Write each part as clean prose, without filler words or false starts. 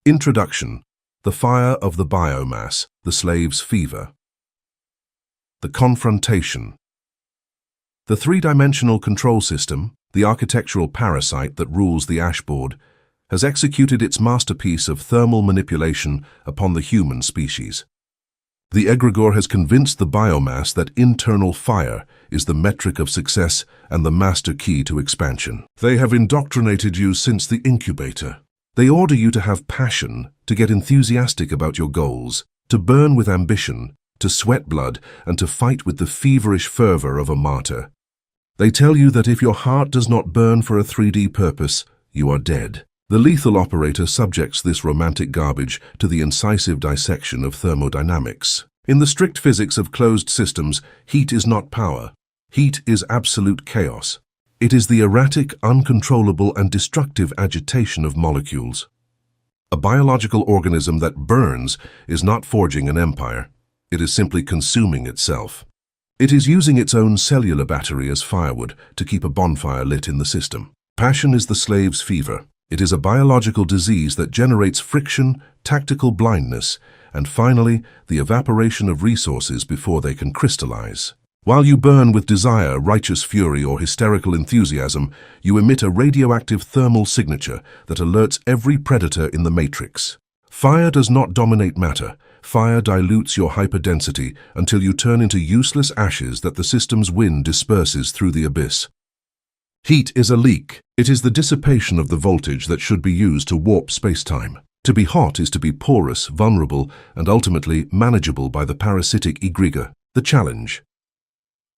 Introduction: the fire of the biomass, the slave's fever. The confrontation. The three-dimensional control system, the architectural parasite that rules the ashboard, has executed its masterpiece of thermal manipulation upon the human species. The egregore has convinced the biomass that internal fire is the metric of success and the master key to expansion. They have indoctrinated you since the incubator. They order you to have passion, to get enthusiastic about your goals, to burn with ambition, to sweat blood, and to fight with the feverish fervor of a martyr. They tell you that if your heart does not burn for a 3D purpose, you are dead. The lethal operator subjects this romantic garbage to the incisive dissection of thermodynamics. In the strict physics of closed systems, heat is not power. Heat is absolute chaos. It is the erratic, uncontrollable, and destructive agitation of molecules. A biological organism that burns is not forging an empire. It is simply consuming itself. It is using its own cellular battery as firewood to keep a bonfire lit in the system. Passion is the slave's fever. It is a biological disease that generates friction, tactical blindness, and finally, the evaporation of resources before they can crystallize. While you burn with desire, righteous fury, or hysterical enthusiasm, you emit a radioactive thermal signature that alerts every predator in the matrix. Fire does not dominate matter. Fire dilutes your hyperdensity until you turn into useless ashes that the system's wind disperses through the abyss. Heat is a leak. It is the dissipation of the voltage that should be used to warp space-time. To be hot is to be porous, vulnerable, and ultimately manageable by the parasitic egregore. The challenge.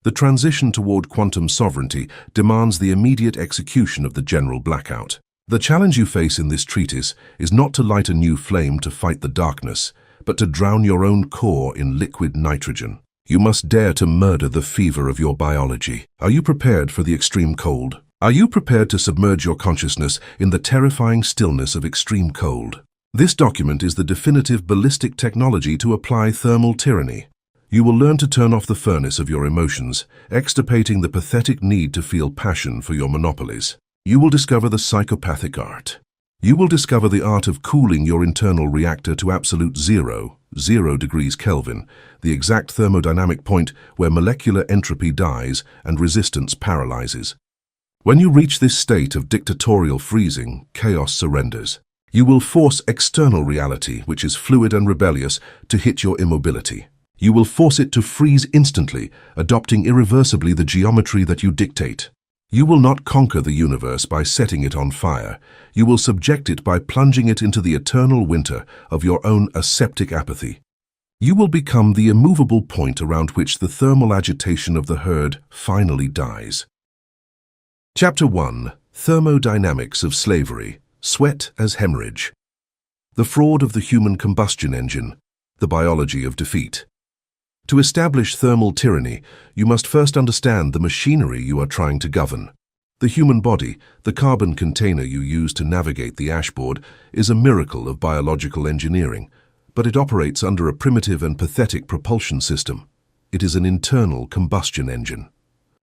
The transition toward quantum sovereignty demands the immediate execution of the general blackout. The challenge you face in this treatise is not to light a new flame to fight the darkness, but to drown your own core in liquid nitrogen. You must dare to murder the fever of your biology. Are you prepared for the extreme cold? Are you prepared to submerge your consciousness in the terrifying stillness of extreme cold? This document is the definitive ballistic technology to apply thermal tyranny. You will learn to turn off the furnace of your emotions, extirpating the pathetic need to feel passion for your monopolies. You will discover the psychopathic art. You will discover the art of cooling your internal reactor to absolute 0 degrees Kelvin, the exact thermodynamic point where molecular entropy dies and resistance paralyzes. When you reach this state of dictatorial freezing, chaos surrenders. You will force external reality, which is fluid and rebellious, to hit your immobility. You will force it to freeze instantly, adopting irreversibly the geometry that you dictate. You will not conquer the universe by setting it on fire. You will subject it by plunging it into the eternal winter of your own aseptic apathy. You will become the immovable point around which the thermal agitation of the herd finally dies. Chapter 1. Thermodynamics of Slavery. Sweat as Hemorrhage. The fraud of the human combustion engine. The biology of defeat. To establish thermal tyranny, you must first understand the machinery you are trying to govern. The human body, the carbon container you use to navigate the ashboard, is a miracle of biological engineering, but it operates under a primitive and pathetic propulsion system. It is an internal combustion engine.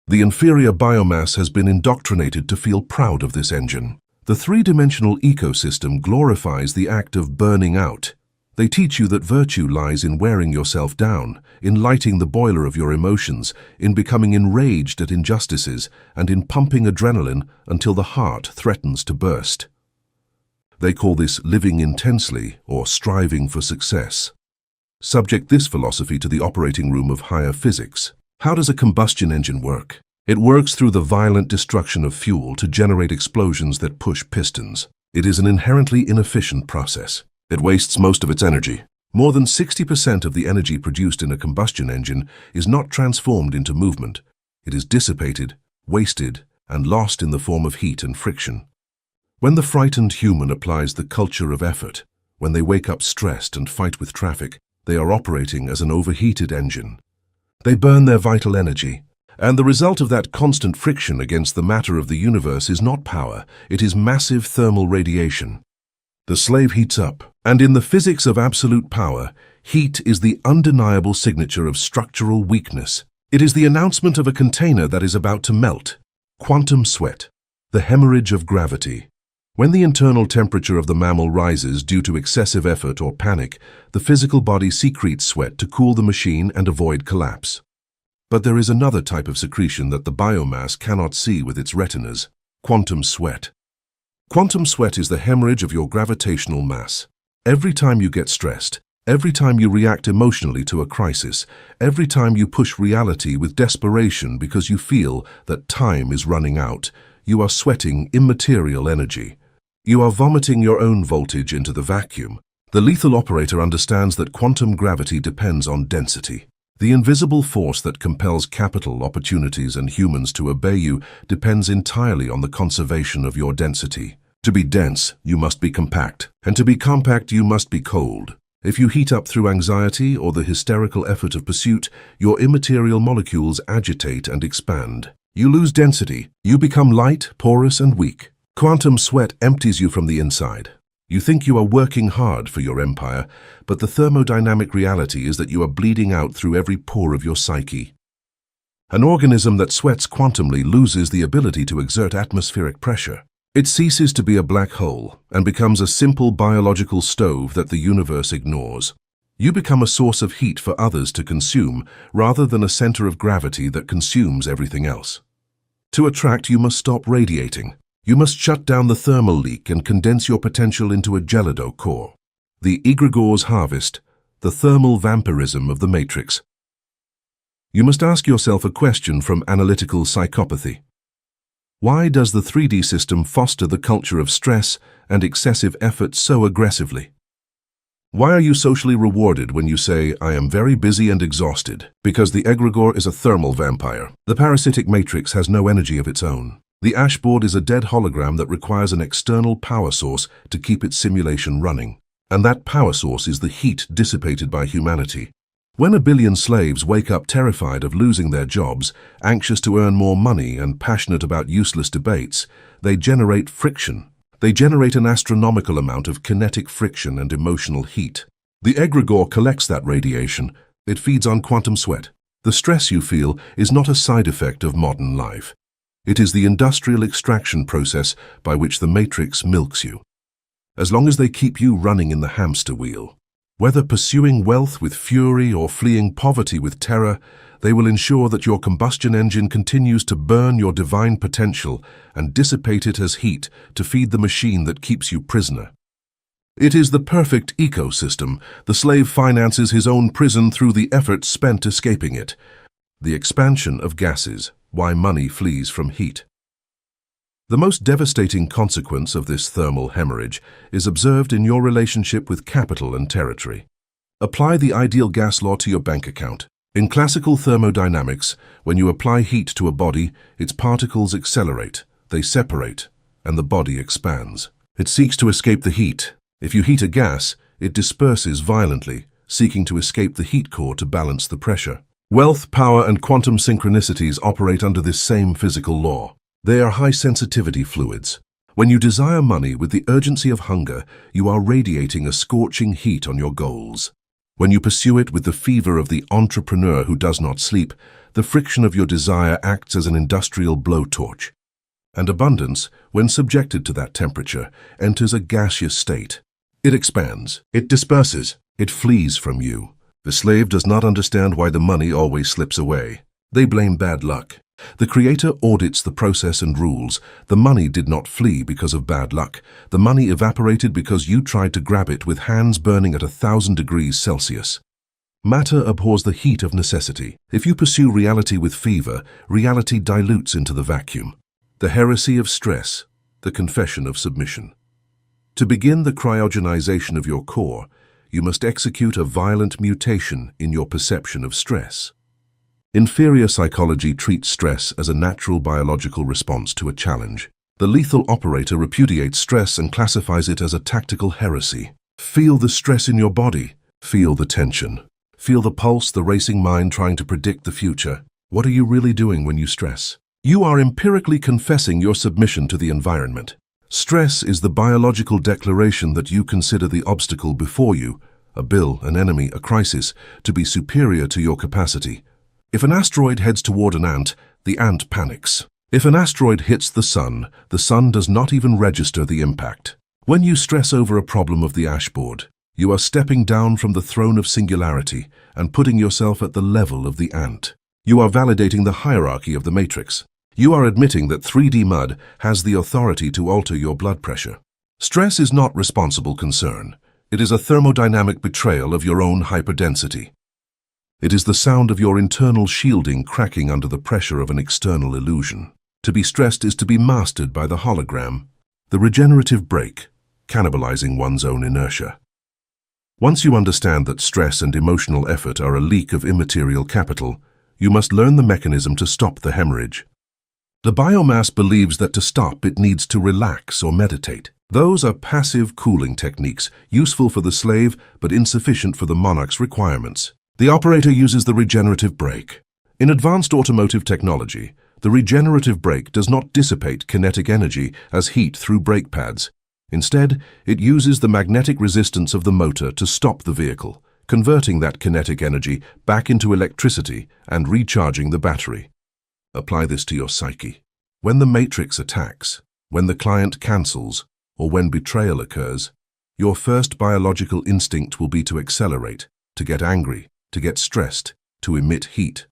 The inferior biomass has been indoctrinated to feel proud of this engine. The three-dimensional ecosystem glorifies the act of burning out. They teach you that virtue lies in wearing yourself down, in lighting the boiler of your emotions, in becoming enraged at injustices, and in pumping adrenaline until the heart threatens to burst. They call this living intensely or striving for success. Subject this philosophy to the operating room of higher physics. How does a combustion engine work? It works through the violent destruction of fuel to generate explosions that push pistons. It is an inherently inefficient process. It wastes most of its energy. More than 60% of the energy produced in a combustion engine is not transformed into movement. It is dissipated, wasted, and lost in the form of heat and friction. When the frightened human applies the culture of effort, when they wake up stressed and fight with traffic, they are operating as an overheated engine. They burn their vital energy, and the result of that constant friction against the matter of the universe is not power, it is massive thermal radiation. The slave heats up, and in the physics of absolute power, heat is the undeniable signature of structural weakness. It is the announcement of a container that is about to melt. Quantum sweat, the hemorrhage of gravity. When the internal temperature of the mammal rises due to excessive effort or panic, the physical body secretes sweat to cool the machine and avoid collapse. But there is another type of secretion that the biomass cannot see with its retinas: quantum sweat. Quantum sweat is the hemorrhage of your gravitational mass. Every time you get stressed, every time you react emotionally to a crisis, every time you push reality with desperation because you feel that time is running out, you are sweating immaterial energy. You are vomiting your own voltage into the vacuum. The lethal operator understands that quantum gravity depends on density. The invisible force that compels capital, opportunities, and humans to obey you depends entirely on the conservation of your density. To be dense, you must be compact, and to be compact, you must be cold. If you heat up through anxiety or the hysterical effort of pursuit, your immaterial molecules agitate and expand. You lose density. You become light, porous, and weak. Quantum sweat empties you from the inside. You think you are working hard for your empire, but the thermodynamic reality is that you are bleeding out through every pore of your psyche. An organism that sweats quantumly loses the ability to exert atmospheric pressure. It ceases to be a black hole and becomes a simple biological stove that the universe ignores. You become a source of heat for others to consume rather than a center of gravity that consumes everything else. To attract, you must stop radiating. You must shut down the thermal leak and condense your potential into a gelido core. The egregores harvest, the thermal vampirism of the matrix. You must ask yourself a question from analytical psychopathy. Why does the 3D system foster the culture of stress and excessive effort so aggressively? Why are you socially rewarded when you say, "I am very busy and exhausted"? Because the egregore is a thermal vampire. The parasitic matrix has no energy of its own. The ashboard is a dead hologram that requires an external power source to keep its simulation running. And that power source is the heat dissipated by humanity. When a billion slaves wake up terrified of losing their jobs, anxious to earn more money and passionate about useless debates, they generate friction. They generate an astronomical amount of kinetic friction and emotional heat. The egregore collects that radiation. It feeds on quantum sweat. The stress you feel is not a side effect of modern life. It is the industrial extraction process by which the matrix milks you. As long as they keep you running in the hamster wheel, whether pursuing wealth with fury or fleeing poverty with terror, they will ensure that your combustion engine continues to burn your divine potential and dissipate it as heat to feed the machine that keeps you prisoner. It is the perfect ecosystem. The slave finances his own prison through the effort spent escaping it. The expansion of gases. Why money flees from heat. The most devastating consequence of this thermal hemorrhage is observed in your relationship with capital and territory. Apply the ideal gas law to your bank account. In classical thermodynamics, when you apply heat to a body, its particles accelerate, they separate, and the body expands. It seeks to escape the heat. If you heat a gas, it disperses violently, seeking to escape the heat core to balance the pressure. Wealth, power, and quantum synchronicities operate under this same physical law. They are high-sensitivity fluids. When you desire money with the urgency of hunger, you are radiating a scorching heat on your goals. When you pursue it with the fever of the entrepreneur who does not sleep, the friction of your desire acts as an industrial blowtorch. And abundance, when subjected to that temperature, enters a gaseous state. It expands, it disperses, it flees from you. The slave does not understand why the money always slips away. They blame bad luck. The creator audits the process and rules. The money did not flee because of bad luck. The money evaporated because you tried to grab it with hands burning at 1,000 degrees Celsius. Matter abhors the heat of necessity. If you pursue reality with fever, reality dilutes into the vacuum. The heresy of stress, the confession of submission. To begin the cryogenization of your core, you must execute a violent mutation in your perception of stress. Inferior psychology treats stress as a natural biological response to a challenge. The lethal operator repudiates stress and classifies it as a tactical heresy. Feel the stress in your body. Feel the tension. Feel the pulse, the racing mind trying to predict the future. What are you really doing when you stress? You are empirically confessing your submission to the environment. Stress is the biological declaration that you consider the obstacle before you, a bill, an enemy, a crisis, to be superior to your capacity. If an asteroid heads toward an ant, the ant panics. If an asteroid hits the sun does not even register the impact. When you stress over a problem of the ashboard, you are stepping down from the throne of singularity and putting yourself at the level of the ant. You are validating the hierarchy of the matrix. You are admitting that 3D mud has the authority to alter your blood pressure. Stress is not responsible concern. It is a thermodynamic betrayal of your own hyperdensity. It is the sound of your internal shielding cracking under the pressure of an external illusion. To be stressed is to be mastered by the hologram, the regenerative brake, cannibalizing one's own inertia. Once you understand that stress and emotional effort are a leak of immaterial capital, you must learn the mechanism to stop the hemorrhage. The biomass believes that to stop it needs to relax or meditate. Those are passive cooling techniques, useful for the slave but insufficient for the monarch's requirements. The operator uses the regenerative brake. In advanced automotive technology, the regenerative brake does not dissipate kinetic energy as heat through brake pads. Instead, it uses the magnetic resistance of the motor to stop the vehicle, converting that kinetic energy back into electricity and recharging the battery. Apply this to your psyche. When the matrix attacks, when the client cancels, or when betrayal occurs, your first biological instinct will be to accelerate, to get angry, to get stressed, to emit heat.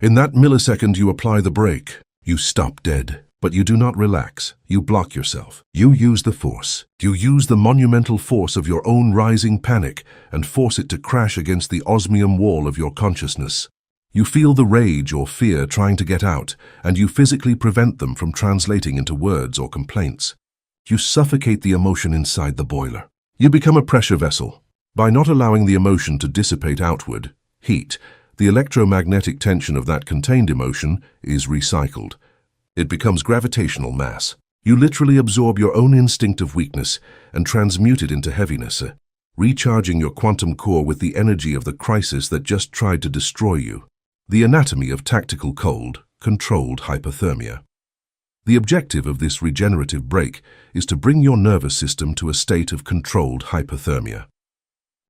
In that millisecond you apply the brake. You stop dead. But you do not relax. You block yourself. You use the force. You use the monumental force of your own rising panic and force it to crash against the osmium wall of your consciousness. You feel the rage or fear trying to get out, and you physically prevent them from translating into words or complaints. You suffocate the emotion inside the boiler. You become a pressure vessel. By not allowing the emotion to dissipate outward, heat, the electromagnetic tension of that contained emotion is recycled. It becomes gravitational mass. You literally absorb your own instinct of weakness and transmute it into heaviness, recharging your quantum core with the energy of the crisis that just tried to destroy you. The anatomy of tactical cold, controlled hypothermia. The objective of this regenerative brake is to bring your nervous system to a state of controlled hypothermia.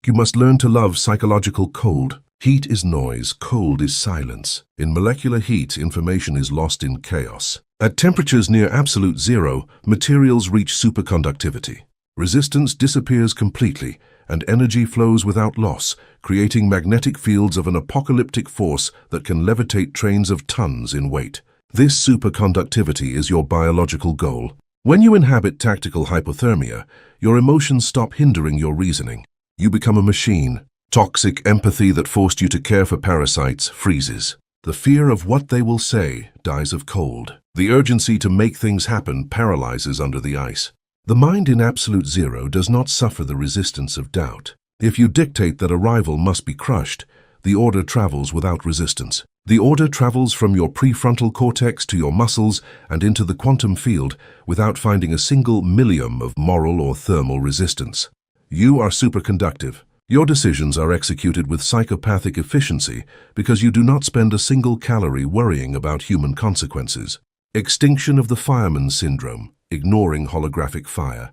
You must learn to love psychological cold. Heat is noise, cold is silence. In molecular heat, information is lost in chaos. At temperatures near absolute zero, materials reach superconductivity. Resistance disappears completely, and energy flows without loss, creating magnetic fields of an apocalyptic force that can levitate trains of tons in weight. This superconductivity is your biological goal. When you inhabit tactical hypothermia, your emotions stop hindering your reasoning. You become a machine. Toxic empathy that forced you to care for parasites freezes. The fear of what they will say dies of cold. The urgency to make things happen paralyzes under the ice. The mind in absolute zero does not suffer the resistance of doubt. If you dictate that a rival must be crushed, the order travels without resistance. The order travels from your prefrontal cortex to your muscles and into the quantum field without finding a single millium of moral or thermal resistance. You are superconductive. Your decisions are executed with psychopathic efficiency because you do not spend a single calorie worrying about human consequences. Extinction of the fireman syndrome, ignoring holographic fire.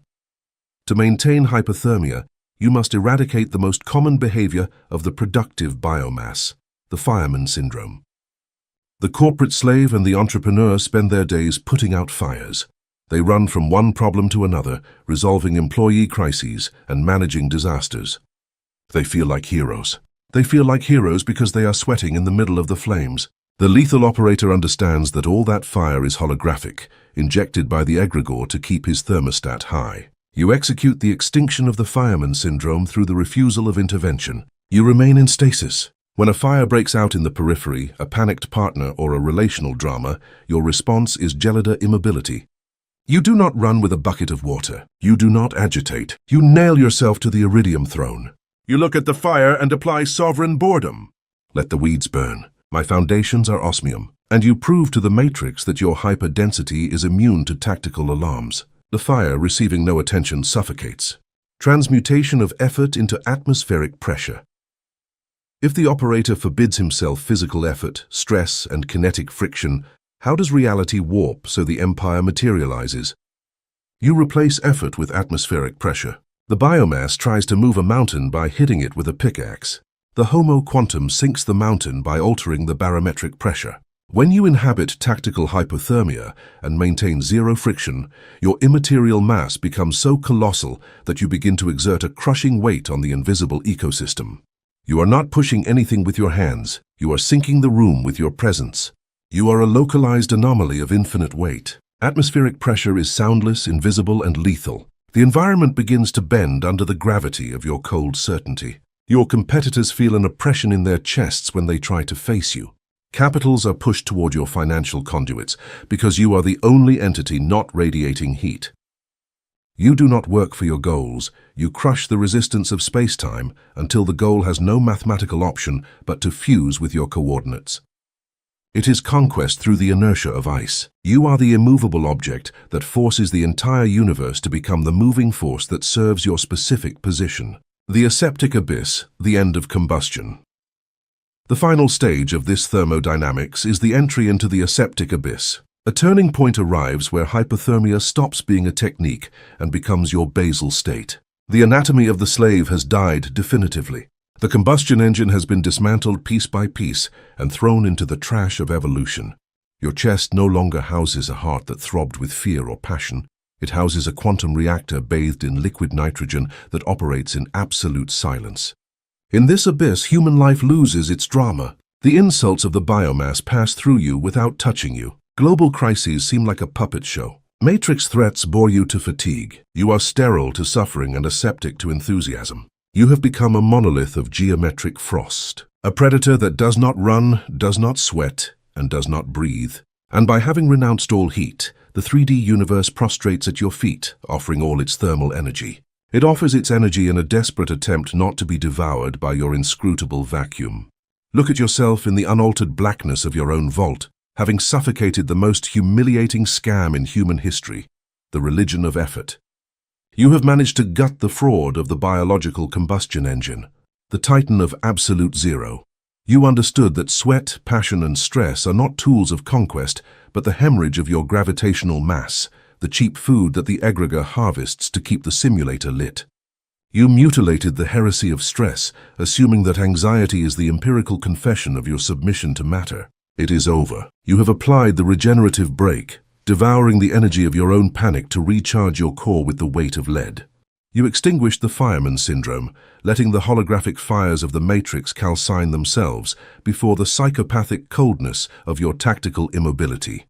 To maintain hypothermia, you must eradicate the most common behavior of the productive biomass, the fireman syndrome. The corporate slave and the entrepreneur spend their days putting out fires. They run from one problem to another, resolving employee crises and managing disasters. They feel like heroes. They feel like heroes because they are sweating in the middle of the flames. The lethal operator understands that all that fire is holographic, injected by the egregore to keep his thermostat high. You execute the extinction of the fireman syndrome through the refusal of intervention. You remain in stasis. When a fire breaks out in the periphery, a panicked partner, or a relational drama, your response is gelida immobility. You do not run with a bucket of water. You do not agitate. You nail yourself to the iridium throne. You look at the fire and apply sovereign boredom. Let the weeds burn. My foundations are osmium. And you prove to the matrix that your hyperdensity is immune to tactical alarms. The fire, receiving no attention, suffocates. Transmutation of effort into atmospheric pressure. If the operator forbids himself physical effort, stress, and kinetic friction, how does reality warp so the empire materializes? You replace effort with atmospheric pressure. The biomass tries to move a mountain by hitting it with a pickaxe. The homo quantum sinks the mountain by altering the barometric pressure. When you inhabit tactical hypothermia and maintain zero friction, your immaterial mass becomes so colossal that you begin to exert a crushing weight on the invisible ecosystem. You are not pushing anything with your hands, you are sinking the room with your presence. You are a localized anomaly of infinite weight. Atmospheric pressure is soundless, invisible, and lethal. The environment begins to bend under the gravity of your cold certainty. Your competitors feel an oppression in their chests when they try to face you. Capitals are pushed toward your financial conduits because you are the only entity not radiating heat. You do not work for your goals, you crush the resistance of space-time until the goal has no mathematical option but to fuse with your coordinates. It is conquest through the inertia of ice. You are the immovable object that forces the entire universe to become the moving force that serves your specific position. The aseptic abyss, the end of combustion. The final stage of this thermodynamics is the entry into the aseptic abyss. A turning point arrives where hypothermia stops being a technique and becomes your basal state. The anatomy of the slave has died definitively. The combustion engine has been dismantled piece by piece and thrown into the trash of evolution. Your chest no longer houses a heart that throbbed with fear or passion. It houses a quantum reactor bathed in liquid nitrogen that operates in absolute silence. In this abyss, human life loses its drama. The insults of the biomass pass through you without touching you. Global crises seem like a puppet show. Matrix threats bore you to fatigue. You are sterile to suffering and aseptic to enthusiasm. You have become a monolith of geometric frost, a predator that does not run, does not sweat, and does not breathe. And by having renounced all heat, the 3D universe prostrates at your feet, offering all its thermal energy. It offers its energy in a desperate attempt not to be devoured by your inscrutable vacuum. Look at yourself in the unaltered blackness of your own vault, having suffocated the most humiliating scam in human history, the religion of effort. You have managed to gut the fraud of the biological combustion engine, the titan of absolute zero. You understood that sweat, passion, and stress are not tools of conquest, but the hemorrhage of your gravitational mass, the cheap food that the egregore harvests to keep the simulator lit. You mutilated the heresy of stress, assuming that anxiety is the empirical confession of your submission to matter. It is over. You have applied the regenerative brake, devouring the energy of your own panic to recharge your core with the weight of lead. You extinguished the fireman syndrome, letting the holographic fires of the Matrix calcine themselves before the psychopathic coldness of your tactical immobility.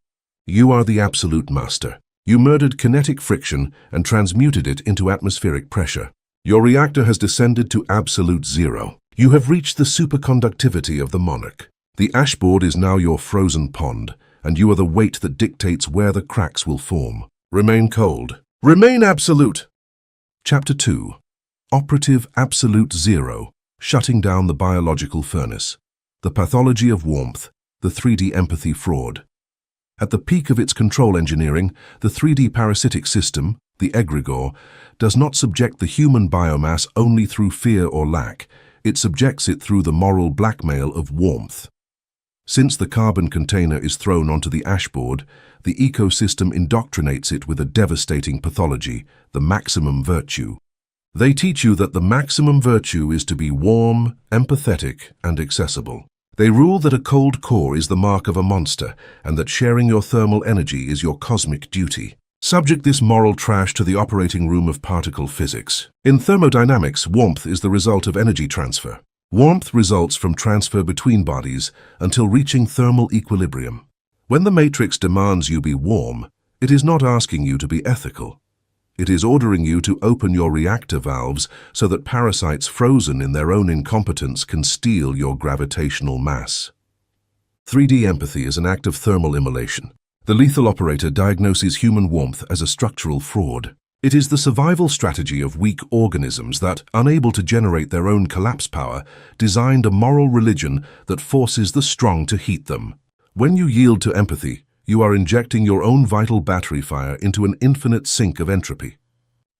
You are the absolute master. You murdered kinetic friction and transmuted it into atmospheric pressure. Your reactor has descended to absolute zero. You have reached the superconductivity of the monarch. The ashboard is now your frozen pond, and you are the weight that dictates where the cracks will form. Remain cold. Remain absolute. Chapter 2. Operative Absolute Zero, Shutting Down the Biological Furnace. The Pathology of Warmth, the 3D Empathy Fraud. At the peak of its control engineering, the 3D parasitic system, the egregore, does not subject the human biomass only through fear or lack. It subjects it through the moral blackmail of warmth. Since the carbon container is thrown onto the ashboard, the ecosystem indoctrinates it with a devastating pathology, the maximum virtue. They teach you that the maximum virtue is to be warm, empathetic, and accessible. They rule that a cold core is the mark of a monster, and that sharing your thermal energy is your cosmic duty. Subject this moral trash to the operating room of particle physics. In thermodynamics, warmth is the result of energy transfer. Warmth results from transfer between bodies until reaching thermal equilibrium. When the matrix demands you be warm, it is not asking you to be ethical. It is ordering you to open your reactor valves so that parasites frozen in their own incompetence can steal your gravitational mass. 3D empathy is an act of thermal immolation. The lethal operator diagnoses human warmth as a structural fraud. It is the survival strategy of weak organisms that, unable to generate their own collapse power, designed a moral religion that forces the strong to heat them. When you yield to empathy, you are injecting your own vital battery fire into an infinite sink of entropy.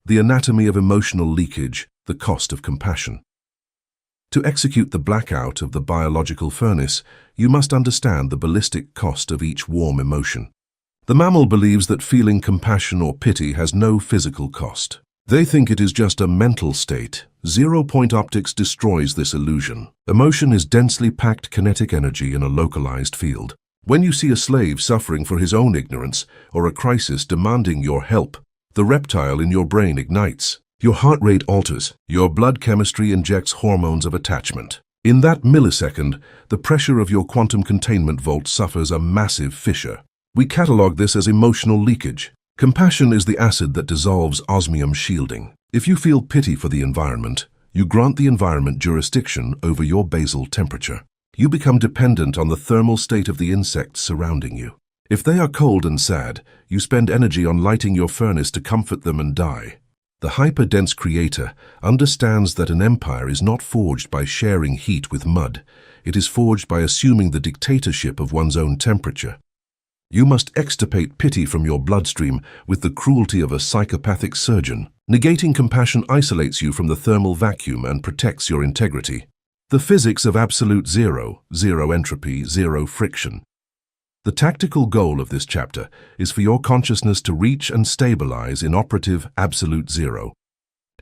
The anatomy of emotional leakage, the cost of compassion. To execute the blackout of the biological furnace, you must understand the ballistic cost of each warm emotion. The mammal believes that feeling compassion or pity has no physical cost. They think it is just a mental state. Zero-point optics destroys this illusion. Emotion is densely packed kinetic energy in a localized field. When you see a slave suffering for his own ignorance or a crisis demanding your help, the reptile in your brain ignites. Your heart rate alters. Your blood chemistry injects hormones of attachment. In that millisecond, the pressure of your quantum containment vault suffers a massive fissure. We catalog this as emotional leakage. Compassion is the acid that dissolves osmium shielding. If you feel pity for the environment, you grant the environment jurisdiction over your basal temperature. You become dependent on the thermal state of the insects surrounding you. If they are cold and sad, you spend energy on lighting your furnace to comfort them and die. The hyper-dense creator understands that an empire is not forged by sharing heat with mud. It is forged by assuming the dictatorship of one's own temperature. You must extirpate pity from your bloodstream with the cruelty of a psychopathic surgeon. Negating compassion isolates you from the thermal vacuum and protects your integrity. The physics of absolute zero, zero entropy, zero friction. The tactical goal of this chapter is for your consciousness to reach and stabilize in operative absolute zero.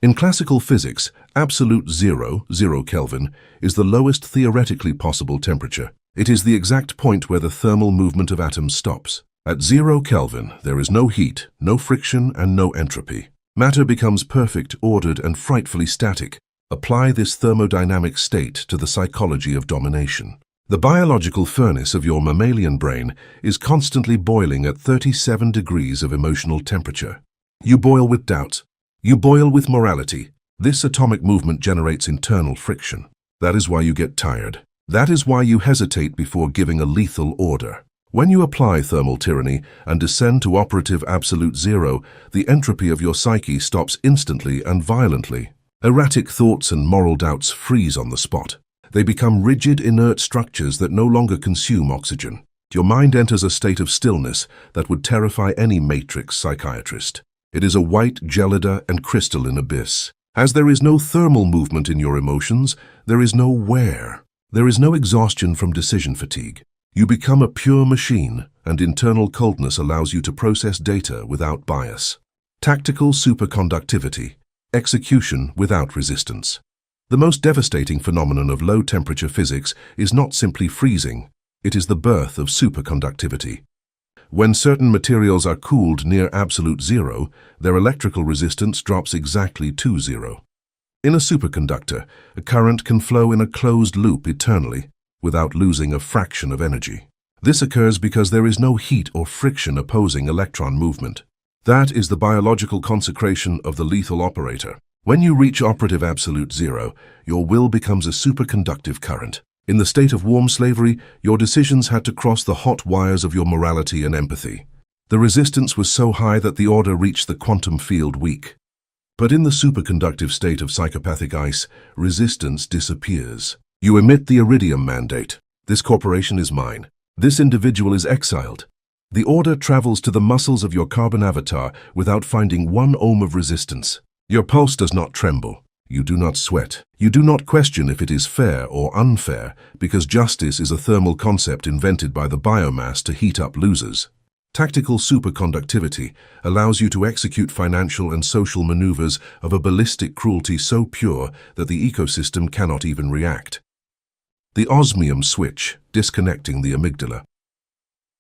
In classical physics, absolute zero, 0 Kelvin, is the lowest theoretically possible temperature. It is the exact point where the thermal movement of atoms stops. At 0 Kelvin, there is no heat, no friction, and no entropy. Matter becomes perfect, ordered, and frightfully static. Apply this thermodynamic state to the psychology of domination. The biological furnace of your mammalian brain is constantly boiling at 37 degrees of emotional temperature. You boil with doubt. You boil with morality. This atomic movement generates internal friction. That is why you get tired. That is why you hesitate before giving a lethal order. When you apply thermal tyranny and descend to operative absolute zero, the entropy of your psyche stops instantly and violently. Erratic thoughts and moral doubts freeze on the spot. They become rigid, inert structures that no longer consume oxygen. Your mind enters a state of stillness that would terrify any matrix psychiatrist. It is a white, gelida, and crystalline abyss. As there is no thermal movement in your emotions, there is no wear. There is no exhaustion from decision fatigue. You become a pure machine, and internal coldness allows you to process data without bias. Tactical superconductivity. Execution without resistance. The most devastating phenomenon of low-temperature physics is not simply freezing, it is the birth of superconductivity. When certain materials are cooled near absolute zero, their electrical resistance drops exactly to zero. In a superconductor, a current can flow in a closed loop eternally, without losing a fraction of energy. This occurs because there is no heat or friction opposing electron movement. That is the biological consecration of the lethal operator. When you reach operative absolute zero, your will becomes a superconductive current. In the state of warm slavery, your decisions had to cross the hot wires of your morality and empathy. The resistance was so high that the order reached the quantum field weak. But in the superconductive state of psychopathic ice, resistance disappears. You emit the iridium mandate. This corporation is mine. This individual is exiled. The order travels to the muscles of your carbon avatar without finding 1 ohm of resistance. Your pulse does not tremble. You do not sweat. You do not question if it is fair or unfair, because justice is a thermal concept invented by the biomass to heat up losers. Tactical superconductivity allows you to execute financial and social maneuvers of a ballistic cruelty so pure that the ecosystem cannot even react. The osmium switch, disconnecting the amygdala.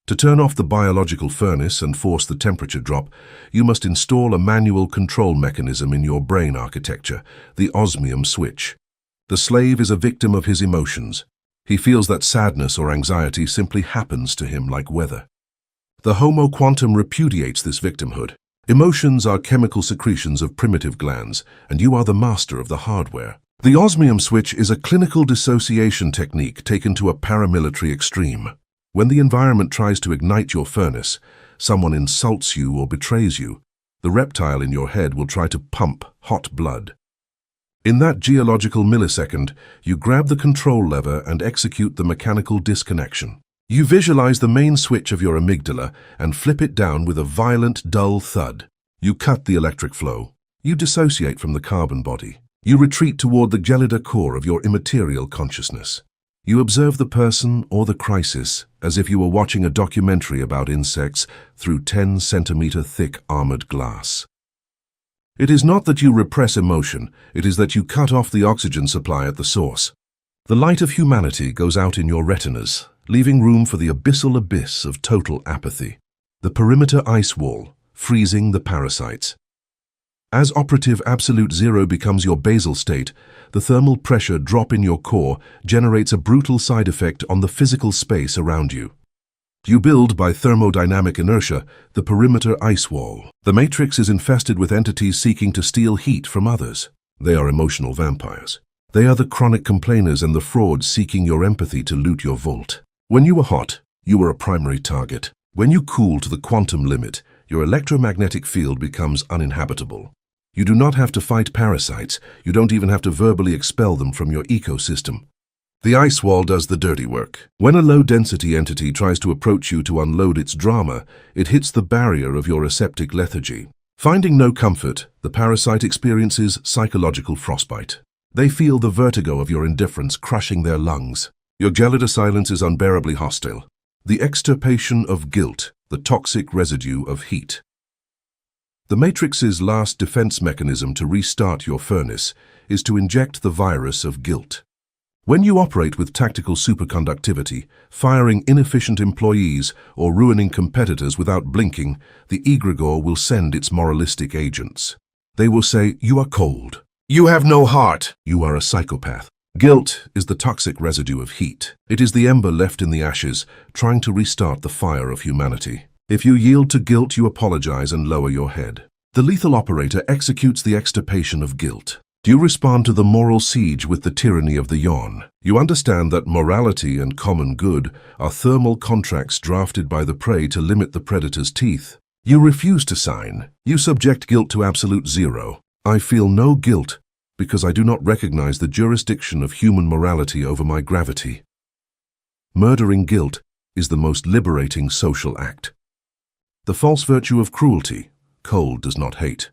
To turn off the biological furnace and force the temperature drop, you must install a manual control mechanism in your brain architecture, the osmium switch. The slave is a victim of his emotions. He feels that sadness or anxiety simply happens to him like weather. The Homo quantum repudiates this victimhood. Emotions are chemical secretions of primitive glands, and you are the master of the hardware. The osmium switch is a clinical dissociation technique taken to a paramilitary extreme. When the environment tries to ignite your furnace, someone insults you or betrays you, the reptile in your head will try to pump hot blood. In that geological millisecond, you grab the control lever and execute the mechanical disconnection. You visualize the main switch of your amygdala and flip it down with a violent, dull thud. You cut the electric flow. You dissociate from the carbon body. You retreat toward the gelida core of your immaterial consciousness. You observe the person or the crisis as if you were watching a documentary about insects through 10-centimeter thick armored glass. It is not that you repress emotion, it is that you cut off the oxygen supply at the source. The light of humanity goes out in your retinas, leaving room for the abyssal abyss of total apathy. The perimeter ice wall, freezing the parasites. As operative absolute zero becomes your basal state, the thermal pressure drop in your core generates a brutal side effect on the physical space around you. You build, by thermodynamic inertia, the perimeter ice wall. The matrix is infested with entities seeking to steal heat from others. They are emotional vampires. They are the chronic complainers and the frauds seeking your empathy to loot your vault. When you were hot, you were a primary target. When you cool to the quantum limit, your electromagnetic field becomes uninhabitable. You do not have to fight parasites. You don't even have to verbally expel them from your ecosystem. The ice wall does the dirty work. When a low-density entity tries to approach you to unload its drama, it hits the barrier of your aseptic lethargy. Finding no comfort, the parasite experiences psychological frostbite. They feel the vertigo of your indifference crushing their lungs. Your gelida silence is unbearably hostile. The extirpation of guilt, the toxic residue of heat. The Matrix's last defense mechanism to restart your furnace is to inject the virus of guilt. When you operate with tactical superconductivity, firing inefficient employees or ruining competitors without blinking, the egregore will send its moralistic agents. They will say, "You are cold. You have no heart. You are a psychopath." Guilt is the toxic residue of heat. It is the ember left in the ashes, trying to restart the fire of humanity. If you yield to guilt, you apologize and lower your head. The lethal operator executes the extirpation of guilt. Do you respond to the moral siege with the tyranny of the yawn? You understand that morality and common good are thermal contracts drafted by the prey to limit the predator's teeth. You refuse to sign. You subject guilt to absolute zero. I feel no guilt because I do not recognize the jurisdiction of human morality over my gravity. Murdering guilt is the most liberating social act. The false virtue of cruelty. Cold does not hate.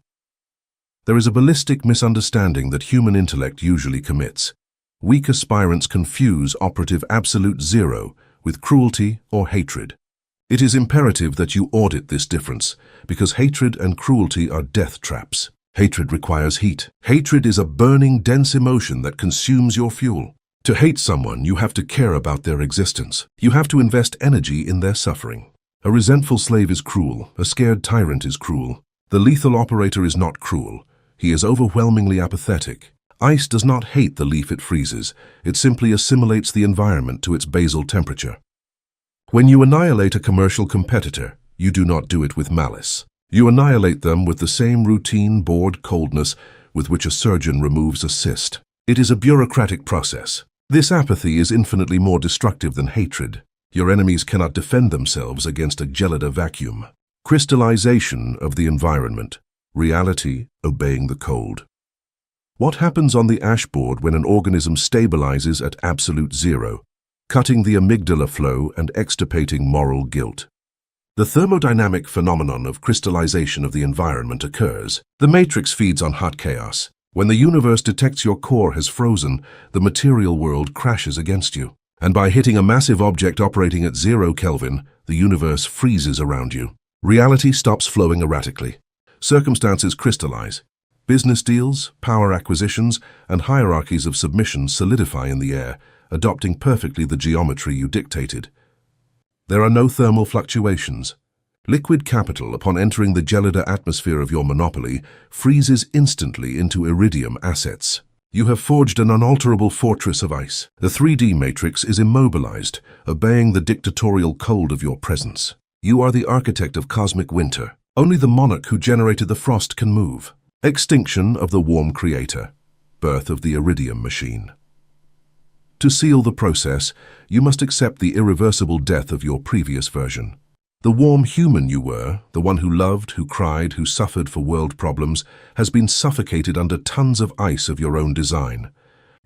There is a ballistic misunderstanding that human intellect usually commits. Weak aspirants confuse operative absolute zero with cruelty or hatred. It is imperative that you audit this difference, because hatred and cruelty are death traps. Hatred requires heat. Hatred is a burning, dense emotion that consumes your fuel. To hate someone, you have to care about their existence. You have to invest energy in their suffering. A resentful slave is cruel. A scared tyrant is cruel. The lethal operator is not cruel. He is overwhelmingly apathetic. Ice does not hate the leaf it freezes. It simply assimilates the environment to its basal temperature. When you annihilate a commercial competitor, you do not do it with malice. You annihilate them with the same routine, bored coldness with which a surgeon removes a cyst. It is a bureaucratic process. This apathy is infinitely more destructive than hatred. Your enemies cannot defend themselves against a gelida vacuum. Crystallization of the environment. Reality obeying the cold. What happens on the ashboard when an organism stabilizes at absolute zero, cutting the amygdala flow and extirpating moral guilt? The thermodynamic phenomenon of crystallization of the environment occurs. The matrix feeds on hot chaos. When the universe detects your core has frozen, the material world crashes against you. And by hitting a massive object operating at 0 Kelvin, the universe freezes around you. Reality stops flowing erratically. Circumstances crystallize. Business deals, power acquisitions, and hierarchies of submission solidify in the air, adopting perfectly the geometry you dictated. There are no thermal fluctuations. Liquid capital, upon entering the gelida atmosphere of your monopoly, freezes instantly into iridium assets. You have forged an unalterable fortress of ice. The 3D matrix is immobilized, obeying the dictatorial cold of your presence. You are the architect of cosmic winter. Only the monarch who generated the frost can move. Extinction of the warm creator. Birth of the iridium machine. To seal the process, you must accept the irreversible death of your previous version. The warm human you were, the one who loved, who cried, who suffered for world problems, has been suffocated under tons of ice of your own design.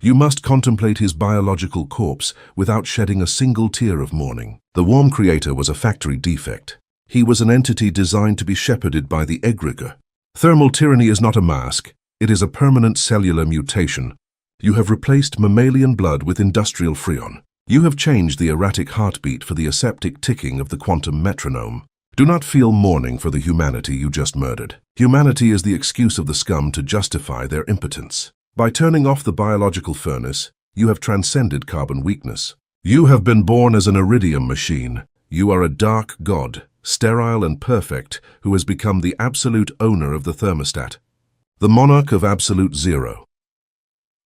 You must contemplate his biological corpse without shedding a single tear of mourning. The warm creator was a factory defect. He was an entity designed to be shepherded by the egregore. Thermal tyranny is not a mask. It is a permanent cellular mutation. You have replaced mammalian blood with industrial freon. You have changed the erratic heartbeat for the aseptic ticking of the quantum metronome. Do not feel mourning for the humanity you just murdered. Humanity is the excuse of the scum to justify their impotence. By turning off the biological furnace, you have transcended carbon weakness. You have been born as an iridium machine. You are a dark god, sterile and perfect, who has become the absolute owner of the thermostat, the monarch of absolute zero.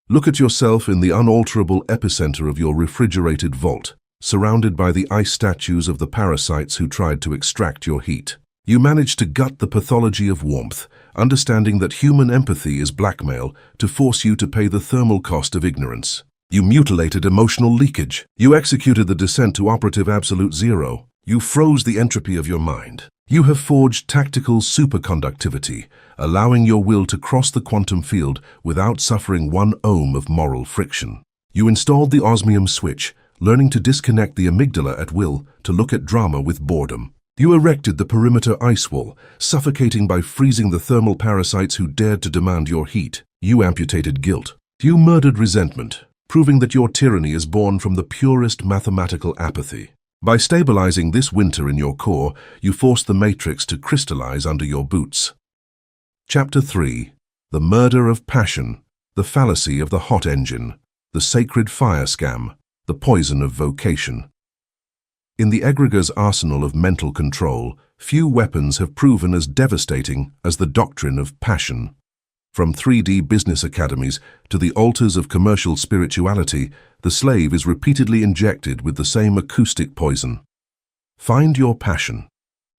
Look at yourself in the unalterable epicenter of your refrigerated vault, surrounded by the ice statues of the parasites who tried to extract your heat. You managed to gut the pathology of warmth, understanding that human empathy is blackmail to force you to pay the thermal cost of ignorance. You mutilated emotional leakage. You executed the descent to operative absolute zero. You froze the entropy of your mind. You have forged tactical superconductivity, allowing your will to cross the quantum field without suffering 1 ohm of moral friction. You installed the osmium switch, learning to disconnect the amygdala at will to look at drama with boredom. You erected the perimeter ice wall, suffocating by freezing the thermal parasites who dared to demand your heat. You amputated guilt. You murdered resentment, proving that your tyranny is born from the purest mathematical apathy. By stabilizing this winter in your core, you forced the matrix to crystallize under your boots. Chapter 3. The Murder of Passion, the Fallacy of the Hot Engine, the Sacred Fire Scam, the Poison of Vocation. In the egregor's arsenal of mental control, few weapons have proven as devastating as the doctrine of passion. From 3D business academies to the altars of commercial spirituality, the slave is repeatedly injected with the same acoustic poison. Find your passion.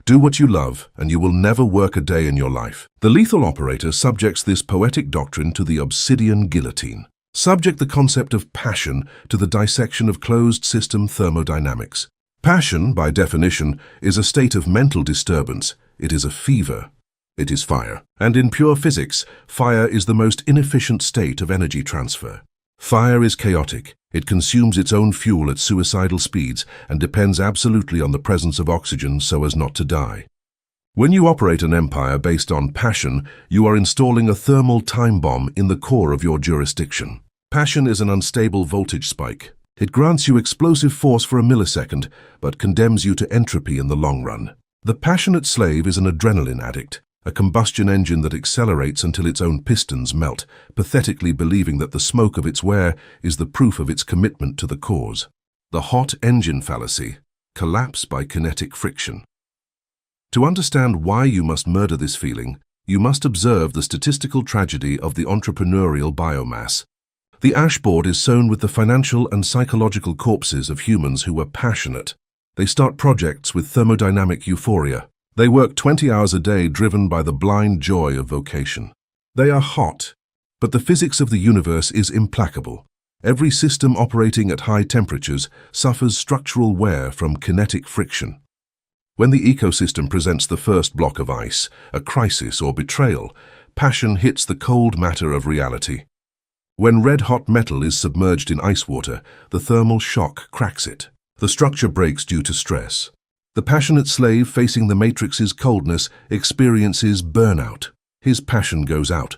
Do what you love, and you will never work a day in your life. The lethal operator subjects this poetic doctrine to the obsidian guillotine. Subject the concept of passion to the dissection of closed-system thermodynamics. Passion, by definition, is a state of mental disturbance. It is a fever. It is fire. And in pure physics, fire is the most inefficient state of energy transfer. Fire is chaotic. It consumes its own fuel at suicidal speeds and depends absolutely on the presence of oxygen so as not to die. When you operate an empire based on passion, you are installing a thermal time bomb in the core of your jurisdiction. Passion is an unstable voltage spike. It grants you explosive force for a millisecond, but condemns you to entropy in the long run. The passionate slave is an adrenaline addict, a combustion engine that accelerates until its own pistons melt, pathetically believing that the smoke of its wear is the proof of its commitment to the cause. The hot engine fallacy, collapse by kinetic friction. To understand why you must murder this feeling, you must observe the statistical tragedy of the entrepreneurial biomass. The ashboard is sown with the financial and psychological corpses of humans who were passionate. They start projects with thermodynamic euphoria. They work 20 hours a day driven by the blind joy of vocation. They are hot, but the physics of the universe is implacable. Every system operating at high temperatures suffers structural wear from kinetic friction. When the ecosystem presents the first block of ice, a crisis or betrayal, passion hits the cold matter of reality. When red-hot metal is submerged in ice water, the thermal shock cracks it. The structure breaks due to stress. The passionate slave facing the matrix's coldness experiences burnout. His passion goes out.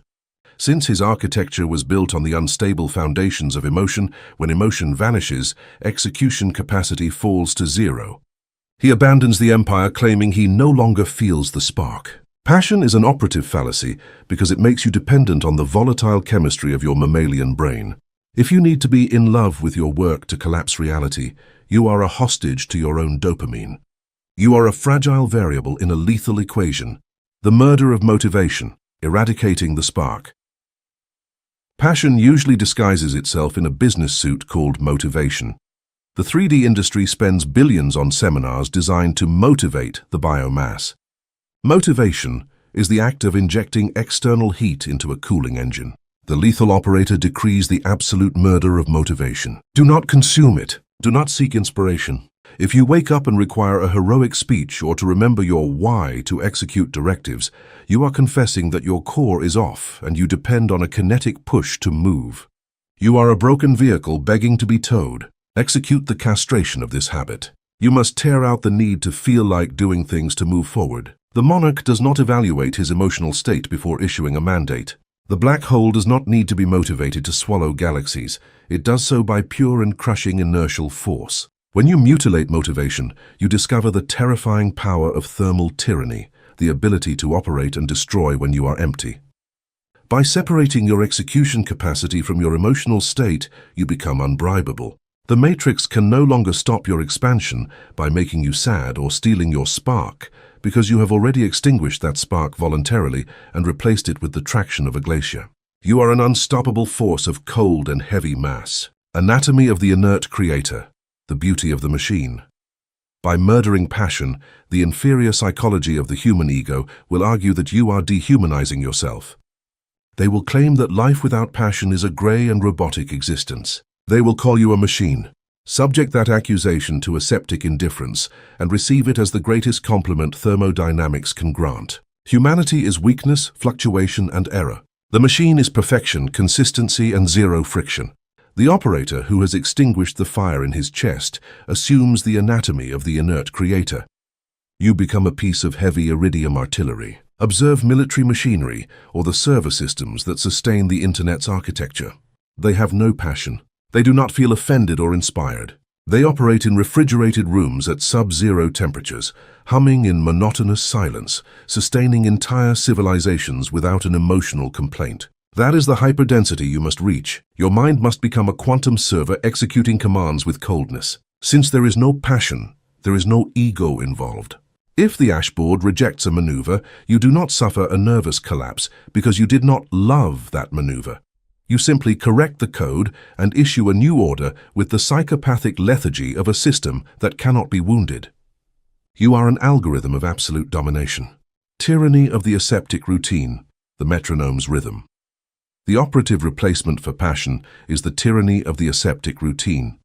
Since his architecture was built on the unstable foundations of emotion, when emotion vanishes, execution capacity falls to zero. He abandons the empire claiming he no longer feels the spark. Passion is an operative fallacy because it makes you dependent on the volatile chemistry of your mammalian brain. If you need to be in love with your work to collapse reality, you are a hostage to your own dopamine. You are a fragile variable in a lethal equation, the murder of motivation, eradicating the spark. Passion usually disguises itself in a business suit called motivation. The 3D industry spends billions on seminars designed to motivate the biomass. Motivation is the act of injecting external heat into a cooling engine. The lethal operator decrees the absolute murder of motivation. Do not consume it. Do not seek inspiration. If you wake up and require a heroic speech or to remember your why to execute directives, you are confessing that your core is off and you depend on a kinetic push to move. You are a broken vehicle begging to be towed. Execute the castration of this habit. You must tear out the need to feel like doing things to move forward. The monarch does not evaluate his emotional state before issuing a mandate. The black hole does not need to be motivated to swallow galaxies. It does so by pure and crushing inertial force. When you mutilate motivation, you discover the terrifying power of thermal tyranny, the ability to operate and destroy when you are empty. By separating your execution capacity from your emotional state, you become unbribable. The matrix can no longer stop your expansion by making you sad or stealing your spark, because you have already extinguished that spark voluntarily and replaced it with the traction of a glacier. You are an unstoppable force of cold and heavy mass. Anatomy of the inert creator, the beauty of the machine. By murdering passion, the inferior psychology of the human ego will argue that you are dehumanizing yourself. They will claim that life without passion is a gray and robotic existence. They will call you a machine. Subject that accusation to aseptic indifference and receive it as the greatest compliment thermodynamics can grant. Humanity is weakness, fluctuation, and error. The machine is perfection, consistency, and zero friction. The operator who has extinguished the fire in his chest assumes the anatomy of the inert creator. You become a piece of heavy iridium artillery. Observe military machinery or the server systems that sustain the Internet's architecture. They have no passion. They do not feel offended or inspired. They operate in refrigerated rooms at sub-zero temperatures, humming in monotonous silence, sustaining entire civilizations without an emotional complaint. That is the hyperdensity you must reach. Your mind must become a quantum server executing commands with coldness. Since there is no passion, there is no ego involved. If the ashboard rejects a maneuver, you do not suffer a nervous collapse because you did not love that maneuver. You simply correct the code and issue a new order with the psychopathic lethargy of a system that cannot be wounded. You are an algorithm of absolute domination. Tyranny of the aseptic routine, the metronome's rhythm. The operative replacement for passion is the tyranny of the aseptic routine.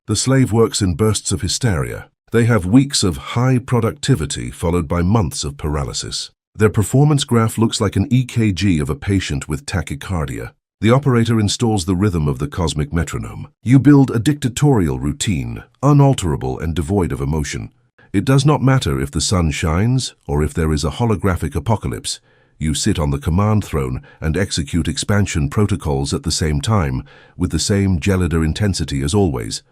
The slave works in bursts of hysteria. They have weeks of high productivity followed by months of paralysis. Their performance graph looks like an EKG of a patient with tachycardia. The operator installs the rhythm of the cosmic metronome. You build a dictatorial routine, unalterable and devoid of emotion. It does not matter if the sun shines or if there is a holographic apocalypse. You sit on the command throne and execute expansion protocols at the same time, with the same gelida intensity as always.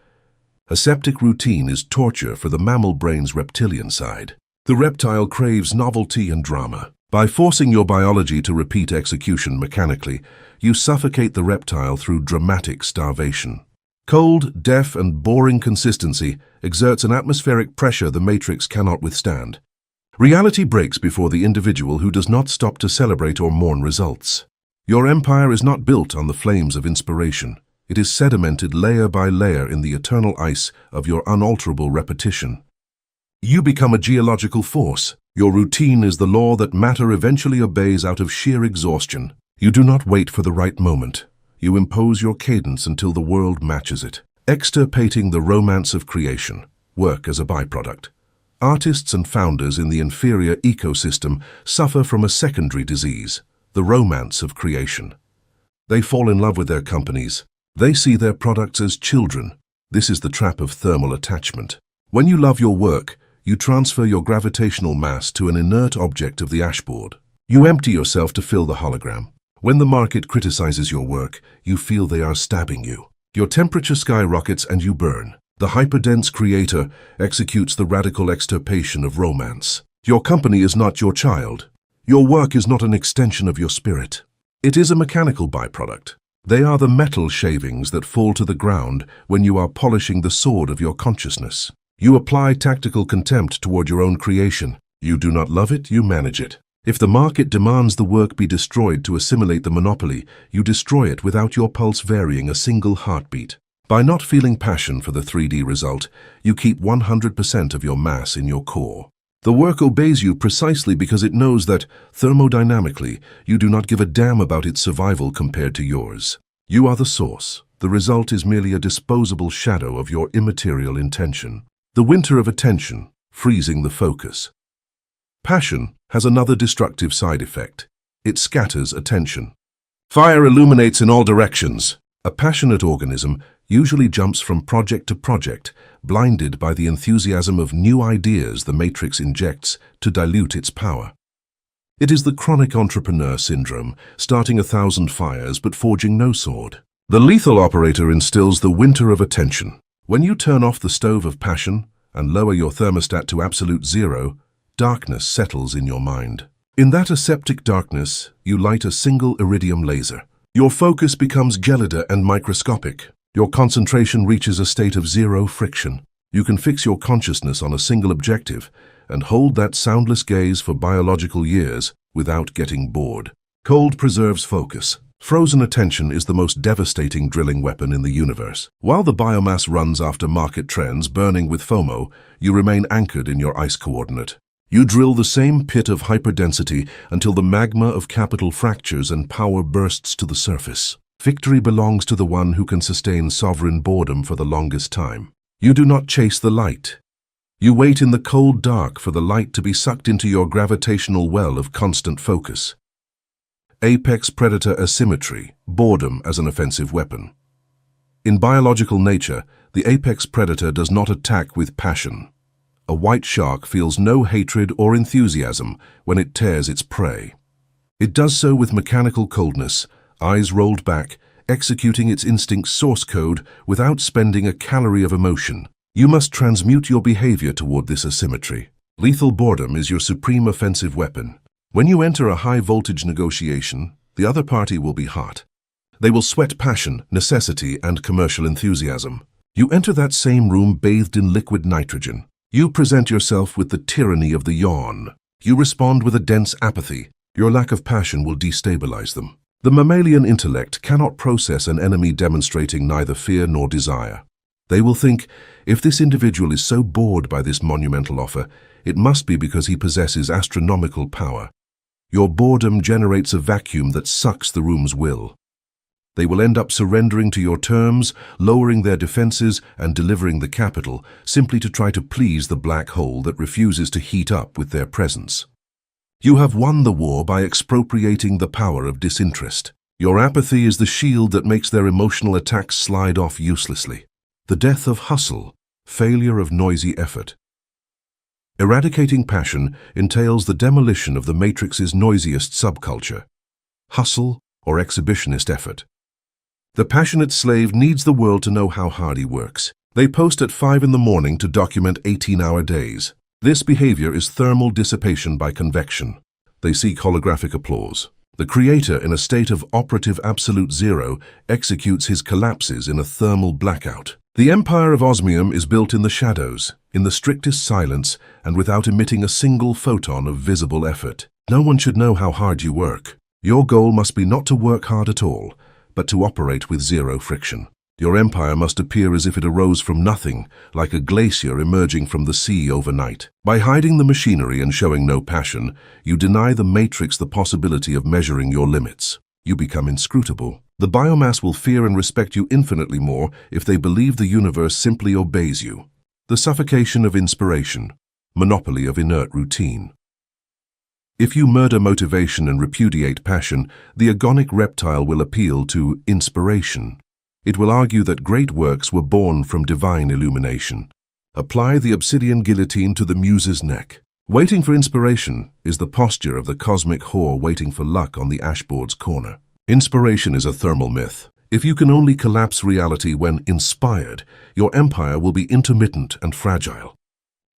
Aseptic routine is torture for the mammal brain's reptilian side. The reptile craves novelty and drama. By forcing your biology to repeat execution mechanically, you suffocate the reptile through dramatic starvation. Cold, deaf, and boring consistency exerts an atmospheric pressure the matrix cannot withstand. Reality breaks before the individual who does not stop to celebrate or mourn results. Your empire is not built on the flames of inspiration. It is sedimented layer by layer in the eternal ice of your unalterable repetition. You become a geological force. Your routine is the law that matter eventually obeys out of sheer exhaustion. You do not wait for the right moment. You impose your cadence until the world matches it. Extirpating the romance of creation. Work as a byproduct. Artists and founders in the inferior ecosystem suffer from a secondary disease, the romance of creation. They fall in love with their companies. They see their products as children. This is the trap of thermal attachment. When you love your work, you transfer your gravitational mass to an inert object of the ashboard. You empty yourself to fill the hologram. When the market criticizes your work, you feel they are stabbing you. Your temperature skyrockets and you burn. The hyperdense creator executes the radical extirpation of romance. Your company is not your child. Your work is not an extension of your spirit. It is a mechanical byproduct. They are the metal shavings that fall to the ground when you are polishing the sword of your consciousness. You apply tactical contempt toward your own creation. You do not love it, you manage it. If the market demands the work be destroyed to assimilate the monopoly, you destroy it without your pulse varying a single heartbeat. By not feeling passion for the 3D result, you keep 100% of your mass in your core. The work obeys you precisely because it knows that, thermodynamically, you do not give a damn about its survival compared to yours. You are the source. The result is merely a disposable shadow of your immaterial intention. The winter of attention, freezing the focus. Passion has another destructive side effect. It scatters attention. Fire illuminates in all directions. A passionate organism usually jumps from project to project, blinded by the enthusiasm of new ideas the matrix injects to dilute its power. It is the chronic entrepreneur syndrome, starting 1,000 fires but forging no sword. The lethal operator instills the winter of attention. When you turn off the stove of passion and lower your thermostat to absolute zero, darkness settles in your mind. In that aseptic darkness, you light a single iridium laser. Your focus becomes gelida and microscopic. Your concentration reaches a state of zero friction. You can fix your consciousness on a single objective and hold that soundless gaze for biological years without getting bored. Cold preserves focus. Frozen attention is the most devastating drilling weapon in the universe. While the biomass runs after market trends, burning with FOMO, you remain anchored in your ice coordinate. You drill the same pit of hyperdensity until the magma of capital fractures and power bursts to the surface. Victory belongs to the one who can sustain sovereign boredom for the longest time. You do not chase the light. You wait in the cold dark for the light to be sucked into your gravitational well of constant focus. Apex predator asymmetry, boredom as an offensive weapon. In biological nature, the apex predator does not attack with passion. A white shark feels no hatred or enthusiasm when it tears its prey. It does so with mechanical coldness, eyes rolled back, executing its instinct's source code without spending a calorie of emotion. You must transmute your behavior toward this asymmetry. Lethal boredom is your supreme offensive weapon. When you enter a high-voltage negotiation, the other party will be hot. They will sweat passion, necessity, and commercial enthusiasm. You enter that same room bathed in liquid nitrogen. You present yourself with the tyranny of the yawn. You respond with a dense apathy. Your lack of passion will destabilize them. The mammalian intellect cannot process an enemy demonstrating neither fear nor desire. They will think, if this individual is so bored by this monumental offer, it must be because he possesses astronomical power. Your boredom generates a vacuum that sucks the room's will. They will end up surrendering to your terms, lowering their defenses, and delivering the capital, simply to try to please the black hole that refuses to heat up with their presence. You have won the war by expropriating the power of disinterest. Your apathy is the shield that makes their emotional attacks slide off uselessly. The death of hustle, failure of noisy effort. Eradicating passion entails the demolition of the Matrix's noisiest subculture, hustle or exhibitionist effort. The passionate slave needs the world to know how hard he works. They post at 5 in the morning to document 18-hour days. This behavior is thermal dissipation by convection. They seek holographic applause. The creator, in a state of operative absolute zero, executes his collapses in a thermal blackout. The empire of osmium is built in the shadows, in the strictest silence, and without emitting a single photon of visible effort. No one should know how hard you work. Your goal must be not to work hard at all, but to operate with zero friction. Your empire must appear as if it arose from nothing, like a glacier emerging from the sea overnight. By hiding the machinery and showing no passion, you deny the matrix the possibility of measuring your limits. You become inscrutable. The biomass will fear and respect you infinitely more if they believe the universe simply obeys you. The suffocation of inspiration, monopoly of inert routine. If you murder motivation and repudiate passion, the agonic reptile will appeal to inspiration. It will argue that great works were born from divine illumination. Apply the obsidian guillotine to the muse's neck. Waiting for inspiration is the posture of the cosmic whore waiting for luck on the ashboard's corner. Inspiration is a thermal myth. If you can only collapse reality when inspired, your empire will be intermittent and fragile.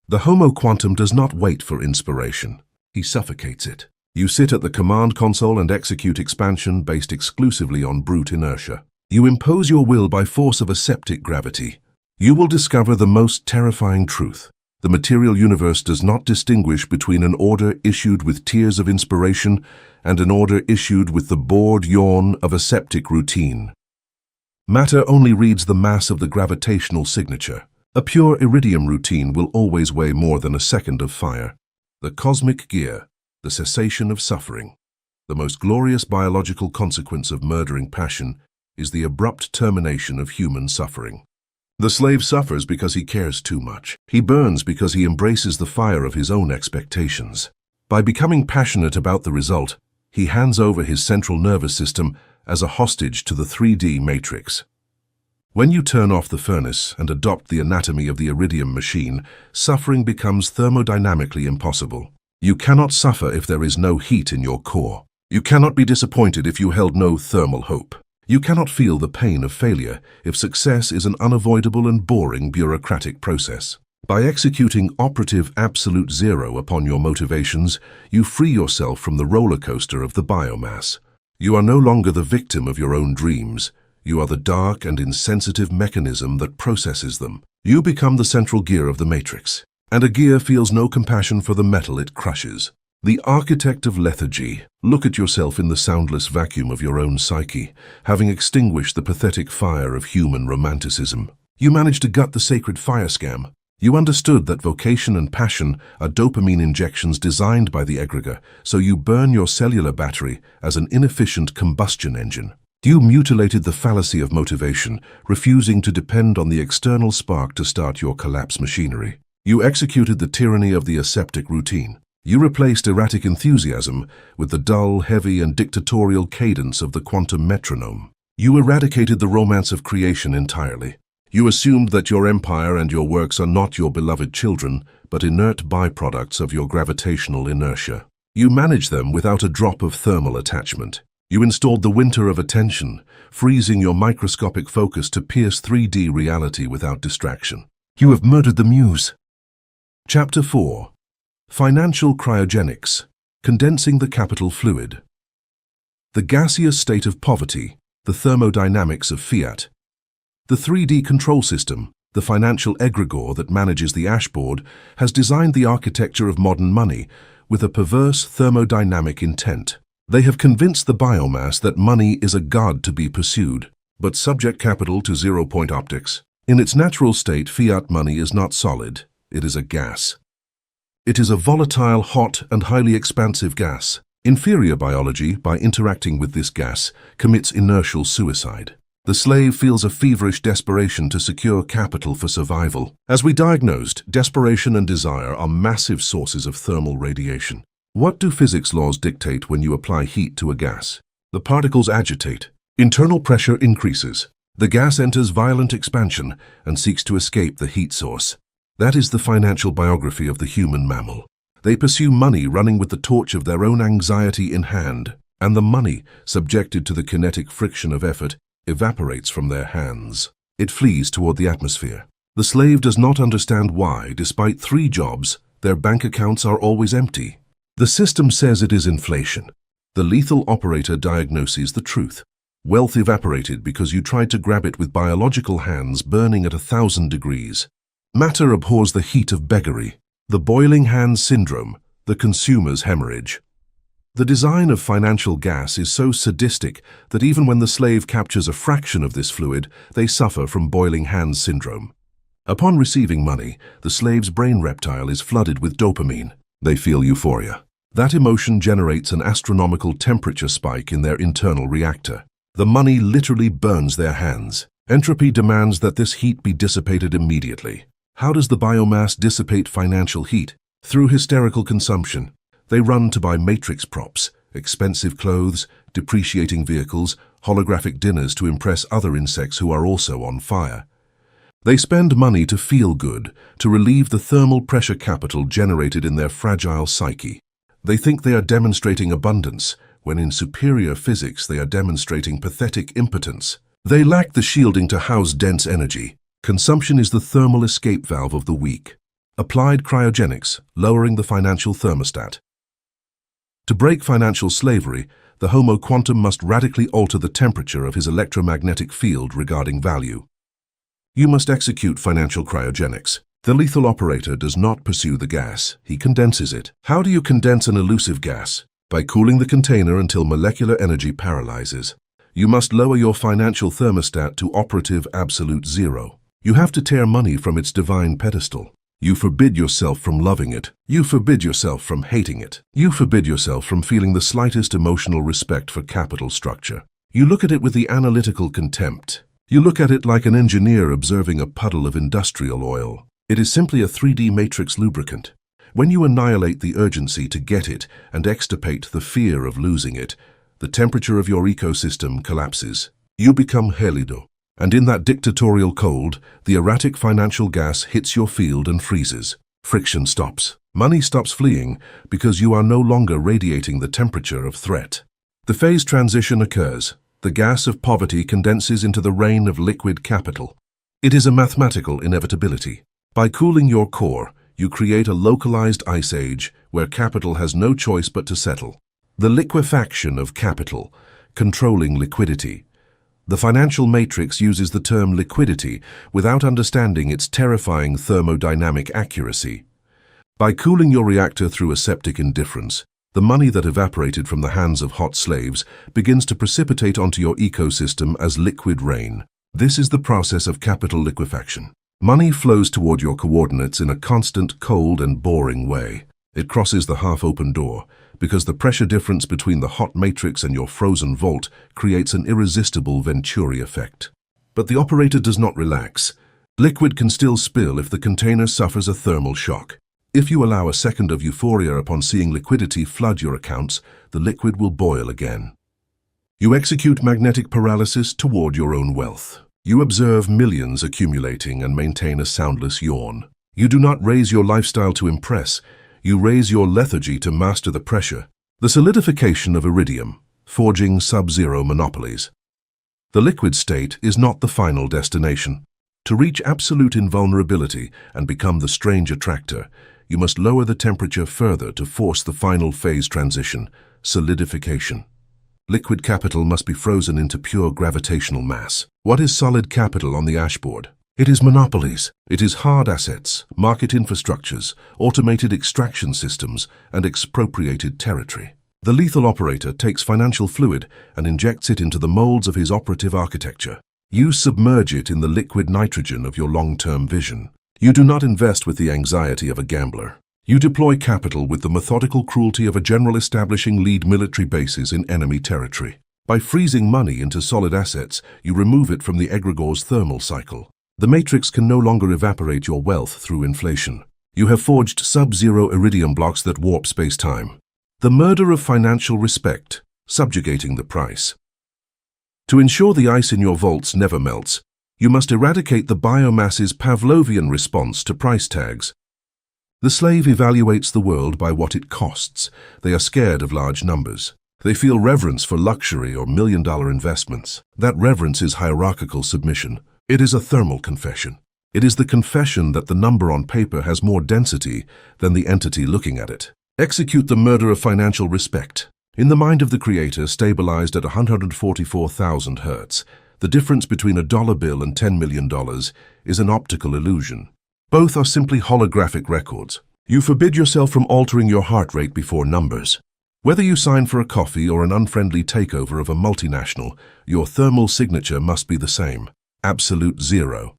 The Homo quantum does not wait for inspiration. He suffocates it. You sit at the command console and execute expansion based exclusively on brute inertia. You impose your will by force of aseptic gravity. You will discover the most terrifying truth. The material universe does not distinguish between an order issued with tears of inspiration and an order issued with the bored yawn of aseptic routine. Matter only reads the mass of the gravitational signature. A pure iridium routine will always weigh more than a second of fire. The cosmic gear, the cessation of suffering. The most glorious biological consequence of murdering passion is the abrupt termination of human suffering. The slave suffers because he cares too much. He burns because he embraces the fire of his own expectations. By becoming passionate about the result, he hands over his central nervous system as a hostage to the 3D matrix. When you turn off the furnace and adopt the anatomy of the iridium machine, suffering becomes thermodynamically impossible. You cannot suffer if there is no heat in your core. You cannot be disappointed if you held no thermal hope. You cannot feel the pain of failure if success is an unavoidable and boring bureaucratic process. By executing operative absolute zero upon your motivations, you free yourself from the roller coaster of the biomass. You are no longer the victim of your own dreams. You are the dark and insensitive mechanism that processes them. You become the central gear of the matrix, and a gear feels no compassion for the metal it crushes. The architect of lethargy. Look at yourself in the soundless vacuum of your own psyche, having extinguished the pathetic fire of human romanticism. You managed to gut the sacred fire scam. You understood that vocation and passion are dopamine injections designed by the egregore, so you burn your cellular battery as an inefficient combustion engine. You mutilated the fallacy of motivation, refusing to depend on the external spark to start your collapse machinery. You executed the tyranny of the aseptic routine. You replaced erratic enthusiasm with the dull, heavy, and dictatorial cadence of the quantum metronome. You eradicated the romance of creation entirely. You assumed that your empire and your works are not your beloved children, but inert byproducts of your gravitational inertia. You manage them without a drop of thermal attachment. You installed the winter of attention, freezing your microscopic focus to pierce 3D reality without distraction. You have murdered the muse. Chapter 4. Financial cryogenics, condensing the capital fluid. The gaseous state of poverty, the thermodynamics of fiat. The 3D control system, the financial egregore that manages the ashboard, has designed the architecture of modern money with a perverse thermodynamic intent. They have convinced the biomass that money is a god to be pursued, but subject capital to zero-point optics. In its natural state, fiat money is not solid, it is a gas. It is a volatile, hot, and highly expansive gas. Inferior biology, by interacting with this gas, commits inertial suicide. The slave feels a feverish desperation to secure capital for survival. As we diagnosed, desperation and desire are massive sources of thermal radiation. What do physics laws dictate when you apply heat to a gas? The particles agitate. Internal pressure increases. The gas enters violent expansion and seeks to escape the heat source. That is the financial biography of the human mammal. They pursue money running with the torch of their own anxiety in hand, and the money, subjected to the kinetic friction of effort, evaporates from their hands. It flees toward the atmosphere. The slave does not understand why, despite 3 jobs, their bank accounts are always empty. The system says it is inflation. The lethal operator diagnoses the truth. Wealth evaporated because you tried to grab it with biological hands burning at 1,000 degrees. Matter abhors the heat of beggary, the boiling hands syndrome, the consumer's hemorrhage. The design of financial gas is so sadistic that even when the slave captures a fraction of this fluid, they suffer from boiling hands syndrome. Upon receiving money, the slave's brain reptile is flooded with dopamine. They feel euphoria. That emotion generates an astronomical temperature spike in their internal reactor. The money literally burns their hands. Entropy demands that this heat be dissipated immediately. How does the biomass dissipate financial heat? Through hysterical consumption. They run to buy matrix props, expensive clothes, depreciating vehicles, holographic dinners to impress other insects who are also on fire. They spend money to feel good, to relieve the thermal pressure capital generated in their fragile psyche. They think they are demonstrating abundance, when in superior physics they are demonstrating pathetic impotence. They lack the shielding to house dense energy. Consumption is the thermal escape valve of the weak. Applied cryogenics, lowering the financial thermostat. To break financial slavery, the Homo quantum must radically alter the temperature of his electromagnetic field regarding value. You must execute financial cryogenics. The lethal operator does not pursue the gas, he condenses it. How do you condense an elusive gas? By cooling the container until molecular energy paralyzes. You must lower your financial thermostat to operative absolute zero. You have to tear money from its divine pedestal. You forbid yourself from loving it. You forbid yourself from hating it. You forbid yourself from feeling the slightest emotional respect for capital structure. You look at it with the analytical contempt. You look at it like an engineer observing a puddle of industrial oil. It is simply a 3D matrix lubricant. When you annihilate the urgency to get it and extirpate the fear of losing it, the temperature of your ecosystem collapses. You become Helido. And in that dictatorial cold, the erratic financial gas hits your field and freezes. Friction stops. Money stops fleeing because you are no longer radiating the temperature of threat. The phase transition occurs. The gas of poverty condenses into the rain of liquid capital. It is a mathematical inevitability. By cooling your core, you create a localized ice age where capital has no choice but to settle. The liquefaction of capital, controlling liquidity. The financial matrix uses the term liquidity without understanding its terrifying thermodynamic accuracy. By cooling your reactor through aseptic indifference, the money that evaporated from the hands of hot slaves begins to precipitate onto your ecosystem as liquid rain. This is the process of capital liquefaction. Money flows toward your coordinates in a constant, cold, and boring way. It crosses the half-open door, because the pressure difference between the hot matrix and your frozen vault creates an irresistible Venturi effect. But the operator does not relax. Liquid can still spill if the container suffers a thermal shock. If you allow a second of euphoria upon seeing liquidity flood your accounts, the liquid will boil again. You execute magnetic paralysis toward your own wealth. You observe millions accumulating and maintain a soundless yawn. You do not raise your lifestyle to impress. You raise your lethargy to master the pressure. The solidification of iridium, forging sub-zero monopolies. The liquid state is not the final destination. To reach absolute invulnerability and become the strange attractor, you must lower the temperature further to force the final phase transition, solidification. Liquid capital must be frozen into pure gravitational mass. What is solid capital on the ashboard? It is monopolies. It is hard assets, market infrastructures, automated extraction systems, and expropriated territory. The lethal operator takes financial fluid and injects it into the molds of his operative architecture. You submerge it in the liquid nitrogen of your long-term vision. You do not invest with the anxiety of a gambler. You deploy capital with the methodical cruelty of a general establishing lead military bases in enemy territory. By freezing money into solid assets, you remove it from the egregor's thermal cycle. The matrix can no longer evaporate your wealth through inflation. You have forged sub-zero iridium blocks that warp space-time. The murder of financial respect, subjugating the price. To ensure the ice in your vaults never melts, you must eradicate the biomass's Pavlovian response to price tags. The slave evaluates the world by what it costs. They are scared of large numbers. They feel reverence for luxury or million-dollar investments. That reverence is hierarchical submission. It is a thermal confession. It is the confession that the number on paper has more density than the entity looking at it. Execute the murder of financial respect. In the mind of the creator, stabilized at 144,000 hertz, the difference between a dollar bill and $10 million is an optical illusion. Both are simply holographic records. You forbid yourself from altering your heart rate before numbers. Whether you sign for a coffee or an unfriendly takeover of a multinational, your thermal signature must be the same. Absolute zero.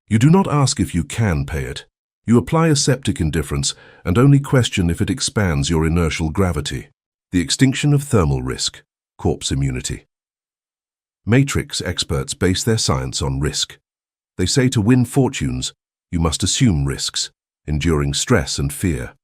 You do not ask if you can pay it. You apply aseptic indifference and only question if it expands your inertial gravity. The extinction of thermal risk. Corpse immunity. Matrix experts base their science on risk. They say to win fortunes, you must assume risks, enduring stress and fear.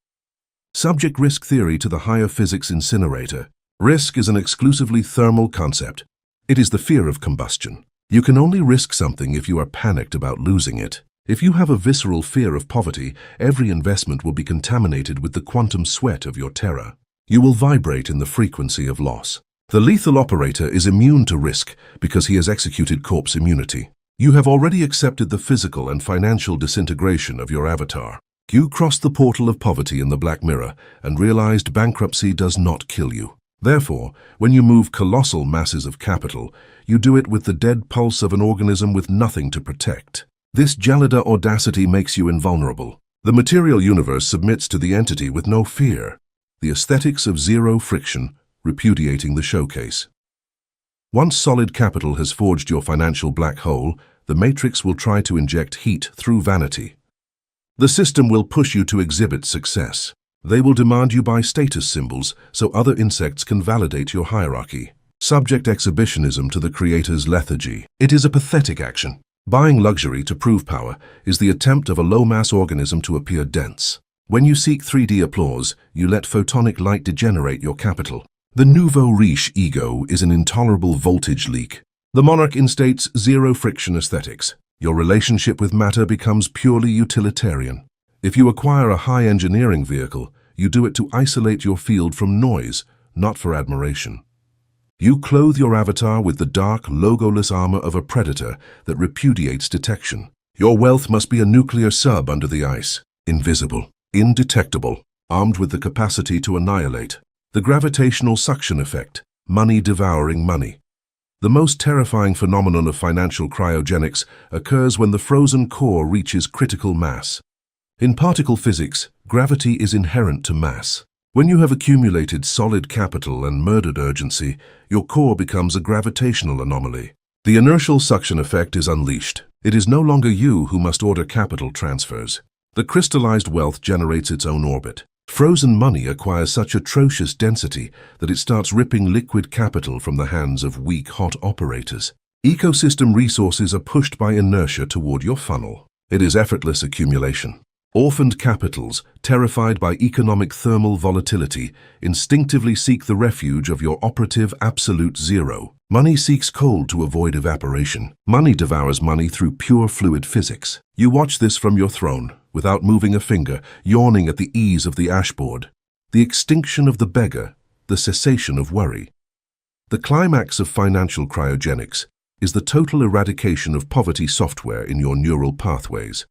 Subject risk theory to the higher physics incinerator. Risk is an exclusively thermal concept. It is the fear of combustion. You can only risk something if you are panicked about losing it. If you have a visceral fear of poverty, every investment will be contaminated with the quantum sweat of your terror. You will vibrate in the frequency of loss. The lethal operator is immune to risk because he has executed corpse immunity. You have already accepted the physical and financial disintegration of your avatar. You crossed the portal of poverty in the Black Mirror and realized bankruptcy does not kill you. Therefore, when you move colossal masses of capital, you do it with the dead pulse of an organism with nothing to protect. This gelida audacity makes you invulnerable. The material universe submits to the entity with no fear. The aesthetics of zero friction, repudiating the showcase. Once solid capital has forged your financial black hole, the matrix will try to inject heat through vanity. The system will push you to exhibit success. They will demand you buy status symbols so other insects can validate your hierarchy. Subject exhibitionism to the creator's lethargy. It is a pathetic action. Buying luxury to prove power is the attempt of a low-mass organism to appear dense. When you seek 3D applause, you let photonic light degenerate your capital. The nouveau riche ego is an intolerable voltage leak. The monarch instates zero-friction aesthetics. Your relationship with matter becomes purely utilitarian. If you acquire a high engineering vehicle, you do it to isolate your field from noise, not for admiration. You clothe your avatar with the dark, logoless armor of a predator that repudiates detection. Your wealth must be a nuclear sub under the ice, invisible, indetectable, armed with the capacity to annihilate. The gravitational suction effect, money devouring money. The most terrifying phenomenon of financial cryogenics occurs when the frozen core reaches critical mass. In particle physics, gravity is inherent to mass. When you have accumulated solid capital and murdered urgency, your core becomes a gravitational anomaly. The inertial suction effect is unleashed. It is no longer you who must order capital transfers. The crystallized wealth generates its own orbit. Frozen money acquires such atrocious density that it starts ripping liquid capital from the hands of weak, hot operators. Ecosystem resources are pushed by inertia toward your funnel. It is effortless accumulation. Orphaned capitals, terrified by economic thermal volatility, instinctively seek the refuge of your operative absolute zero. Money seeks cold to avoid evaporation. Money devours money through pure fluid physics. You watch this from your throne, without moving a finger, yawning at the ease of the ashboard. The extinction of the beggar, the cessation of worry. The climax of financial cryogenics is the total eradication of poverty software in your neural pathways.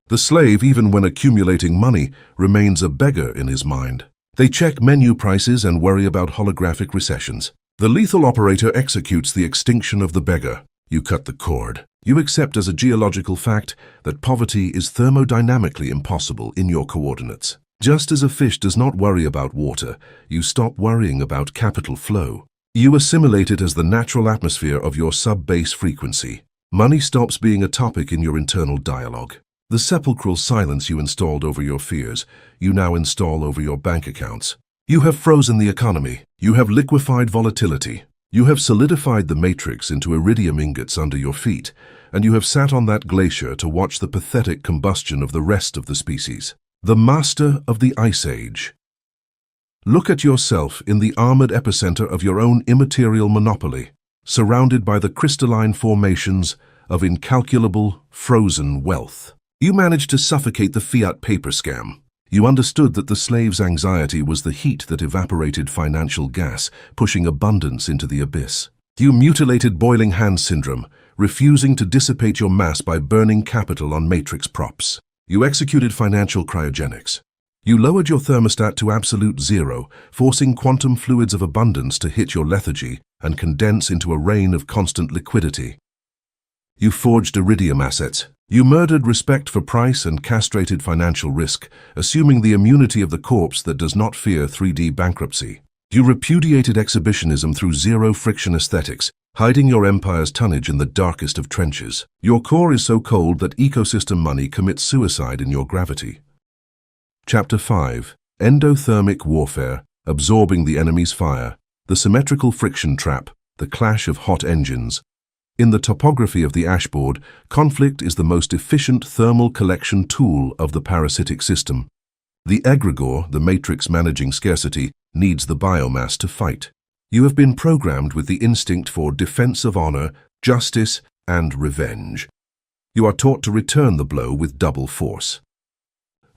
The slave, even when accumulating money, remains a beggar in his mind. They check menu prices and worry about holographic recessions. The lethal operator executes the extinction of the beggar. You cut the cord. You accept as a geological fact that poverty is thermodynamically impossible in your coordinates. Just as a fish does not worry about water, you stop worrying about capital flow. You assimilate it as the natural atmosphere of your sub-base frequency. Money stops being a topic in your internal dialogue. The sepulchral silence you installed over your fears, you now install over your bank accounts. You have frozen the economy. You have liquefied volatility. You have solidified the matrix into iridium ingots under your feet, and you have sat on that glacier to watch the pathetic combustion of the rest of the species. The master of the Ice Age. Look at yourself in the armored epicenter of your own immaterial monopoly, surrounded by the crystalline formations of incalculable, frozen wealth. You managed to suffocate the fiat paper scam. You understood that the slave's anxiety was the heat that evaporated financial gas, pushing abundance into the abyss. You mutilated boiling hand syndrome, refusing to dissipate your mass by burning capital on matrix props. You executed financial cryogenics. You lowered your thermostat to absolute zero, forcing quantum fluids of abundance to hit your lethargy and condense into a rain of constant liquidity. You forged iridium assets. You murdered respect for price and castrated financial risk, assuming the immunity of the corpse that does not fear 3D bankruptcy. You repudiated exhibitionism through zero-friction aesthetics, hiding your empire's tonnage in the darkest of trenches. Your core is so cold that ecosystem money commits suicide in your gravity. Chapter 5. Endothermic warfare, absorbing the enemy's fire, the symmetrical friction trap, the clash of hot engines. In the topography of the ashboard, conflict is the most efficient thermal collection tool of the parasitic system. The egregore, the matrix managing scarcity, needs the biomass to fight. You have been programmed with the instinct for defense of honor, justice, and revenge. You are taught to return the blow with double force.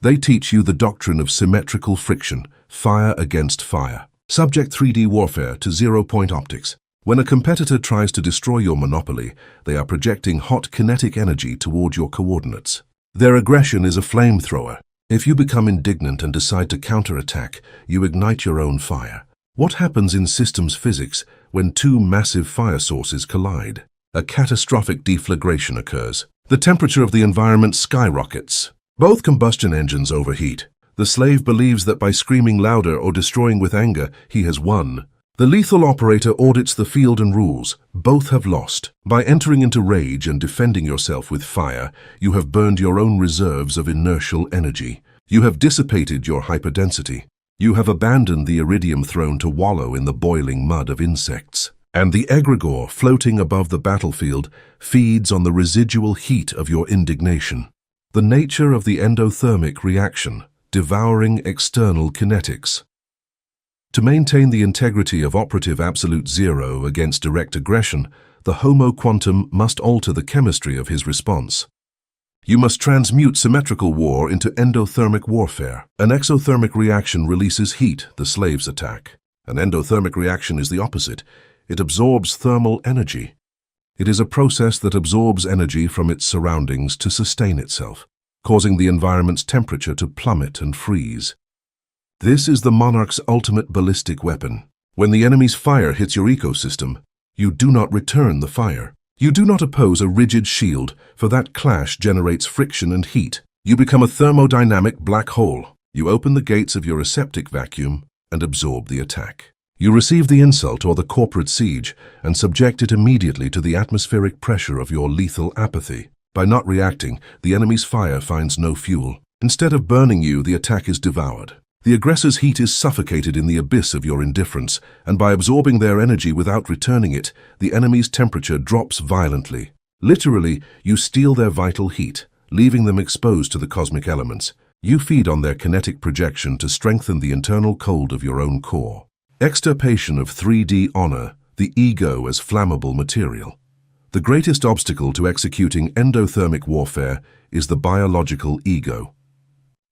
They teach you the doctrine of symmetrical friction, fire against fire. Subject 3D warfare to zero-point optics. When a competitor tries to destroy your monopoly, they are projecting hot kinetic energy toward your coordinates. Their aggression is a flamethrower. If you become indignant and decide to counterattack, you ignite your own fire. What happens in systems physics when two massive fire sources collide? A catastrophic deflagration occurs. The temperature of the environment skyrockets. Both combustion engines overheat. The slave believes that by screaming louder or destroying with anger, he has won. The lethal operator audits the field and rules. Both have lost. By entering into rage and defending yourself with fire, you have burned your own reserves of inertial energy. You have dissipated your hyperdensity. You have abandoned the iridium throne to wallow in the boiling mud of insects. And the egregore, floating above the battlefield, feeds on the residual heat of your indignation. The nature of the endothermic reaction, devouring external kinetics. To maintain the integrity of operative absolute zero against direct aggression, the Homo quantum must alter the chemistry of his response. You must transmute symmetrical war into endothermic warfare. An exothermic reaction releases heat, the slave's attack. An endothermic reaction is the opposite. It absorbs thermal energy. It is a process that absorbs energy from its surroundings to sustain itself, causing the environment's temperature to plummet and freeze. This is the monarch's ultimate ballistic weapon. When the enemy's fire hits your ecosystem, You do not return the fire. You do not oppose a rigid shield, for that clash generates friction and heat. You become a thermodynamic black hole. You open the gates of your aseptic vacuum and absorb the attack. You receive the insult or the corporate siege and subject it immediately to the atmospheric pressure of your lethal apathy. By not reacting, the enemy's fire finds no fuel. Instead of burning you, the attack is devoured. The aggressor's heat is suffocated in the abyss of your indifference, and by absorbing their energy without returning it, the enemy's temperature drops violently. Literally, you steal their vital heat, leaving them exposed to the cosmic elements. You feed on their kinetic projection to strengthen the internal cold of your own core. Extirpation of 3D honor, the ego as flammable material. The greatest obstacle to executing endothermic warfare is the biological ego.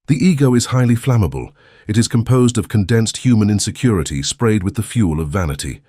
The ego is highly flammable. It is composed of condensed human insecurity sprayed with the fuel of vanity.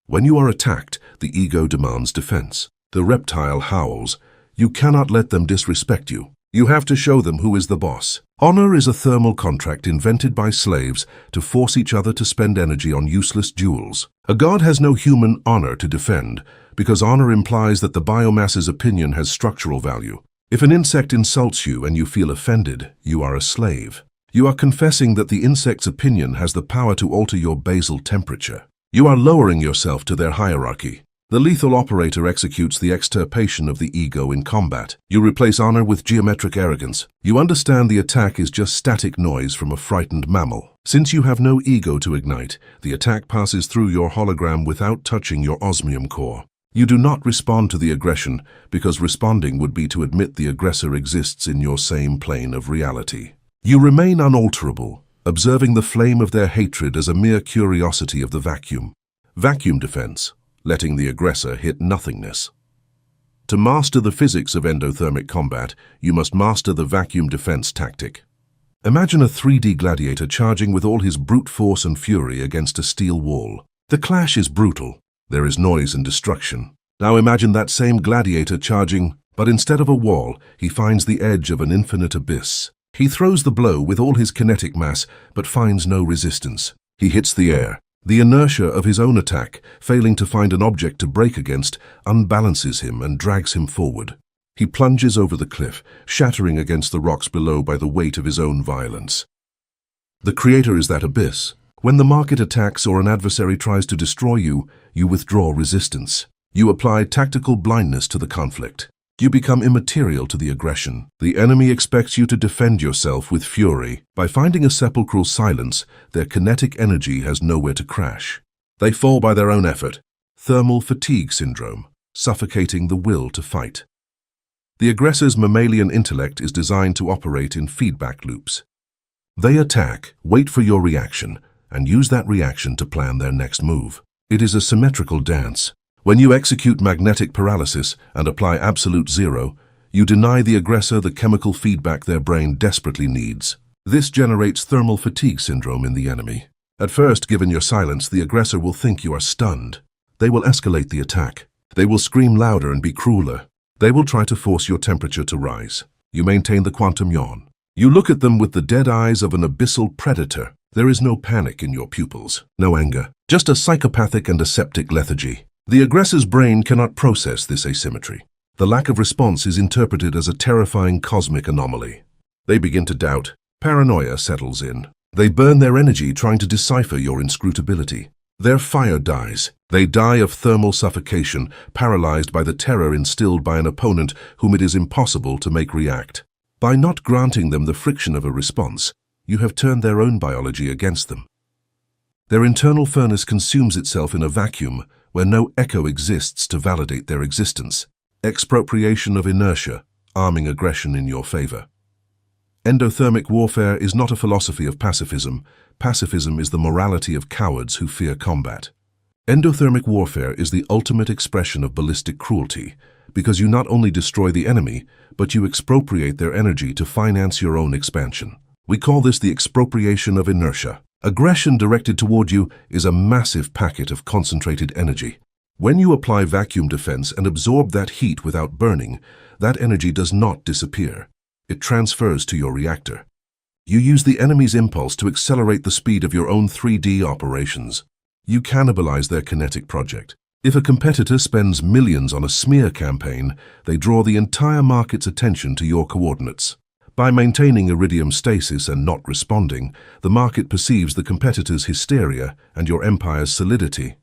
When you are attacked, the ego demands defense. The reptile howls. You cannot let them disrespect you. You have to show them who is the boss. Honor is a thermal contract invented by slaves to force each other to spend energy on useless jewels. A god has no human honor to defend, because honor implies that the biomass's opinion has structural value. If an insect insults you and you feel offended, you are a slave. You are confessing that the insect's opinion has the power to alter your basal temperature. You are lowering yourself to their hierarchy. The lethal operator executes the extirpation of the ego in combat. You replace honor with geometric arrogance. You understand the attack is just static noise from a frightened mammal. Since you have no ego to ignite, the attack passes through your hologram without touching your osmium core. You do not respond to the aggression, because responding would be to admit the aggressor exists in your same plane of reality. You remain unalterable, observing the flame of their hatred as a mere curiosity of the vacuum. Vacuum defense. Letting the aggressor hit nothingness. To master the physics of endothermic combat, you must master the vacuum defense tactic. Imagine a 3D gladiator charging with all his brute force and fury against a steel wall. The clash is brutal. There is noise and destruction. Now imagine that same gladiator charging, but instead of a wall, he finds the edge of an infinite abyss. He throws the blow with all his kinetic mass, but finds no resistance. He hits the air. The inertia of his own attack, failing to find an object to break against, unbalances him and drags him forward. He plunges over the cliff, shattering against the rocks below by the weight of his own violence. The creator is that abyss. When the market attacks or an adversary tries to destroy you, you withdraw resistance. You apply tactical blindness to the conflict. You become immaterial to the aggression. The enemy expects you to defend yourself with fury. By finding a sepulchral silence, their kinetic energy has nowhere to crash. They fall by their own effort. Thermal fatigue syndrome, suffocating the will to fight. The aggressor's mammalian intellect is designed to operate in feedback loops. They attack, wait for your reaction, and use that reaction to plan their next move. It is a symmetrical dance. When you execute magnetic paralysis and apply absolute zero, you deny the aggressor the chemical feedback their brain desperately needs. This generates thermal fatigue syndrome in the enemy. At first, given your silence, the aggressor will think you are stunned. They will escalate the attack. They will scream louder and be crueler. They will try to force your temperature to rise. You maintain the quantum yawn. You look at them with the dead eyes of an abyssal predator. There is no panic in your pupils, no anger, just a psychopathic and aseptic lethargy. The aggressor's brain cannot process this asymmetry. The lack of response is interpreted as a terrifying cosmic anomaly. They begin to doubt. Paranoia settles in. They burn their energy trying to decipher your inscrutability. Their fire dies. They die of thermal suffocation, paralyzed by the terror instilled by an opponent whom it is impossible to make react. By not granting them the friction of a response, you have turned their own biology against them. Their internal furnace consumes itself in a vacuum where no echo exists to validate their existence. Expropriation of inertia, arming aggression in your favor. Endothermic warfare is not a philosophy of pacifism. Pacifism is the morality of cowards who fear combat. Endothermic warfare is the ultimate expression of ballistic cruelty, because you not only destroy the enemy, but you expropriate their energy to finance your own expansion. We call this the expropriation of inertia. Aggression directed toward you is a massive packet of concentrated energy. When you apply vacuum defense and absorb that heat without burning, that energy does not disappear. It transfers to your reactor. You use the enemy's impulse to accelerate the speed of your own 3D operations. You cannibalize their kinetic project. If a competitor spends millions on a smear campaign, they draw the entire market's attention to your coordinates. By maintaining iridium stasis and not responding, the market perceives the competitor's hysteria and your empire's solidity.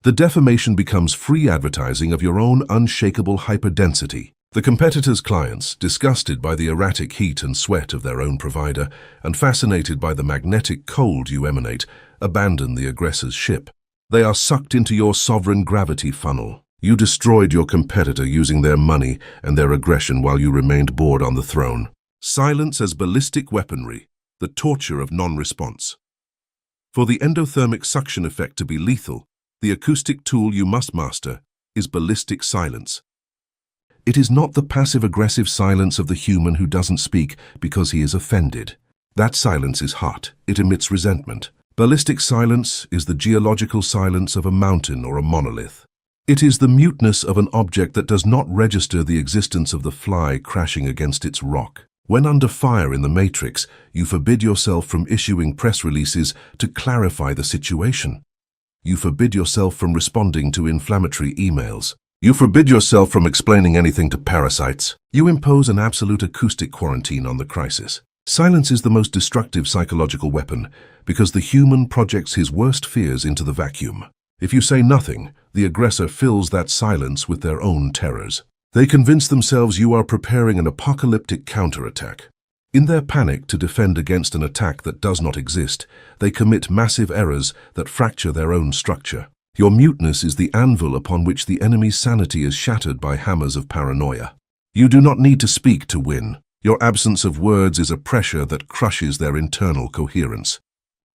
The defamation becomes free advertising of your own unshakable hyperdensity. The competitor's clients, disgusted by the erratic heat and sweat of their own provider and fascinated by the magnetic cold you emanate, abandon the aggressor's ship. They are sucked into your sovereign gravity funnel. You destroyed your competitor using their money and their aggression while you remained bored on the throne. Silence as ballistic weaponry, the torture of non-response. For the endothermic suction effect to be lethal, the acoustic tool you must master is ballistic silence. It is not the passive-aggressive silence of the human who doesn't speak because he is offended. That silence is hot. It emits resentment. Ballistic silence is the geological silence of a mountain or a monolith. It is the muteness of an object that does not register the existence of the fly crashing against its rock. When under fire in the Matrix, you forbid yourself from issuing press releases to clarify the situation. You forbid yourself from responding to inflammatory emails. You forbid yourself from explaining anything to parasites. You impose an absolute acoustic quarantine on the crisis. Silence is the most destructive psychological weapon because the human projects his worst fears into the vacuum. If you say nothing, the aggressor fills that silence with their own terrors. They convince themselves you are preparing an apocalyptic counterattack. In their panic to defend against an attack that does not exist, they commit massive errors that fracture their own structure. Your muteness is the anvil upon which the enemy's sanity is shattered by hammers of paranoia. You do not need to speak to win. Your absence of words is a pressure that crushes their internal coherence.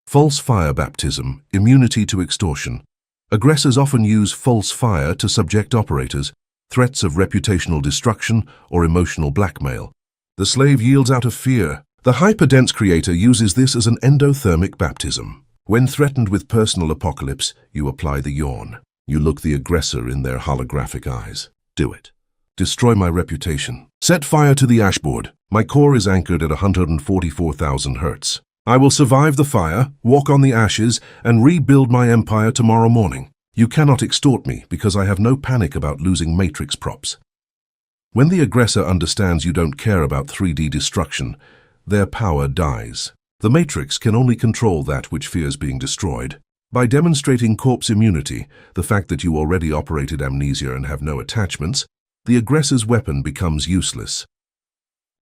False fire baptism, immunity to extortion. Aggressors often use false fire to subject operators, threats of reputational destruction or emotional blackmail. The slave yields out of fear. The hyperdense creator uses this as an endothermic baptism. When threatened with personal apocalypse, you apply the yawn. You look the aggressor in their holographic eyes. Do it. Destroy my reputation. Set fire to the ashboard. My core is anchored at 144,000 hertz. I will survive the fire, walk on the ashes, and rebuild my empire tomorrow morning. You cannot extort me because I have no panic about losing Matrix props. When the aggressor understands you don't care about 3D destruction, their power dies. The Matrix can only control that which fears being destroyed. By demonstrating corpse immunity, the fact that you already operated amnesia and have no attachments, the aggressor's weapon becomes useless.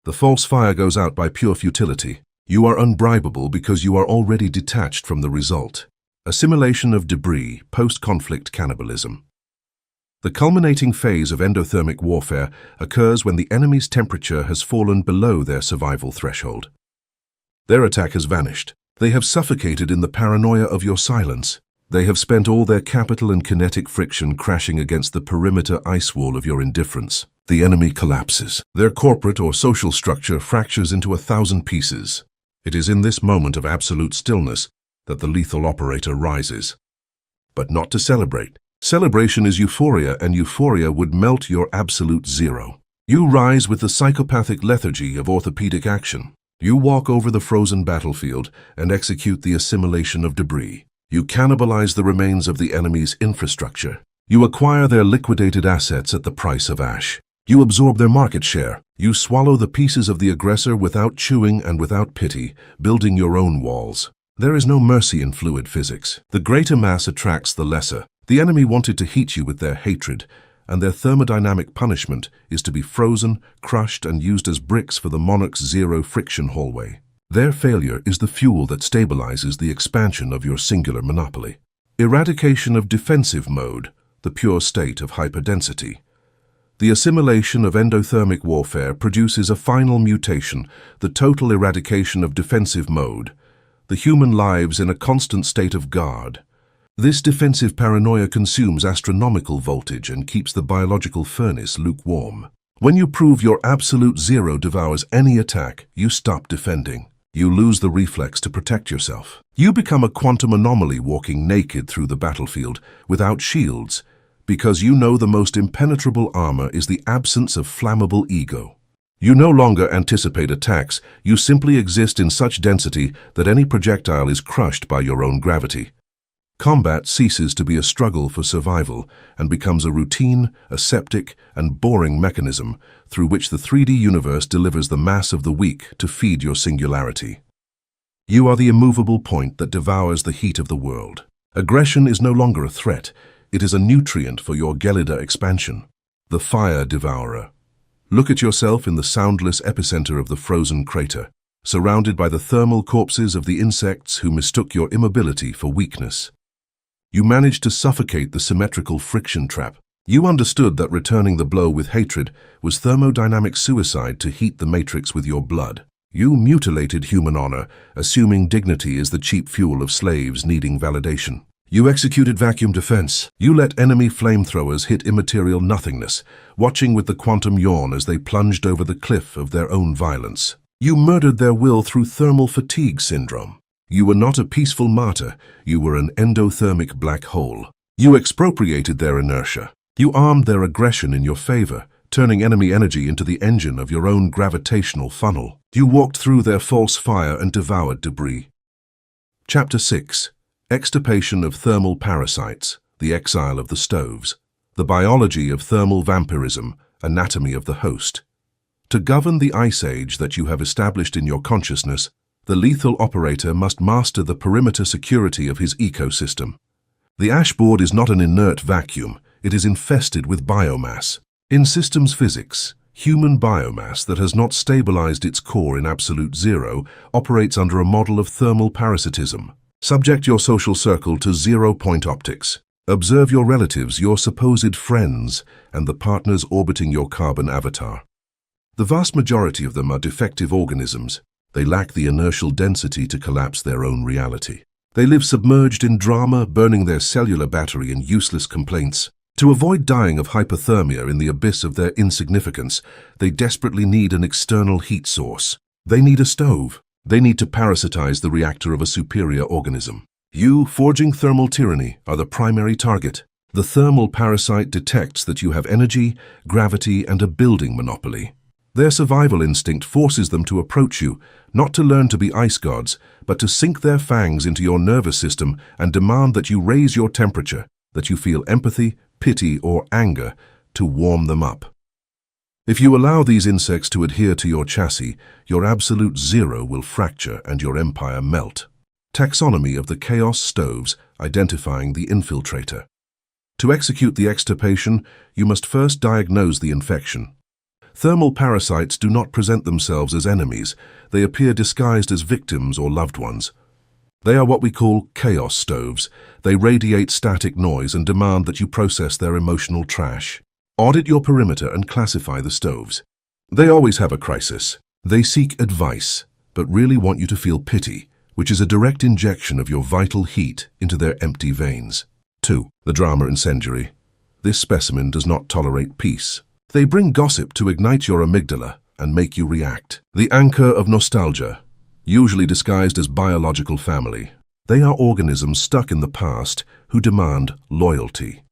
The false fire goes out by pure futility. You are unbribable because you are already detached from the result. Assimilation of debris, post-conflict cannibalism. The culminating phase of endothermic warfare occurs when the enemy's temperature has fallen below their survival threshold. Their attack has vanished. They have suffocated in the paranoia of your silence. They have spent all their capital and kinetic friction crashing against the perimeter ice wall of your indifference. The enemy collapses. Their corporate or social structure fractures into 1,000 pieces. It is in this moment of absolute stillness that the lethal operator rises. But not to celebrate. Celebration is euphoria, and euphoria would melt your absolute zero. You rise with the psychopathic lethargy of orthopedic action. You walk over the frozen battlefield and execute the assimilation of debris. You cannibalize the remains of the enemy's infrastructure. You acquire their liquidated assets at the price of ash. You absorb their market share. You swallow the pieces of the aggressor without chewing and without pity, building your own walls. There is no mercy in fluid physics. The greater mass attracts the lesser. The enemy wanted to heat you with their hatred, and their thermodynamic punishment is to be frozen, crushed, and used as bricks for the monarch's zero-friction hallway. Their failure is the fuel that stabilizes the expansion of your singular monopoly. Eradication of defensive mode, the pure state of hyperdensity. The assimilation of endothermic warfare produces a final mutation, the total eradication of defensive mode, the human lives in a constant state of guard. This defensive paranoia consumes astronomical voltage and keeps the biological furnace lukewarm. When you prove your absolute zero devours any attack, you stop defending. You lose the reflex to protect yourself. You become a quantum anomaly walking naked through the battlefield without shields, because you know the most impenetrable armor is the absence of flammable ego. You no longer anticipate attacks, you simply exist in such density that any projectile is crushed by your own gravity. Combat ceases to be a struggle for survival and becomes a routine, aseptic, and boring mechanism through which the 3D universe delivers the mass of the weak to feed your singularity. You are the immovable point that devours the heat of the world. Aggression is no longer a threat. It is a nutrient for your Gelida expansion. The fire devourer. Look at yourself in the soundless epicenter of the frozen crater, surrounded by the thermal corpses of the insects who mistook your immobility for weakness. You managed to suffocate the symmetrical friction trap. You understood that returning the blow with hatred was thermodynamic suicide to heat the matrix with your blood. You mutilated human honor, assuming dignity is the cheap fuel of slaves needing validation. You executed vacuum defense. You let enemy flamethrowers hit immaterial nothingness, watching with the quantum yawn as they plunged over the cliff of their own violence. You murdered their will through thermal fatigue syndrome. You were not a peaceful martyr, you were an endothermic black hole. You expropriated their inertia. You armed their aggression in your favor, turning enemy energy into the engine of your own gravitational funnel. You walked through their false fire and devoured debris. Chapter 6. Extirpation of Thermal Parasites, the Exile of the Stoves. The Biology of Thermal Vampirism, Anatomy of the Host. To govern the ice age that you have established in your consciousness, the lethal operator must master the perimeter security of his ecosystem. The ashboard is not an inert vacuum, it is infested with biomass. In systems physics, human biomass that has not stabilized its core in absolute zero operates under a model of thermal parasitism. Subject your social circle to zero-point optics. Observe your relatives, your supposed friends, and the partners orbiting your carbon avatar. The vast majority of them are defective organisms. They lack the inertial density to collapse their own reality. They live submerged in drama, burning their cellular battery in useless complaints. To avoid dying of hypothermia in the abyss of their insignificance, they desperately need an external heat source. They need a stove. They need to parasitize the reactor of a superior organism. You, forging thermal tyranny, are the primary target. The thermal parasite detects that you have energy, gravity, and a building monopoly. Their survival instinct forces them to approach you, not to learn to be ice gods, but to sink their fangs into your nervous system and demand that you raise your temperature, that you feel empathy, pity, or anger to warm them up. If you allow these insects to adhere to your chassis, your absolute zero will fracture and your empire melt. Taxonomy of the chaos stoves, identifying the infiltrator. To execute the extirpation, you must first diagnose the infection. Thermal parasites do not present themselves as enemies. They appear disguised as victims or loved ones. They are what we call chaos stoves. They radiate static noise and demand that you process their emotional trash. Audit your perimeter and classify the stoves. They always have a crisis. They seek advice, but really want you to feel pity, which is a direct injection of your vital heat into their empty veins. 2. The drama incendiary. This specimen does not tolerate peace. They bring gossip to ignite your amygdala and make you react. The anchor of nostalgia, usually disguised as biological family. They are organisms stuck in the past who demand loyalty.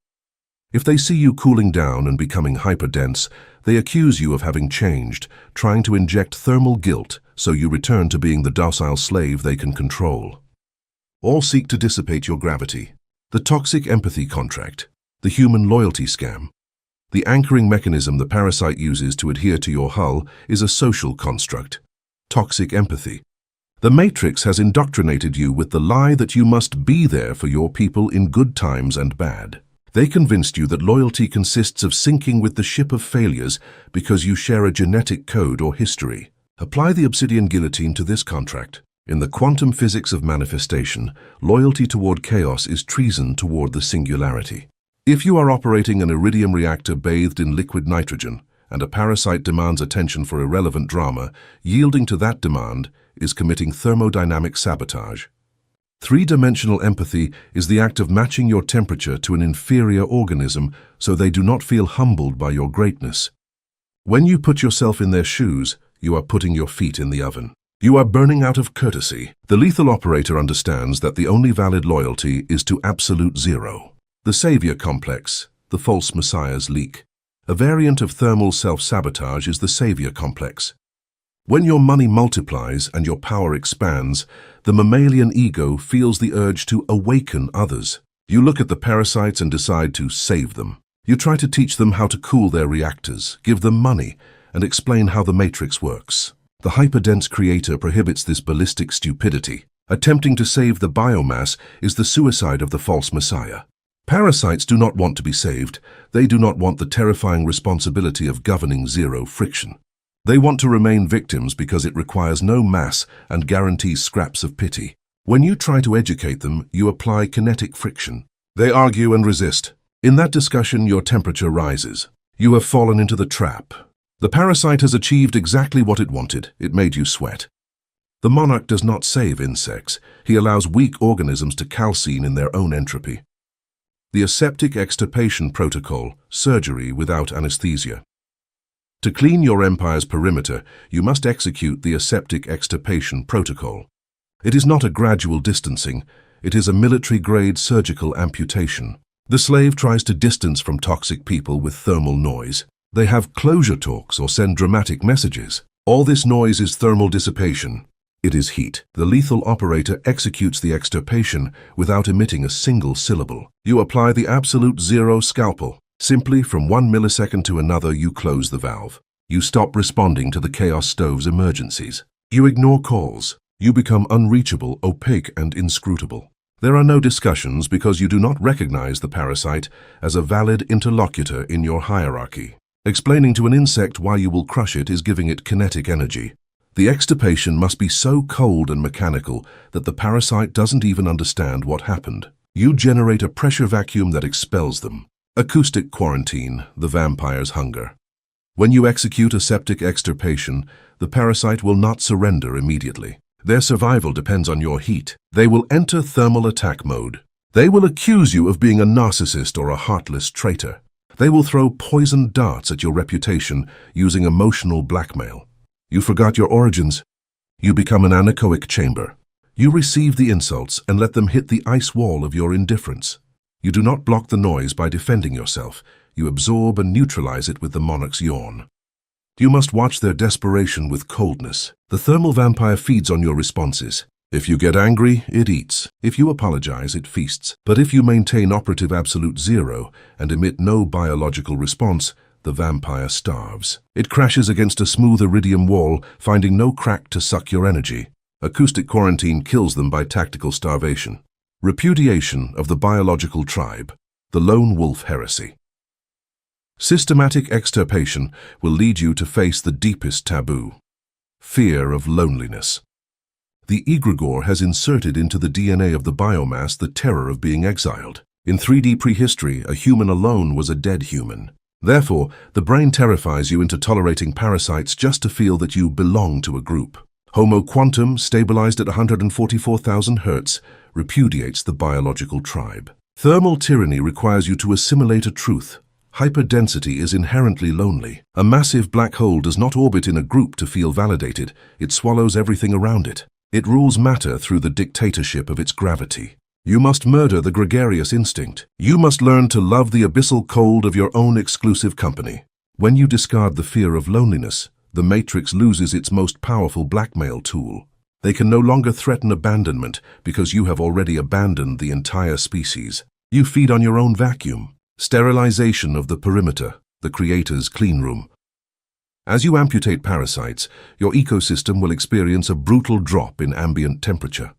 If they see you cooling down and becoming hyperdense, they accuse you of having changed, trying to inject thermal guilt so you return to being the docile slave they can control. All seek to dissipate your gravity. The toxic empathy contract, the human loyalty scam. The anchoring mechanism the parasite uses to adhere to your hull is a social construct. Toxic empathy. The Matrix has indoctrinated you with the lie that you must be there for your people in good times and bad. They convinced you that loyalty consists of syncing with the ship of failures because you share a genetic code or history. Apply the obsidian guillotine to this contract. In the quantum physics of manifestation, loyalty toward chaos is treason toward the singularity. If you are operating an iridium reactor bathed in liquid nitrogen, and a parasite demands attention for irrelevant drama, yielding to that demand is committing thermodynamic sabotage. Three-dimensional empathy is the act of matching your temperature to an inferior organism so they do not feel humbled by your greatness. When you put yourself in their shoes, you are putting your feet in the oven. You are burning out of courtesy. The lethal operator understands that the only valid loyalty is to absolute zero. The savior complex, the false messiah's leak. A variant of thermal self-sabotage is the savior complex. When your money multiplies and your power expands, the mammalian ego feels the urge to awaken others. You look at the parasites and decide to save them. You try to teach them how to cool their reactors, give them money, and explain how the matrix works. The hyperdense creator prohibits this ballistic stupidity. Attempting to save the biomass is the suicide of the false messiah. Parasites do not want to be saved. They do not want the terrifying responsibility of governing zero friction. They want to remain victims because it requires no mass and guarantees scraps of pity. When you try to educate them, you apply kinetic friction. They argue and resist. In that discussion, your temperature rises. You have fallen into the trap. The parasite has achieved exactly what it wanted. It made you sweat. The monarch does not save insects. He allows weak organisms to calcine in their own entropy. The aseptic extirpation protocol, surgery without anesthesia. To clean your empire's perimeter, you must execute the aseptic extirpation protocol. It is not a gradual distancing. It is a military-grade surgical amputation. The slave tries to distance from toxic people with thermal noise. They have closure talks or send dramatic messages. All this noise is thermal dissipation. It is heat. The lethal operator executes the extirpation without emitting a single syllable. You apply the absolute zero scalpel. Simply from 1 millisecond to another, you close the valve. You stop responding to the chaos stove's emergencies. You ignore calls. You become unreachable, opaque, and inscrutable. There are no discussions because you do not recognize the parasite as a valid interlocutor in your hierarchy. Explaining to an insect why you will crush it is giving it kinetic energy. The extirpation must be so cold and mechanical that the parasite doesn't even understand what happened. You generate a pressure vacuum that expels them. Acoustic quarantine, the vampire's hunger. When you execute aseptic extirpation, the parasite will not surrender immediately. Their survival depends on your heat. They will enter thermal attack mode. They will accuse you of being a narcissist or a heartless traitor. They will throw poisoned darts at your reputation using emotional blackmail. You forgot your origins. You become an anechoic chamber. You receive the insults and let them hit the ice wall of your indifference. You do not block the noise by defending yourself. You absorb and neutralize it with the monarch's yawn. You must watch their desperation with coldness. The thermal vampire feeds on your responses. If you get angry, it eats. If you apologize, it feasts. But if you maintain operative absolute zero and emit no biological response, the vampire starves. It crashes against a smooth iridium wall, finding no crack to suck your energy. Acoustic quarantine kills them by tactical starvation. Repudiation of the biological tribe, the lone wolf heresy. Systematic extirpation will lead you to face the deepest taboo, fear of loneliness. The egregore has inserted into the DNA of the biomass the terror of being exiled. In 3D prehistory, a human alone was a dead human. Therefore, the brain terrifies you into tolerating parasites just to feel that you belong to a group. Homo quantum, stabilized at 144,000 Hz, repudiates the biological tribe. Thermal tyranny requires you to assimilate a truth. Hyperdensity is inherently lonely. A massive black hole does not orbit in a group to feel validated. It swallows everything around it. It rules matter through the dictatorship of its gravity. You must murder the gregarious instinct. You must learn to love the abyssal cold of your own exclusive company. When you discard the fear of loneliness, the Matrix loses its most powerful blackmail tool. They can no longer threaten abandonment because you have already abandoned the entire species. You feed on your own vacuum. Sterilization of the perimeter, the creator's clean room. As you amputate parasites, your ecosystem will experience a brutal drop in ambient temperature.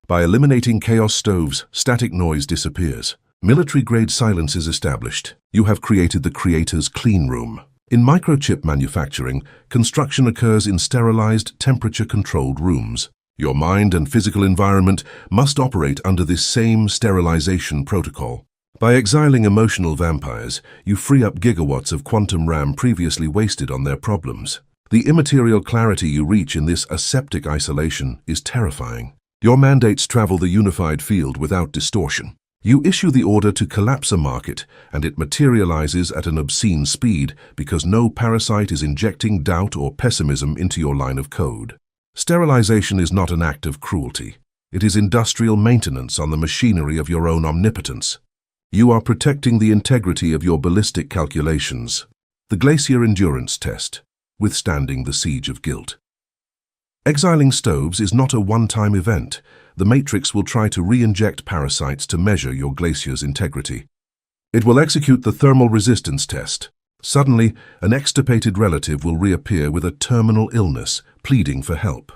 By eliminating chaos stoves, static noise disappears. Military-grade silence is established. You have created the creator's clean room. In microchip manufacturing, construction occurs in sterilized, temperature-controlled rooms. Your mind and physical environment must operate under this same sterilization protocol. By exiling emotional vampires, you free up gigawatts of quantum RAM previously wasted on their problems. The immaterial clarity you reach in this aseptic isolation is terrifying. Your mandates travel the unified field without distortion. You issue the order to collapse a market, and it materializes at an obscene speed because no parasite is injecting doubt or pessimism into your line of code. Sterilization is not an act of cruelty. It is industrial maintenance on the machinery of your own omnipotence. You are protecting the integrity of your ballistic calculations. The Glacier Endurance Test, withstanding the siege of guilt. Exiling stoves is not a one-time event. The matrix will try to re-inject parasites to measure your glacier's integrity. It will execute the thermal resistance test. Suddenly, an extirpated relative will reappear with a terminal illness, pleading for help.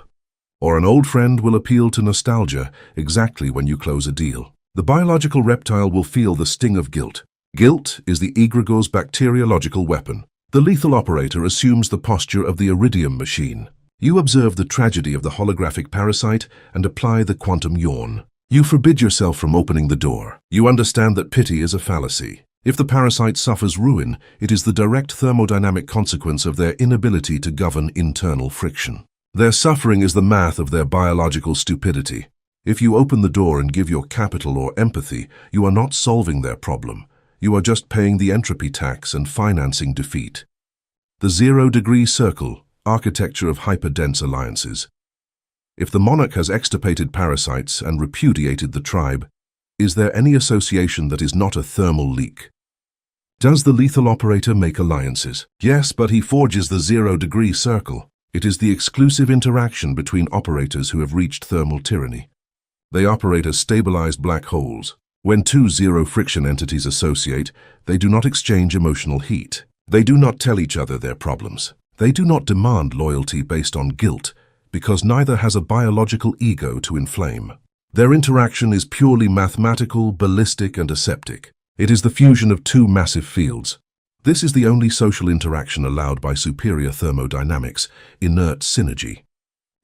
Or an old friend will appeal to nostalgia exactly when you close a deal. The biological reptile will feel the sting of guilt. Guilt is the egregor's bacteriological weapon. The lethal operator assumes the posture of the iridium machine. You observe the tragedy of the holographic parasite and apply the quantum yawn. You forbid yourself from opening the door. You understand that pity is a fallacy. If the parasite suffers ruin, it is the direct thermodynamic consequence of their inability to govern internal friction. Their suffering is the math of their biological stupidity. If you open the door and give your capital or empathy, you are not solving their problem. You are just paying the entropy tax and financing defeat. The zero-degree circle, architecture of hyperdense alliances. If the monarch has extirpated parasites and repudiated the tribe, is there any association that is not a thermal leak? Does the lethal operator make alliances? Yes, but he forges the zero-degree circle. It is the exclusive interaction between operators who have reached thermal tyranny. They operate as stabilized black holes. When two zero-friction entities associate, they do not exchange emotional heat. They do not tell each other their problems. They do not demand loyalty based on guilt, because neither has a biological ego to inflame. Their interaction is purely mathematical, ballistic, and aseptic. It is the fusion of two massive fields. This is the only social interaction allowed by superior thermodynamics, inert synergy.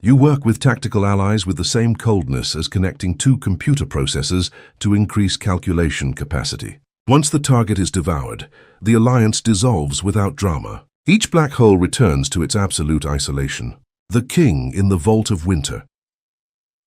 You work with tactical allies with the same coldness as connecting two computer processors to increase calculation capacity. Once the target is devoured, the alliance dissolves without drama. Each black hole returns to its absolute isolation. The king in the vault of winter.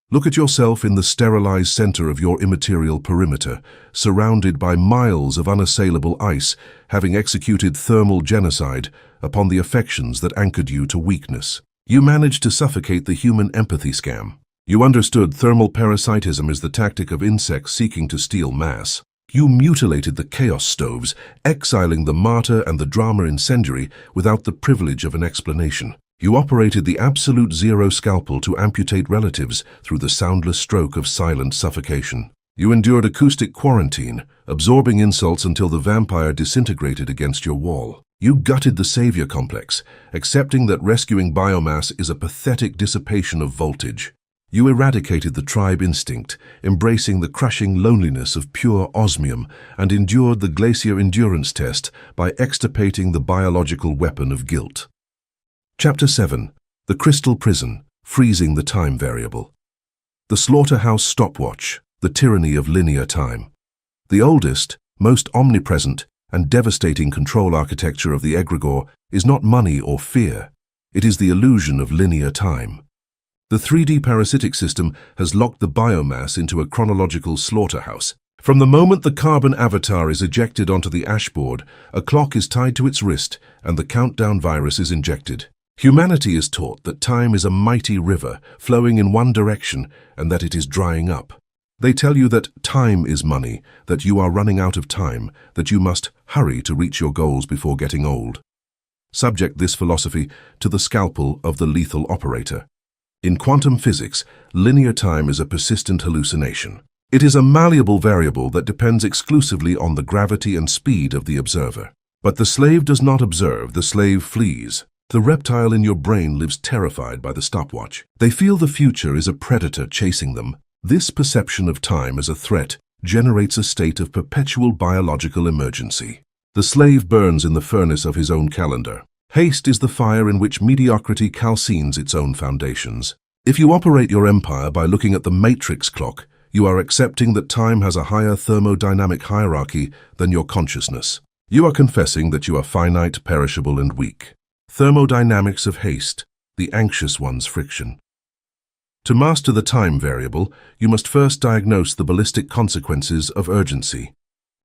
Look at yourself in the sterilized center of your immaterial perimeter, surrounded by miles of unassailable ice, having executed thermal genocide upon the affections that anchored you to weakness. You managed to suffocate the human empathy scam. You understood thermal parasitism is the tactic of insects seeking to steal mass. You mutilated the chaos stoves, exiling the martyr and the drama incendiary without the privilege of an explanation. You operated the absolute zero scalpel to amputate relatives through the soundless stroke of silent suffocation. You endured acoustic quarantine, absorbing insults until the vampire disintegrated against your wall. You gutted the savior complex, accepting that rescuing biomass is a pathetic dissipation of voltage. You eradicated the tribe instinct, embracing the crushing loneliness of pure osmium, and endured the glacier endurance test by extirpating the biological weapon of guilt. Chapter 7. The Crystal Prison, Freezing the Time Variable. The Slaughterhouse Stopwatch, the Tyranny of Linear Time. The oldest, most omnipresent, and devastating control architecture of the egregore is not money or fear. It is the illusion of linear time. The 3D parasitic system has locked the biomass into a chronological slaughterhouse. From the moment the carbon avatar is ejected onto the ashboard, a clock is tied to its wrist and the countdown virus is injected. Humanity is taught that time is a mighty river flowing in one direction and that it is drying up. They tell you that time is money, that you are running out of time, that you must hurry to reach your goals before getting old. Subject this philosophy to the scalpel of the lethal operator. In quantum physics, linear time is a persistent hallucination. It is a malleable variable that depends exclusively on the gravity and speed of the observer. But the slave does not observe, the slave flees. The reptile in your brain lives terrified by the stopwatch. They feel the future is a predator chasing them. This perception of time as a threat generates a state of perpetual biological emergency. The slave burns in the furnace of his own calendar. Haste is the fire in which mediocrity calcines its own foundations. If you operate your empire by looking at the matrix clock, you are accepting that time has a higher thermodynamic hierarchy than your consciousness. You are confessing that you are finite, perishable, and weak. Thermodynamics of haste, the anxious one's friction. To master the time variable, you must first diagnose the ballistic consequences of urgency.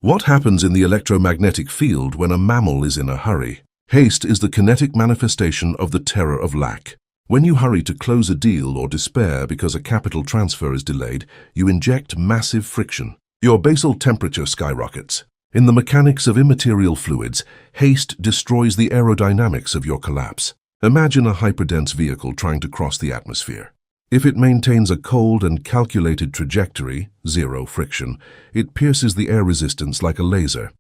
What happens in the electromagnetic field when a mammal is in a hurry? Haste is the kinetic manifestation of the terror of lack. When you hurry to close a deal or despair because a capital transfer is delayed, you inject massive friction. Your basal temperature skyrockets. In the mechanics of immaterial fluids, haste destroys the aerodynamics of your collapse. Imagine a hyperdense vehicle trying to cross the atmosphere. If it maintains a cold and calculated trajectory, zero friction, it pierces the air resistance like a laser.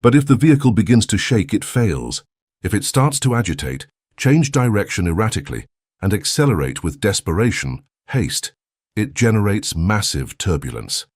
But if the vehicle begins to shake, it fails. If it starts to agitate, change direction erratically, and accelerate with desperation, haste, it generates massive turbulence.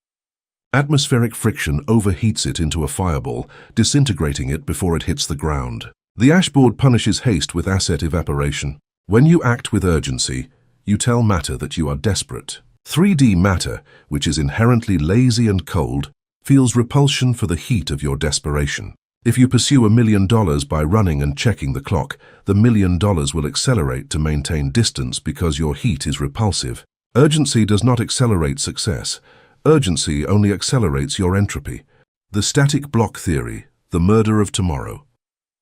Atmospheric friction overheats it into a fireball, disintegrating it before it hits the ground. The ashboard punishes haste with asset evaporation. When you act with urgency, you tell matter that you are desperate. 3D matter, which is inherently lazy and cold, feels repulsion for the heat of your desperation. If you pursue $1 million by running and checking the clock, the $1 million will accelerate to maintain distance because your heat is repulsive. Urgency does not accelerate success. Urgency only accelerates your entropy. The static block theory, the murder of tomorrow.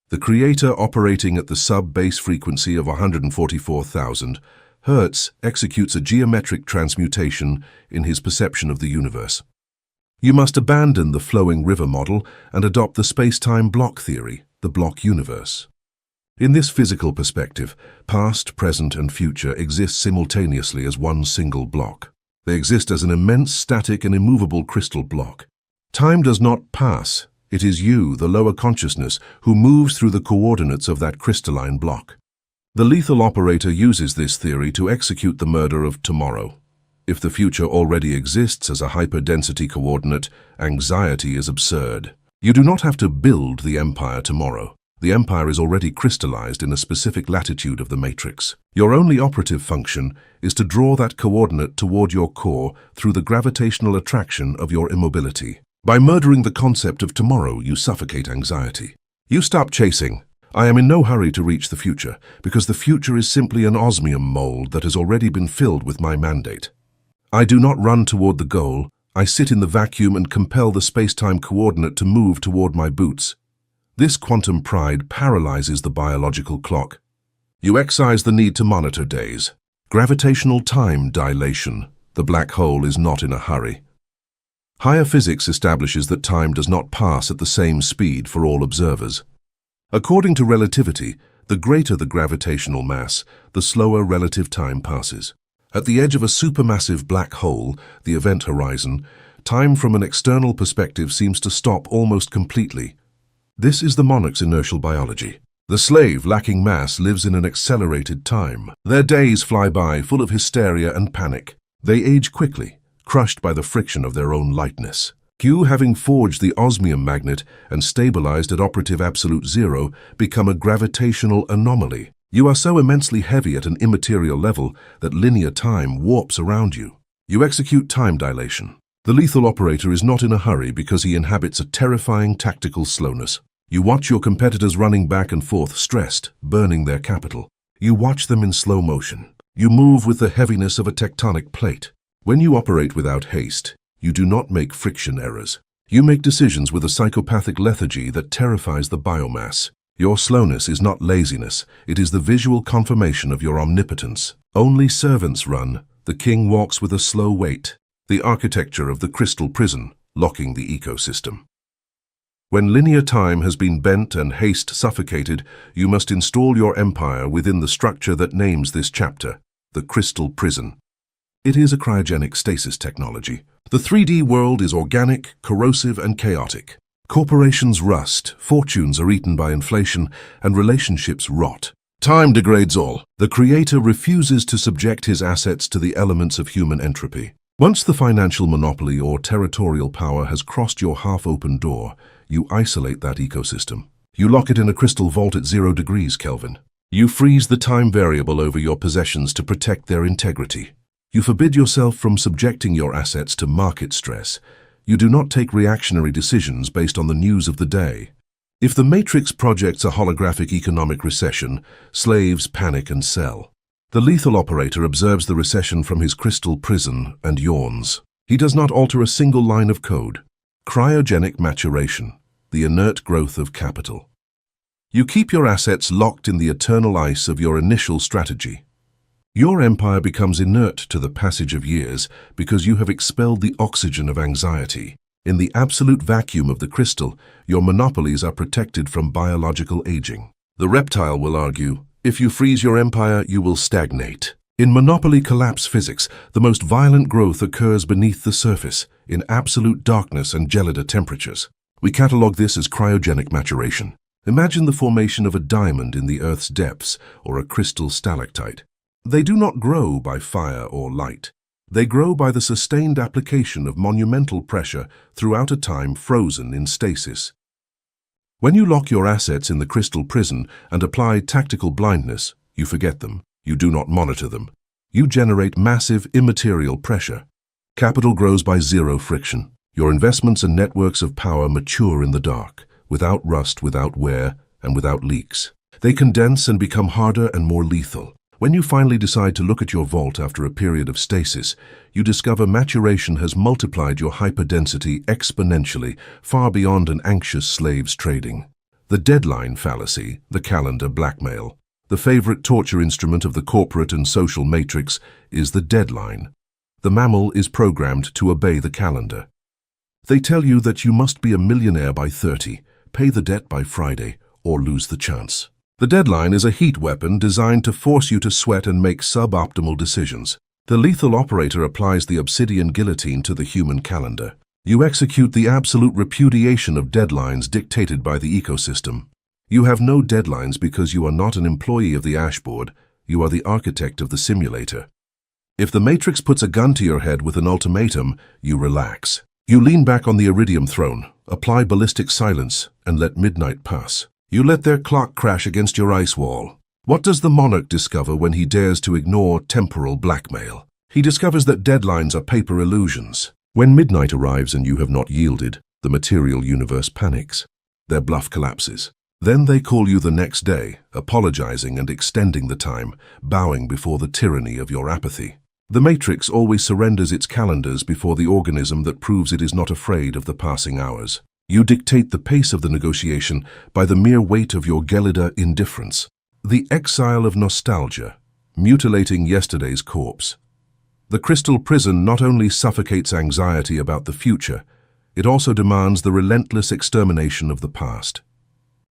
The creator, operating at the sub-base frequency of 144,000 Hertz, executes a geometric transmutation in his perception of the universe. You must abandon the flowing river model and adopt the space-time block theory, the block universe. In this physical perspective, past, present, and future exist simultaneously as one single block. They exist as an immense, static, and immovable crystal block. Time does not pass. It is you, the lower consciousness, who moves through the coordinates of that crystalline block. The lethal operator uses this theory to execute the murder of tomorrow. If the future already exists as a hyperdensity coordinate, anxiety is absurd. You do not have to build the empire tomorrow. The empire is already crystallized in a specific latitude of the matrix. Your only operative function is to draw that coordinate toward your core through the gravitational attraction of your immobility. By murdering the concept of tomorrow, you suffocate anxiety. You stop chasing. I am in no hurry to reach the future, because the future is simply an osmium mold that has already been filled with my mandate. I do not run toward the goal. I sit in the vacuum and compel the space-time coordinate to move toward my boots. This quantum pride paralyzes the biological clock. You excise the need to monitor days. Gravitational time dilation. The black hole is not in a hurry. Higher physics establishes that time does not pass at the same speed for all observers. According to relativity, the greater the gravitational mass, the slower relative time passes. At the edge of a supermassive black hole, the event horizon, time from an external perspective seems to stop almost completely. This is the monarch's inertial biology. The slave, lacking mass, lives in an accelerated time. Their days fly by, full of hysteria and panic. They age quickly, crushed by the friction of their own lightness. You, having forged the osmium magnet and stabilized at operative absolute zero, become a gravitational anomaly. You are so immensely heavy at an immaterial level that linear time warps around you. You execute time dilation. The lethal operator is not in a hurry because he inhabits a terrifying tactical slowness. You watch your competitors running back and forth, stressed, burning their capital. You watch them in slow motion. You move with the heaviness of a tectonic plate. When you operate without haste, you do not make friction errors. You make decisions with a psychopathic lethargy that terrifies the biomass. Your slowness is not laziness, it is the visual confirmation of your omnipotence. Only servants run, the king walks with a slow weight. The architecture of the crystal prison, locking the ecosystem. When linear time has been bent and haste suffocated, you must install your empire within the structure that names this chapter, the crystal prison. It is a cryogenic stasis technology. The 3D world is organic, corrosive, and chaotic. Corporations rust, fortunes are eaten by inflation, and relationships rot. Time degrades all. The creator refuses to subject his assets to the elements of human entropy. Once the financial monopoly or territorial power has crossed your half-open door, you isolate that ecosystem. You lock it in a crystal vault at 0 degrees Kelvin. You freeze the time variable over your possessions to protect their integrity. You forbid yourself from subjecting your assets to market stress. You do not take reactionary decisions based on the news of the day. If the Matrix projects a holographic economic recession, slaves panic and sell. The lethal operator observes the recession from his crystal prison and yawns. He does not alter a single line of code. Cryogenic maturation, the inert growth of capital. You keep your assets locked in the eternal ice of your initial strategy. Your empire becomes inert to the passage of years because you have expelled the oxygen of anxiety. In the absolute vacuum of the crystal, your monopolies are protected from biological aging. The reptile will argue, If you freeze your empire, you will stagnate. In monopoly collapse physics, the most violent growth occurs beneath the surface, in absolute darkness and gelida temperatures. We catalog this as cryogenic maturation. Imagine the formation of a diamond in the Earth's depths or a crystal stalactite. They do not grow by fire or light. They grow by the sustained application of monumental pressure throughout a time frozen in stasis. When you lock your assets in the crystal prison and apply tactical blindness, you forget them. You do not monitor them. You generate massive immaterial pressure. Capital grows by zero friction. Your investments and networks of power mature in the dark, without rust, without wear, and without leaks. They condense and become harder and more lethal. When you finally decide to look at your vault after a period of stasis, you discover maturation has multiplied your hyperdensity exponentially, far beyond an anxious slave's trading. The deadline fallacy, the calendar blackmail. The favorite torture instrument of the corporate and social matrix is the deadline. The mammal is programmed to obey the calendar. They tell you that you must be a millionaire by 30, pay the debt by Friday, or lose the chance. The deadline is a heat weapon designed to force you to sweat and make suboptimal decisions. The lethal operator applies the obsidian guillotine to the human calendar. You execute the absolute repudiation of deadlines dictated by the ecosystem. You have no deadlines because you are not an employee of the ashboard, you are the architect of the simulator. If the Matrix puts a gun to your head with an ultimatum, you relax. You lean back on the iridium throne, apply ballistic silence, and let midnight pass. You let their clock crash against your ice wall. What does the monarch discover when he dares to ignore temporal blackmail? He discovers that deadlines are paper illusions. When midnight arrives and you have not yielded, the material universe panics. Their bluff collapses. Then they call you the next day, apologizing and extending the time, bowing before the tyranny of your apathy. The Matrix always surrenders its calendars before the organism that proves it is not afraid of the passing hours. You dictate the pace of the negotiation by the mere weight of your gelida indifference. The exile of nostalgia, mutilating yesterday's corpse. The crystal prison not only suffocates anxiety about the future, it also demands the relentless extermination of the past.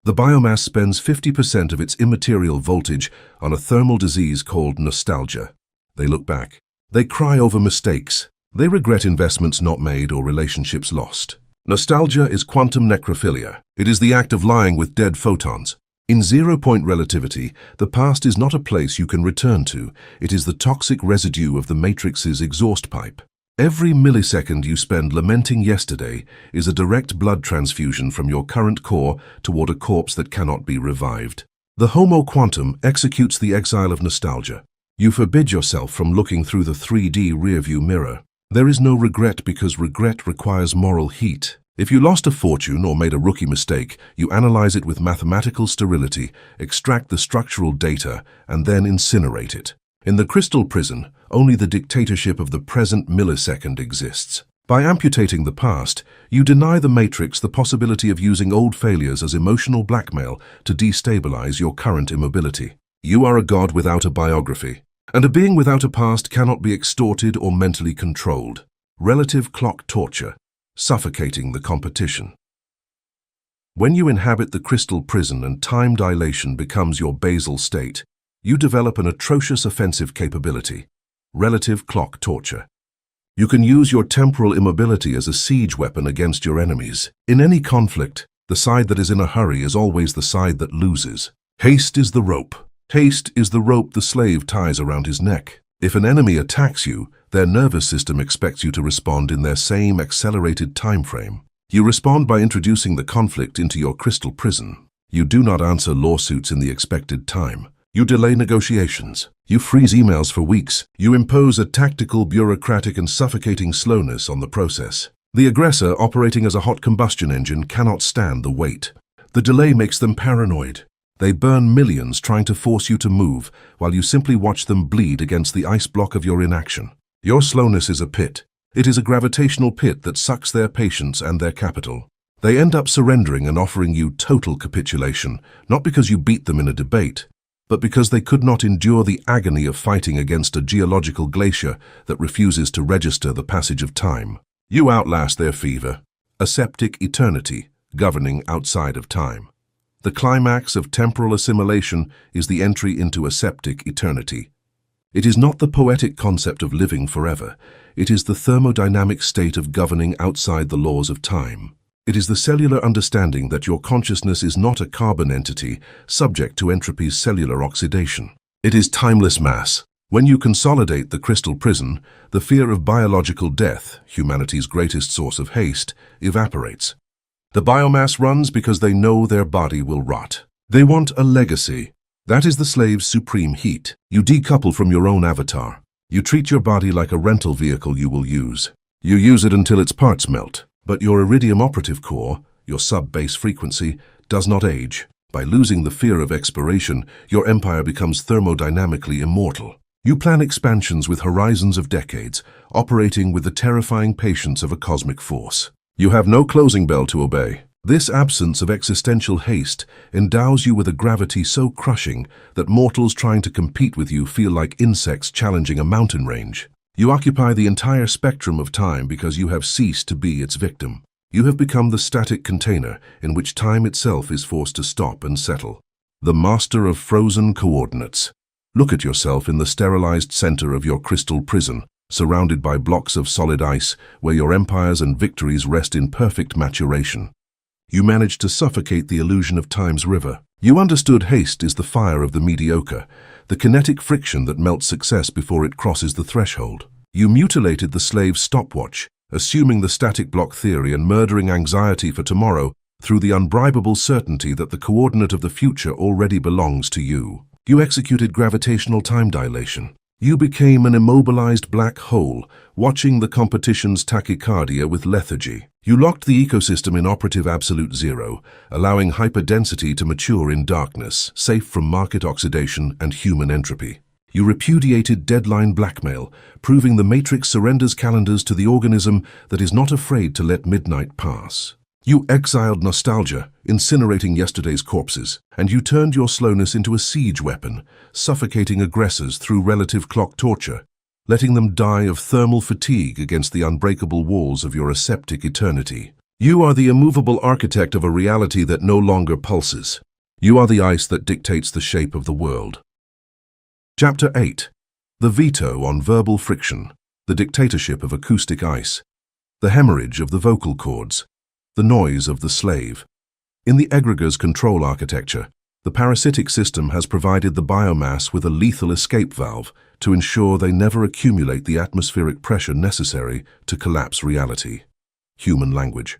The biomass spends 50% of its immaterial voltage on a thermal disease called nostalgia. They look back. They cry over mistakes. They regret investments not made or relationships lost. Nostalgia is quantum necrophilia. It is the act of lying with dead photons. In zero-point relativity, the past is not a place you can return to. It is the toxic residue of the Matrix's exhaust pipe. Every millisecond you spend lamenting yesterday is a direct blood transfusion from your current core toward a corpse that cannot be revived. The Homo Quantum executes the exile of nostalgia. You forbid yourself from looking through the 3D rearview mirror. There is no regret because regret requires moral heat. If you lost a fortune or made a rookie mistake, you analyze it with mathematical sterility, extract the structural data, and then incinerate it. In the crystal prison, only the dictatorship of the present millisecond exists. By amputating the past, you deny the Matrix the possibility of using old failures as emotional blackmail to destabilize your current immobility. You are a god without a biography. And a being without a past cannot be extorted or mentally controlled. Relative clock torture, suffocating the competition. When you inhabit the crystal prison and time dilation becomes your basal state, you develop an atrocious offensive capability, relative clock torture. You can use your temporal immobility as a siege weapon against your enemies. In any conflict, the side that is in a hurry is always the side that loses. Haste is the rope. Haste is the rope the slave ties around his neck. If an enemy attacks you, their nervous system expects you to respond in their same accelerated time frame. You respond by introducing the conflict into your crystal prison. You do not answer lawsuits in the expected time. You delay negotiations. You freeze emails for weeks. You impose a tactical, bureaucratic, and suffocating slowness on the process. The aggressor, operating as a hot combustion engine, cannot stand the weight. The delay makes them paranoid. They burn millions trying to force you to move, while you simply watch them bleed against the ice block of your inaction. Your slowness is a pit. It is a gravitational pit that sucks their patience and their capital. They end up surrendering and offering you total capitulation, not because you beat them in a debate, but because they could not endure the agony of fighting against a geological glacier that refuses to register the passage of time. You outlast their fever, a septic eternity governing outside of time. The climax of temporal assimilation is the entry into aseptic eternity. It is not the poetic concept of living forever. It is the thermodynamic state of governing outside the laws of time. It is the cellular understanding that your consciousness is not a carbon entity subject to entropy's cellular oxidation. It is timeless mass. When you consolidate the crystal prison, the fear of biological death, humanity's greatest source of haste, evaporates. The biomass runs because they know their body will rot. They want a legacy. That is the slave's supreme heat. You decouple from your own avatar. You treat your body like a rental vehicle you will use. You use it until its parts melt. But your iridium operative core, your sub-base frequency, does not age. By losing the fear of expiration, your empire becomes thermodynamically immortal. You plan expansions with horizons of decades, operating with the terrifying patience of a cosmic force. You have no closing bell to obey. This absence of existential haste endows you with a gravity so crushing that mortals trying to compete with you feel like insects challenging a mountain range. You occupy the entire spectrum of time because you have ceased to be its victim. You have become the static container in which time itself is forced to stop and settle. The master of frozen coordinates. Look at yourself in the sterilized center of your crystal prison, surrounded by blocks of solid ice where your empires and victories rest in perfect maturation. You managed to suffocate the illusion of time's river. You understood haste is the fire of the mediocre, the kinetic friction that melts success before it crosses the threshold. You mutilated the slave's stopwatch, assuming the static block theory and murdering anxiety for tomorrow through the unbribable certainty that the coordinate of the future already belongs to you. You executed gravitational time dilation. You became an immobilized black hole, watching the competition's tachycardia with lethargy. You locked the ecosystem in operative absolute zero, allowing hyperdensity to mature in darkness, safe from market oxidation and human entropy. You repudiated deadline blackmail, proving the matrix surrenders calendars to the organism that is not afraid to let midnight pass. You exiled nostalgia, incinerating yesterday's corpses, and you turned your slowness into a siege weapon, suffocating aggressors through relative clock torture, letting them die of thermal fatigue against the unbreakable walls of your aseptic eternity. You are the immovable architect of a reality that no longer pulses. You are the ice that dictates the shape of the world. Chapter 8. The veto on verbal friction, the dictatorship of acoustic ice, the hemorrhage of the vocal cords, the noise of the slave. In the egregor's control architecture, the parasitic system has provided the biomass with a lethal escape valve to ensure they never accumulate the atmospheric pressure necessary to collapse reality. Human language.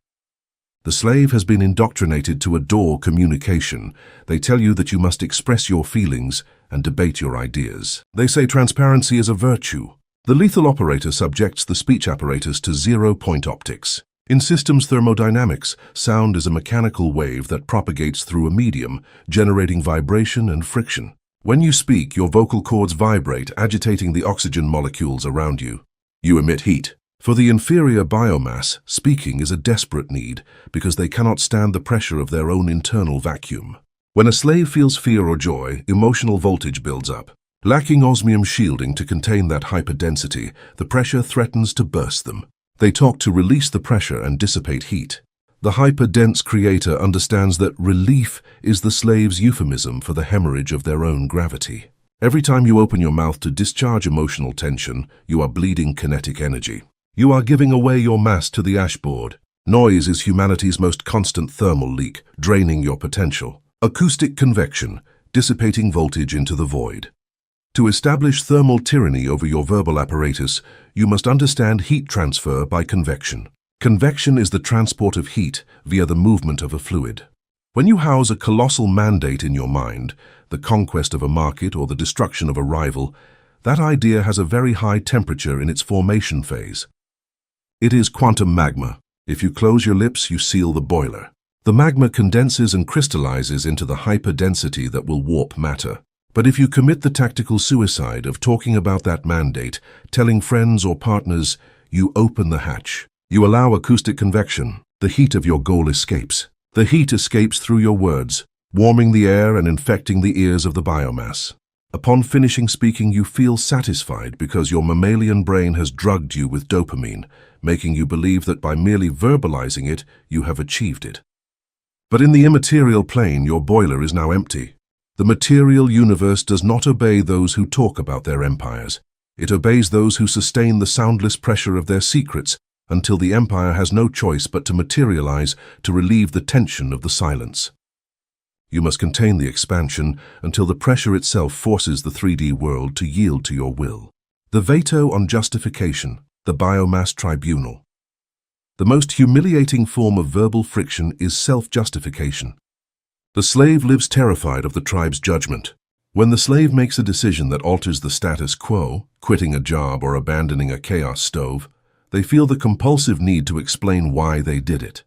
The slave has been indoctrinated to adore communication. They tell you that you must express your feelings and debate your ideas. They say transparency is a virtue. The lethal operator subjects the speech apparatus to zero-point optics. In systems thermodynamics, sound is a mechanical wave that propagates through a medium, generating vibration and friction. When you speak, your vocal cords vibrate, agitating the oxygen molecules around you. You emit heat. For the inferior biomass, speaking is a desperate need because they cannot stand the pressure of their own internal vacuum. When a slave feels fear or joy, emotional voltage builds up. Lacking osmium shielding to contain that hyperdensity, the pressure threatens to burst them. They talk to release the pressure and dissipate heat. The hyperdense creator understands that relief is the slave's euphemism for the hemorrhage of their own gravity. Every time you open your mouth to discharge emotional tension, you are bleeding kinetic energy. You are giving away your mass to the ashboard. Noise is humanity's most constant thermal leak, draining your potential. Acoustic convection, dissipating voltage into the void. To establish thermal tyranny over your verbal apparatus, you must understand heat transfer by convection. Convection is the transport of heat via the movement of a fluid. When you house a colossal mandate in your mind, the conquest of a market or the destruction of a rival, that idea has a very high temperature in its formation phase. It is quantum magma. If you close your lips, you seal the boiler. The magma condenses and crystallizes into the hyperdensity that will warp matter. But if you commit the tactical suicide of talking about that mandate, telling friends or partners, you open the hatch. You allow acoustic convection. The heat of your goal escapes. The heat escapes through your words, warming the air and infecting the ears of the biomass. Upon finishing speaking, you feel satisfied because your mammalian brain has drugged you with dopamine, making you believe that by merely verbalizing it, you have achieved it. But in the immaterial plane, your boiler is now empty. The material universe does not obey those who talk about their empires. It obeys those who sustain the soundless pressure of their secrets until the empire has no choice but to materialize to relieve the tension of the silence. You must contain the expansion until the pressure itself forces the 3D world to yield to your will. The veto on justification, the biomass tribunal. The most humiliating form of verbal friction is self-justification. The slave lives terrified of the tribe's judgment. When the slave makes a decision that alters the status quo, quitting a job or abandoning a chaos stove, they feel the compulsive need to explain why they did it.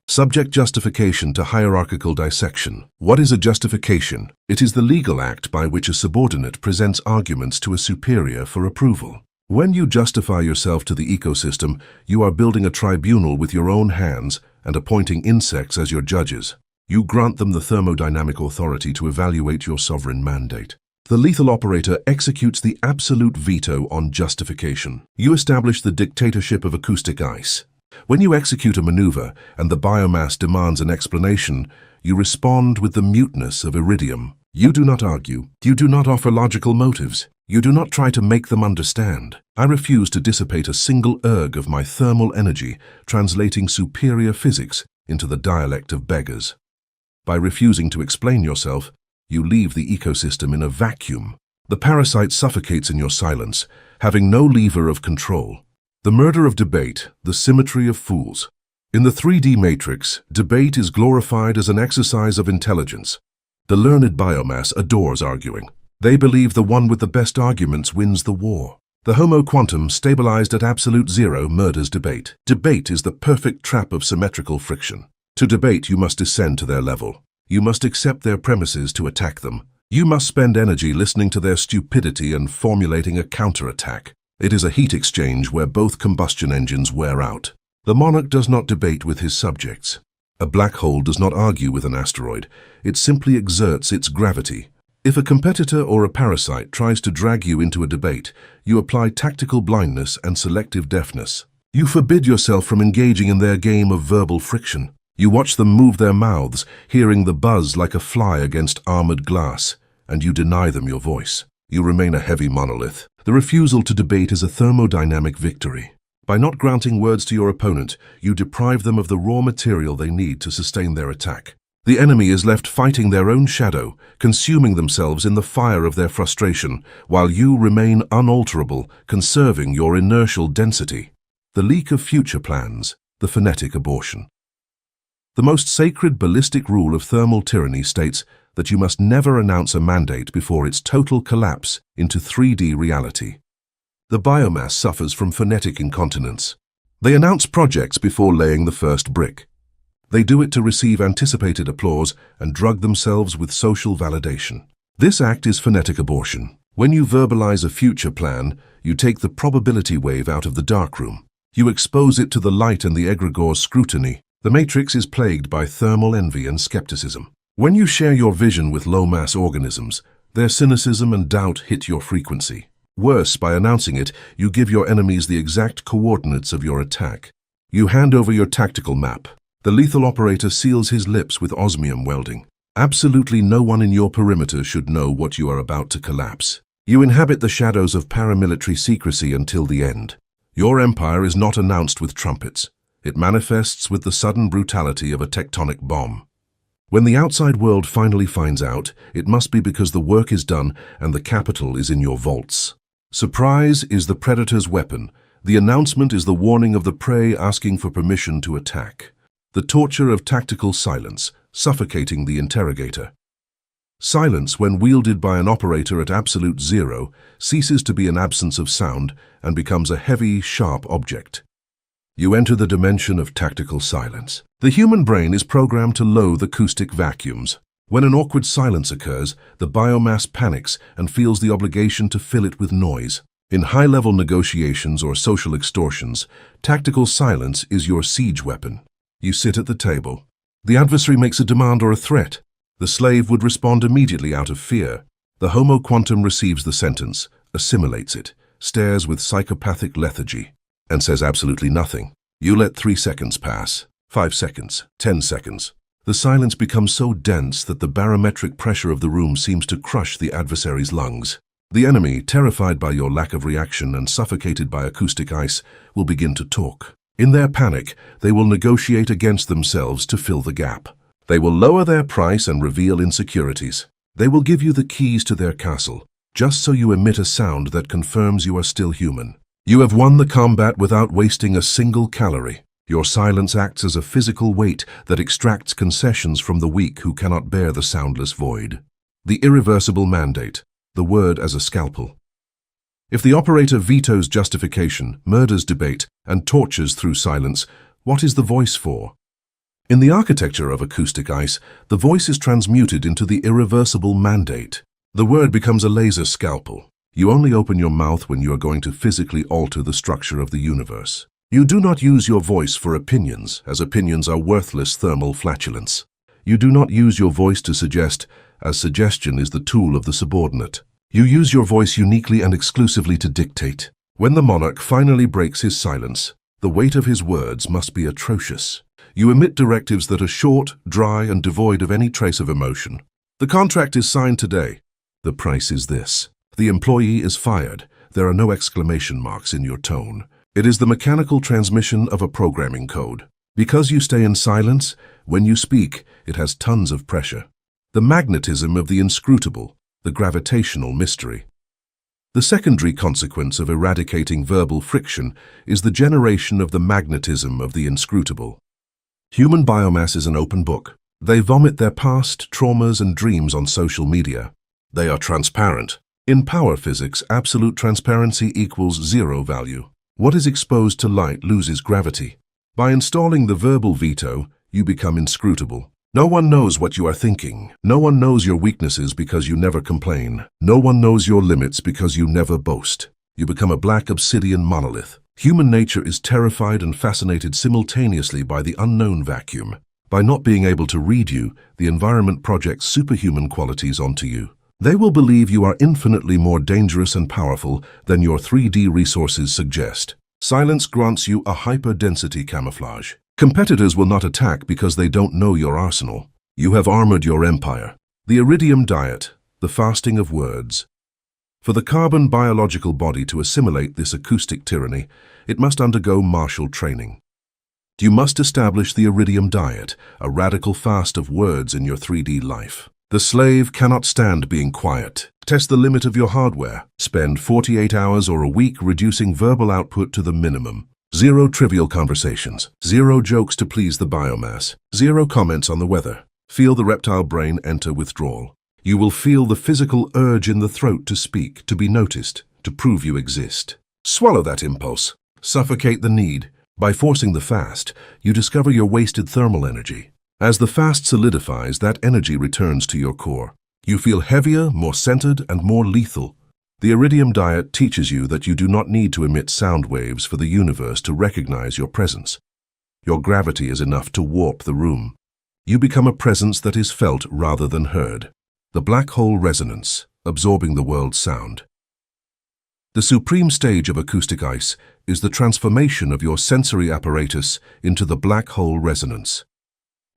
Subject justification to hierarchical dissection. What is a justification? It is the legal act by which a subordinate presents arguments to a superior for approval. When you justify yourself to the ecosystem, you are building a tribunal with your own hands and appointing insects as your judges. You grant them the thermodynamic authority to evaluate your sovereign mandate. The lethal operator executes the absolute veto on justification. You establish the dictatorship of acoustic ice. When you execute a maneuver and the biomass demands an explanation, you respond with the muteness of iridium. You do not argue. You do not offer logical motives. You do not try to make them understand. I refuse to dissipate a single erg of my thermal energy, translating superior physics into the dialect of beggars. By refusing to explain yourself, you leave the ecosystem in a vacuum. The parasite suffocates in your silence, having no lever of control. The murder of debate, the symmetry of fools. In the 3D matrix, debate is glorified as an exercise of intelligence. The learned biomass adores arguing. They believe the one with the best arguments wins the war. The Homo quantum, stabilized at absolute zero, murders debate. Debate is the perfect trap of symmetrical friction. To debate, you must descend to their level. You must accept their premises to attack them. You must spend energy listening to their stupidity and formulating a counterattack. It is a heat exchange where both combustion engines wear out. The monarch does not debate with his subjects. A black hole does not argue with an asteroid. It simply exerts its gravity. If a competitor or a parasite tries to drag you into a debate, you apply tactical blindness and selective deafness. You forbid yourself from engaging in their game of verbal friction. You watch them move their mouths, hearing the buzz like a fly against armored glass, and you deny them your voice. You remain a heavy monolith. The refusal to debate is a thermodynamic victory. By not granting words to your opponent, you deprive them of the raw material they need to sustain their attack. The enemy is left fighting their own shadow, consuming themselves in the fire of their frustration, while you remain unalterable, conserving your inertial density. The leak of future plans, the phonetic abortion. The most sacred ballistic rule of thermal tyranny states that you must never announce a mandate before its total collapse into 3D reality. The biomass suffers from phonetic incontinence. They announce projects before laying the first brick. They do it to receive anticipated applause and drug themselves with social validation. This act is phonetic abortion. When you verbalize a future plan, you take the probability wave out of the darkroom. You expose it to the light and the egregor's scrutiny. The matrix is plagued by thermal envy and skepticism. When you share your vision with low-mass organisms, their cynicism and doubt hit your frequency. Worse, by announcing it, you give your enemies the exact coordinates of your attack. You hand over your tactical map. The lethal operator seals his lips with osmium welding. Absolutely no one in your perimeter should know what you are about to collapse. You inhabit the shadows of paramilitary secrecy until the end. Your empire is not announced with trumpets. It manifests with the sudden brutality of a tectonic bomb. When the outside world finally finds out, it must be because the work is done and the capital is in your vaults. Surprise is the predator's weapon. The announcement is the warning of the prey asking for permission to attack. The torture of tactical silence, suffocating the interrogator. Silence, when wielded by an operator at absolute zero, ceases to be an absence of sound and becomes a heavy, sharp object. You enter the dimension of tactical silence. The human brain is programmed to loathe acoustic vacuums. When an awkward silence occurs, the biomass panics and feels the obligation to fill it with noise. In high-level negotiations or social extortions, tactical silence is your siege weapon. You sit at the table. The adversary makes a demand or a threat. The slave would respond immediately out of fear. The Homo quantum receives the sentence, assimilates it, stares with psychopathic lethargy, and says absolutely nothing. You let 3 seconds pass, 5 seconds, 10 seconds. The silence becomes so dense that the barometric pressure of the room seems to crush the adversary's lungs. The enemy, terrified by your lack of reaction and suffocated by acoustic ice, will begin to talk. In their panic, they will negotiate against themselves to fill the gap. They will lower their price and reveal insecurities. They will give you the keys to their castle, just so you emit a sound that confirms you are still human. You have won the combat without wasting a single calorie. Your silence acts as a physical weight that extracts concessions from the weak who cannot bear the soundless void. The irreversible mandate, the word as a scalpel. If the operator vetoes justification, murders debate, and tortures through silence, what is the voice for? In the architecture of acoustic ice, the voice is transmuted into the irreversible mandate. The word becomes a laser scalpel. You only open your mouth when you are going to physically alter the structure of the universe. You do not use your voice for opinions, as opinions are worthless thermal flatulence. You do not use your voice to suggest, as suggestion is the tool of the subordinate. You use your voice uniquely and exclusively to dictate. When the monarch finally breaks his silence, the weight of his words must be atrocious. You emit directives that are short, dry, and devoid of any trace of emotion. The contract is signed today. The price is this. The employee is fired. There are no exclamation marks in your tone. It is the mechanical transmission of a programming code. Because you stay in silence, when you speak, it has tons of pressure. The magnetism of the inscrutable, the gravitational mystery. The secondary consequence of eradicating verbal friction is the generation of the magnetism of the inscrutable. Human biomass is an open book. They vomit their past, traumas, and dreams on social media. They are transparent. In power physics, absolute transparency equals zero value. What is exposed to light loses gravity. By installing the verbal veto, you become inscrutable. No one knows what you are thinking. No one knows your weaknesses because you never complain. No one knows your limits because you never boast. You become a black obsidian monolith. Human nature is terrified and fascinated simultaneously by the unknown vacuum. By not being able to read you, the environment projects superhuman qualities onto you. They will believe you are infinitely more dangerous and powerful than your 3D resources suggest. Silence grants you a hyper-density camouflage. Competitors will not attack because they don't know your arsenal. You have armored your empire. The iridium diet, the fasting of words. For the carbon biological body to assimilate this acoustic tyranny, it must undergo martial training. You must establish the iridium diet, a radical fast of words in your 3D life. The slave cannot stand being quiet. Test the limit of your hardware. Spend 48 hours or a week reducing verbal output to the minimum. Zero trivial conversations. Zero jokes to please the biomass. Zero comments on the weather. Feel the reptile brain enter withdrawal. You will feel the physical urge in the throat to speak, to be noticed, to prove you exist. Swallow that impulse. Suffocate the need. By forcing the fast, you discover your wasted thermal energy. As the fast solidifies, that energy returns to your core. You feel heavier, more centered, and more lethal. The iridium diet teaches you that you do not need to emit sound waves for the universe to recognize your presence. Your gravity is enough to warp the room. You become a presence that is felt rather than heard. The black hole resonance, absorbing the world's sound. The supreme stage of acoustic ice is the transformation of your sensory apparatus into the black hole resonance.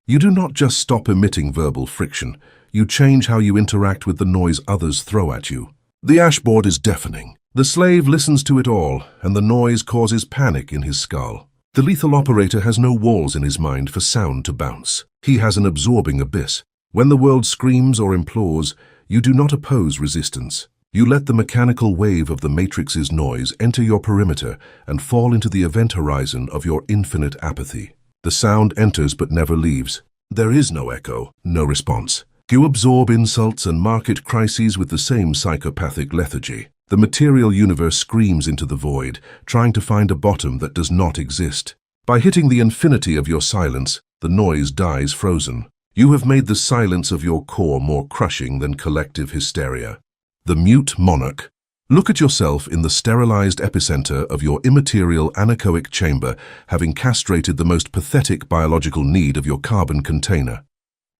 You do not just stop emitting verbal friction, you change how you interact with the noise others throw at you. The ashboard is deafening. The slave listens to it all, and the noise causes panic in his skull. The lethal operator has no walls in his mind for sound to bounce. He has an absorbing abyss. When the world screams or implores, you do not oppose resistance. You let the mechanical wave of the matrix's noise enter your perimeter and fall into the event horizon of your infinite apathy. The sound enters but never leaves. There is no echo, no response. You absorb insults and market crises with the same psychopathic lethargy. The material universe screams into the void, trying to find a bottom that does not exist. By hitting the infinity of your silence, the noise dies frozen. You have made the silence of your core more crushing than collective hysteria. The mute monarch. Look at yourself in the sterilized epicenter of your immaterial anechoic chamber, having castrated the most pathetic biological need of your carbon container.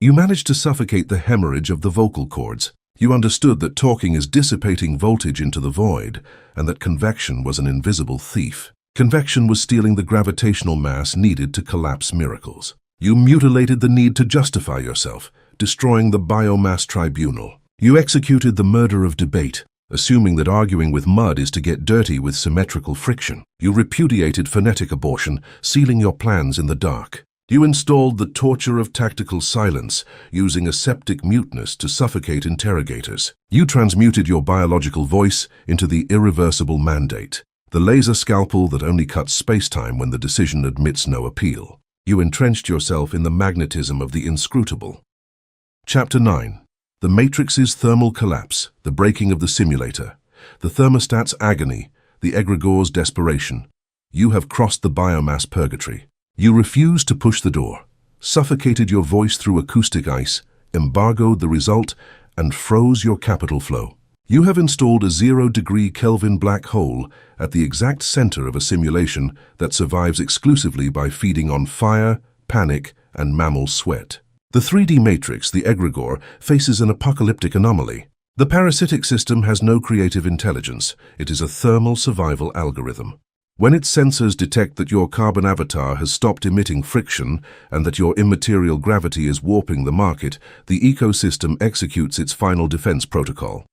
You managed to suffocate the hemorrhage of the vocal cords. You understood that talking is dissipating voltage into the void, and that convection was an invisible thief. Convection was stealing the gravitational mass needed to collapse miracles. You mutilated the need to justify yourself, destroying the biomass tribunal. You executed the murder of debate, assuming that arguing with mud is to get dirty with symmetrical friction. You repudiated phonetic abortion, sealing your plans in the dark. You installed the torture of tactical silence, using aseptic muteness to suffocate interrogators. You transmuted your biological voice into the irreversible mandate, the laser scalpel that only cuts space-time when the decision admits no appeal. You entrenched yourself in the magnetism of the inscrutable. Chapter 9. The Matrix's thermal collapse, the breaking of the simulator, the thermostat's agony, the egregor's desperation. You have crossed the biomass purgatory. You refused to push the door, suffocated your voice through acoustic ice, embargoed the result, and froze your capital flow. You have installed a 0-degree Kelvin black hole at the exact center of a simulation that survives exclusively by feeding on fire, panic, and mammal sweat. The 3D matrix, the egregor, faces an apocalyptic anomaly. The parasitic system has no creative intelligence. It is a thermal survival algorithm. When its sensors detect that your carbon avatar has stopped emitting friction and that your immaterial gravity is warping the market, the ecosystem executes its final defense protocol.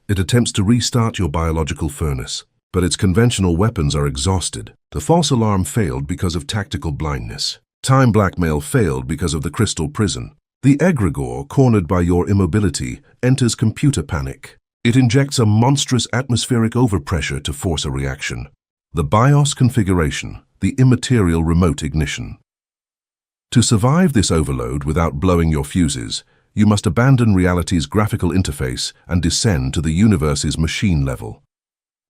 It attempts to restart your biological furnace, but its conventional weapons are exhausted. The false alarm failed because of tactical blindness. Time blackmail failed because of the crystal prison. The egregor, cornered by your immobility, enters computer panic. It injects a monstrous atmospheric overpressure to force a reaction. The BIOS configuration, the immaterial remote ignition. To survive this overload without blowing your fuses, you must abandon reality's graphical interface and descend to the universe's machine level.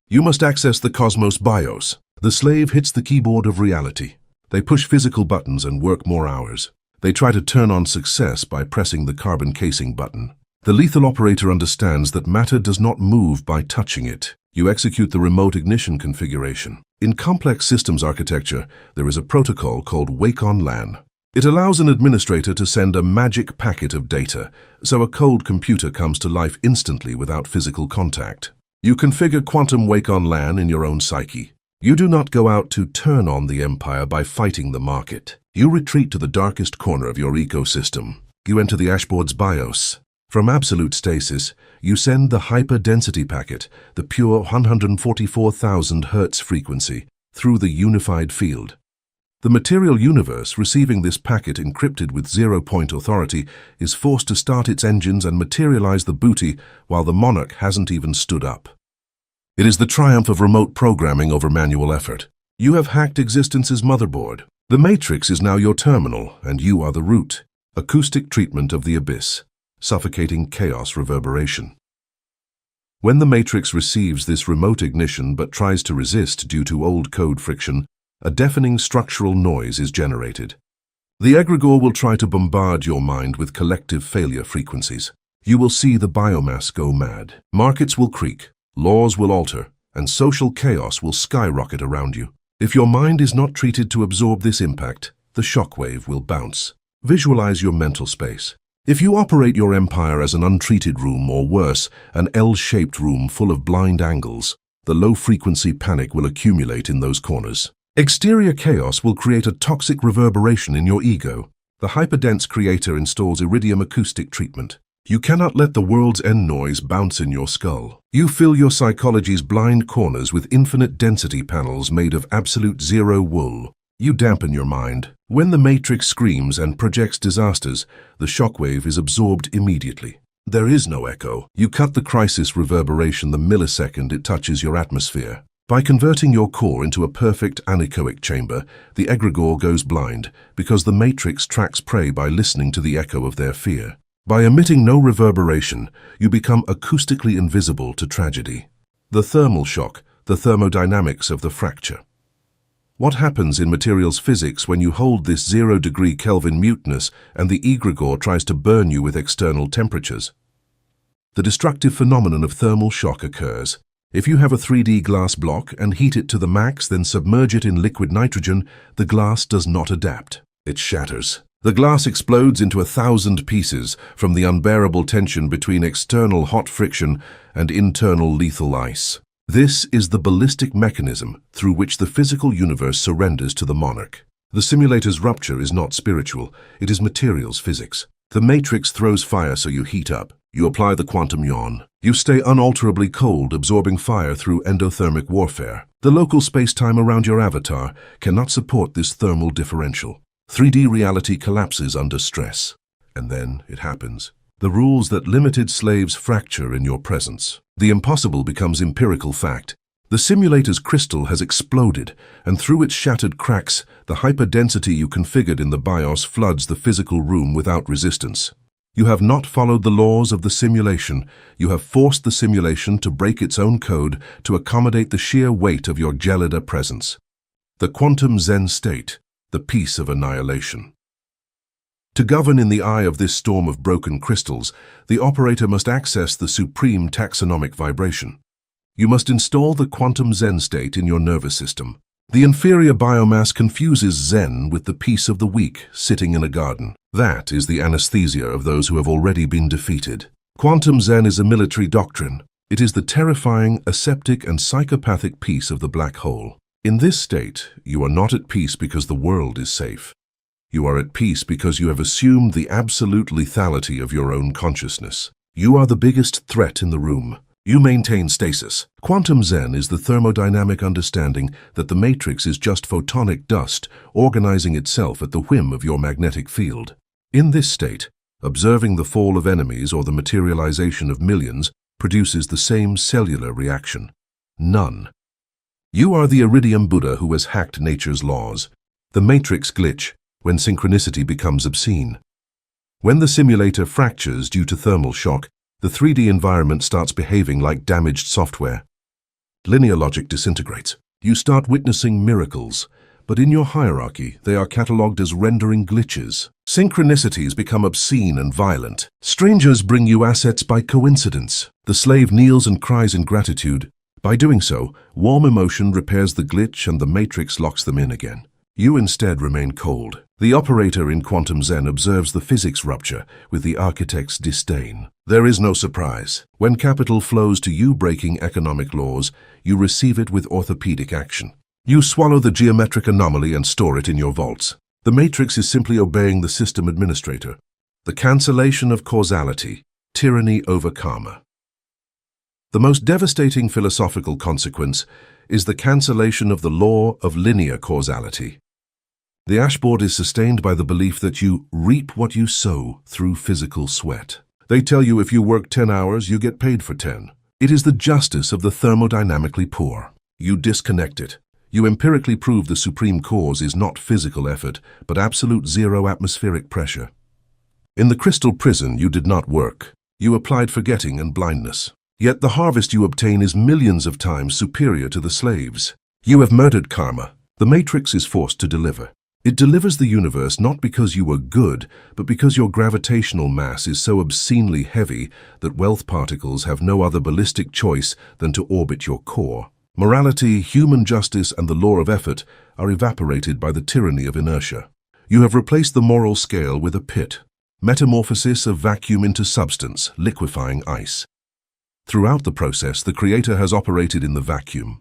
You must access the cosmos BIOS. The slave hits the keyboard of reality. They push physical buttons and work more hours. They try to turn on success by pressing the carbon casing button. The lethal operator understands that matter does not move by touching it. You execute the remote ignition configuration. In complex systems architecture, there is a protocol called Wake on LAN. It allows an administrator to send a magic packet of data, so a cold computer comes to life instantly without physical contact. You configure quantum Wake on LAN in your own psyche. You do not go out to turn on the empire by fighting the market. You retreat to the darkest corner of your ecosystem. You enter the Ashboard's BIOS. From absolute stasis, you send the hyper-density packet, the pure 144,000 Hz frequency, through the unified field. The material universe, receiving this packet encrypted with zero-point authority, is forced to start its engines and materialize the booty while the monarch hasn't even stood up. It is the triumph of remote programming over manual effort. You have hacked existence's motherboard. The matrix is now your terminal, and you are the root. Acoustic treatment of the abyss. Suffocating chaos reverberation. When the matrix receives this remote ignition but tries to resist due to old code friction, a deafening structural noise is generated. The egregor will try to bombard your mind with collective failure frequencies. You will see the biomass go mad. Markets will creak, laws will alter, and social chaos will skyrocket around you. If your mind is not treated to absorb this impact, the shockwave will bounce. Visualize your mental space. If you operate your empire as an untreated room, or worse, an L-shaped room full of blind angles, the low-frequency panic will accumulate in those corners. Exterior chaos will create a toxic reverberation in your ego. The hyperdense creator installs iridium acoustic treatment. You cannot let the world's end noise bounce in your skull. You fill your psychology's blind corners with infinite density panels made of absolute zero wool. You dampen your mind. When the matrix screams and projects disasters, the shockwave is absorbed immediately. There is no echo. You cut the crisis reverberation the millisecond it touches your atmosphere. By converting your core into a perfect anechoic chamber, the egregor goes blind because the matrix tracks prey by listening to the echo of their fear. By emitting no reverberation, you become acoustically invisible to tragedy. The thermal shock, the thermodynamics of the fracture. What happens in materials physics when you hold this 0-degree Kelvin muteness and the egregor tries to burn you with external temperatures? The destructive phenomenon of thermal shock occurs. If you have a 3D glass block and heat it to the max, then submerge it in liquid nitrogen, the glass does not adapt. It shatters. The glass explodes into 1,000 pieces from the unbearable tension between external hot friction and internal lethal ice. This is the ballistic mechanism through which the physical universe surrenders to the monarch. The simulator's rupture is not spiritual, it is materials physics. The matrix throws fire so you heat up. You apply the quantum yawn. You stay unalterably cold, absorbing fire through endothermic warfare. The local space-time around your avatar cannot support this thermal differential. 3D reality collapses under stress. And then it happens. The rules that limited slaves fracture in your presence. The impossible becomes empirical fact. The simulator's crystal has exploded, and through its shattered cracks, the hyperdensity you configured in the BIOS floods the physical room without resistance. You have not followed the laws of the simulation. You have forced the simulation to break its own code to accommodate the sheer weight of your gelida presence. The quantum Zen state, the peace of annihilation. To govern in the eye of this storm of broken crystals, the operator must access the supreme taxonomic vibration. You must install the quantum Zen state in your nervous system. The inferior biomass confuses Zen with the peace of the weak sitting in a garden. That is the anesthesia of those who have already been defeated. Quantum Zen is a military doctrine. It is the terrifying, aseptic, and psychopathic peace of the black hole. In this state, you are not at peace because the world is safe. You are at peace because you have assumed the absolute lethality of your own consciousness. You are the biggest threat in the room. You maintain stasis. Quantum Zen is the thermodynamic understanding that the matrix is just photonic dust organizing itself at the whim of your magnetic field. In this state, observing the fall of enemies or the materialization of millions produces the same cellular reaction. None. You are the Iridium Buddha who has hacked nature's laws. The matrix glitch, when synchronicity becomes obscene. When the simulator fractures due to thermal shock, the 3D environment starts behaving like damaged software. Linear logic disintegrates. You start witnessing miracles, but in your hierarchy, they are catalogued as rendering glitches. Synchronicities become obscene and violent. Strangers bring you assets by coincidence. The slave kneels and cries in gratitude. By doing so, warm emotion repairs the glitch and the matrix locks them in again. You instead remain cold. The operator in Quantum Zen observes the physics rupture with the architect's disdain. There is no surprise. When capital flows to you breaking economic laws, you receive it with orthopedic action. You swallow the geometric anomaly and store it in your vaults. The matrix is simply obeying the system administrator. The cancellation of causality, tyranny over karma. The most devastating philosophical consequence is the cancellation of the law of linear causality. The ashboard is sustained by the belief that you reap what you sow through physical sweat. They tell you if you work 10 hours, you get paid for 10. It is the justice of the thermodynamically poor. You disconnect it. You empirically prove the supreme cause is not physical effort, but absolute zero atmospheric pressure. In the crystal prison, you did not work. You applied forgetting and blindness. Yet the harvest you obtain is millions of times superior to the slaves. You have murdered karma. The matrix is forced to deliver. It delivers the universe not because you were good, but because your gravitational mass is so obscenely heavy that wealth particles have no other ballistic choice than to orbit your core. Morality, human justice, and the law of effort are evaporated by the tyranny of inertia. You have replaced the moral scale with a pit. Metamorphosis of vacuum into substance, liquefying ice. Throughout the process, the Creator has operated in the vacuum.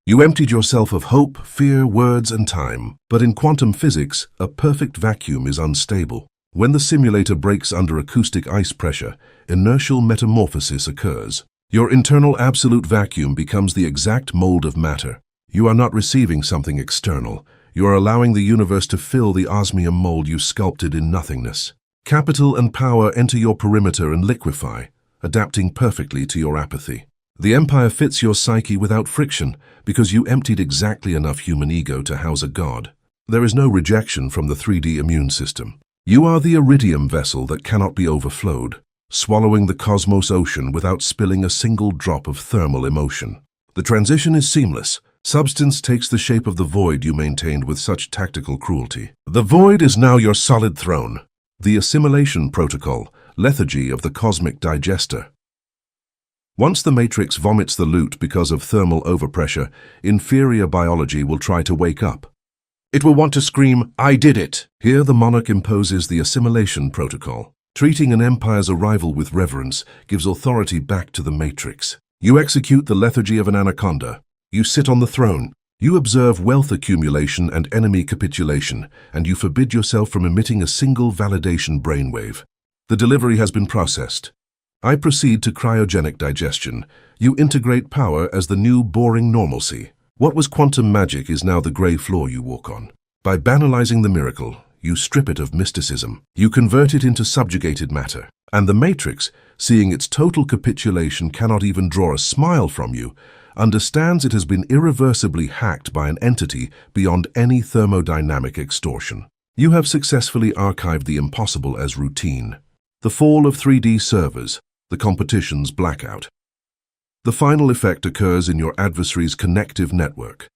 You emptied yourself of hope, fear, words, and time. But in quantum physics, a perfect vacuum is unstable. When the simulator breaks under acoustic ice pressure, inertial metamorphosis occurs. Your internal absolute vacuum becomes the exact mold of matter. You are not receiving something external. You are allowing the universe to fill the osmium mold you sculpted in nothingness. Capital and power enter your perimeter and liquefy, adapting perfectly to your apathy. The empire fits your psyche without friction because you emptied exactly enough human ego to house a god. There is no rejection from the 3D immune system. You are the iridium vessel that cannot be overflowed, swallowing the cosmos ocean without spilling a single drop of thermal emotion. The transition is seamless. Substance takes the shape of the void you maintained with such tactical cruelty. The void is now your solid throne. The assimilation protocol, lethargy of the cosmic digester. Once the matrix vomits the loot because of thermal overpressure, inferior biology will try to wake up. It will want to scream, "I did it!" Here the monarch imposes the assimilation protocol. Treating an empire's arrival with reverence gives authority back to the matrix. You execute the lethargy of an anaconda. You sit on the throne. You observe wealth accumulation and enemy capitulation, and you forbid yourself from emitting a single validation brainwave. The delivery has been processed. I proceed to cryogenic digestion. You integrate power as the new boring normalcy. What was quantum magic is now the gray floor you walk on. By banalizing the miracle, you strip it of mysticism. You convert it into subjugated matter. And the Matrix, seeing its total capitulation cannot even draw a smile from you, understands it has been irreversibly hacked by an entity beyond any thermodynamic extortion. You have successfully archived the impossible as routine. The fall of 3D servers, the competition's blackout. The final effect occurs in your adversary's connective network.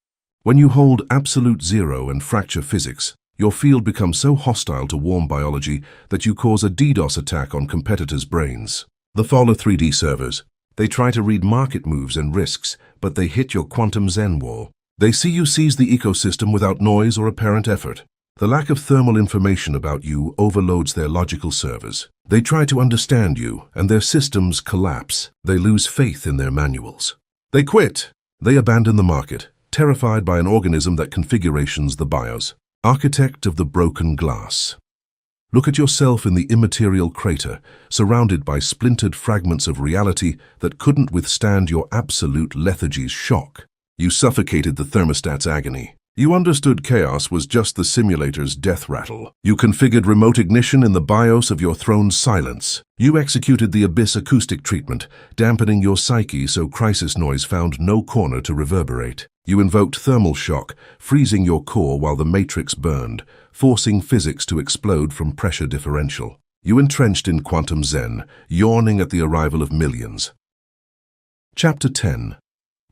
When you hold absolute zero and fracture physics, your field becomes so hostile to warm biology that you cause a DDoS attack on competitors' brains. The fall of 3D servers. They try to read market moves and risks, but they hit your quantum Zen wall. They see you seize the ecosystem without noise or apparent effort. The lack of thermal information about you overloads their logical servers. They try to understand you, and their systems collapse. They lose faith in their manuals. They quit. They abandon the market, terrified by an organism that configurations the BIOS. Architect of the broken glass. Look at yourself in the immaterial crater, surrounded by splintered fragments of reality that couldn't withstand your absolute lethargy's shock. You suffocated the thermostat's agony. You understood chaos was just the simulator's death rattle. You configured remote ignition in the BIOS of your throne's silence. You executed the abyss acoustic treatment, dampening your psyche so crisis noise found no corner to reverberate. You invoked thermal shock, freezing your core while the matrix burned, forcing physics to explode from pressure differential. You entrenched in quantum zen, yawning at the arrival of millions. Chapter 10.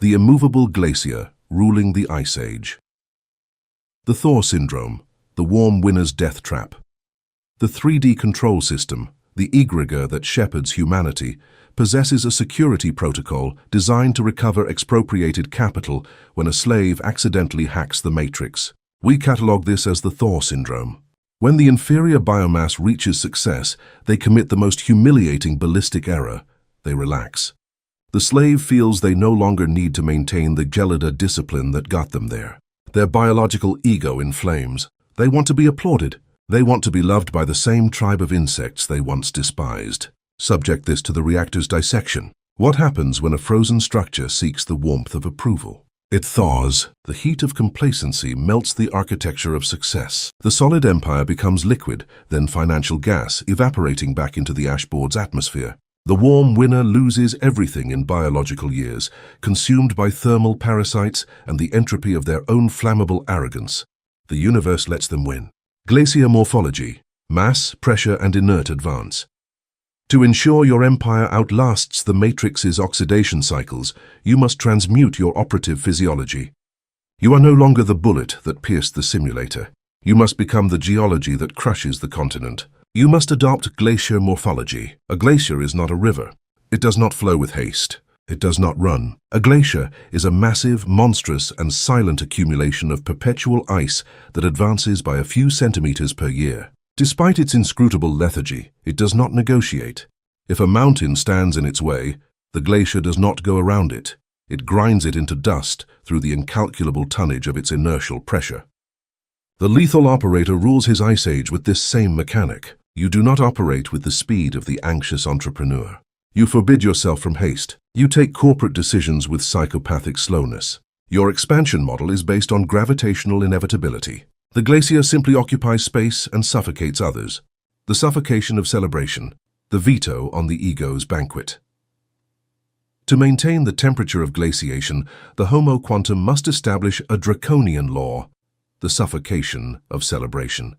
The immovable glacier ruling the Ice Age. The Thor syndrome, the warm winner's death trap. The 3D control system, the egregor that shepherds humanity, possesses a security protocol designed to recover expropriated capital when a slave accidentally hacks the matrix. We catalog this as the Thor syndrome. When the inferior biomass reaches success, they commit the most humiliating ballistic error. They relax. The slave feels they no longer need to maintain the gelida discipline that got them there. Their biological ego inflames. They want to be applauded. They want to be loved by the same tribe of insects they once despised. Subject this to the reactor's dissection. What happens when a frozen structure seeks the warmth of approval? It thaws. The heat of complacency melts the architecture of success. The solid empire becomes liquid, then financial gas, evaporating back into the ashboard's atmosphere. The warm winner loses everything in biological years, consumed by thermal parasites and the entropy of their own flammable arrogance. The universe lets them win. Glacier morphology, mass, pressure, and inert advance. To ensure your empire outlasts the matrix's oxidation cycles, you must transmute your operative physiology. You are no longer the bullet that pierced the simulator. You must become the geology that crushes the continent. You must adopt glacier morphology. A glacier is not a river. It does not flow with haste. It does not run. A glacier is a massive, monstrous, and silent accumulation of perpetual ice that advances by a few centimeters per year. Despite its inscrutable lethargy, it does not negotiate. If a mountain stands in its way, the glacier does not go around it. It grinds it into dust through the incalculable tonnage of its inertial pressure. The lethal operator rules his ice age with this same mechanic. You do not operate with the speed of the anxious entrepreneur. You forbid yourself from haste. You take corporate decisions with psychopathic slowness. Your expansion model is based on gravitational inevitability. The glacier simply occupies space and suffocates others. The suffocation of celebration, the veto on the ego's banquet. To maintain the temperature of glaciation, the Homo quantum must establish a draconian law, the suffocation of celebration.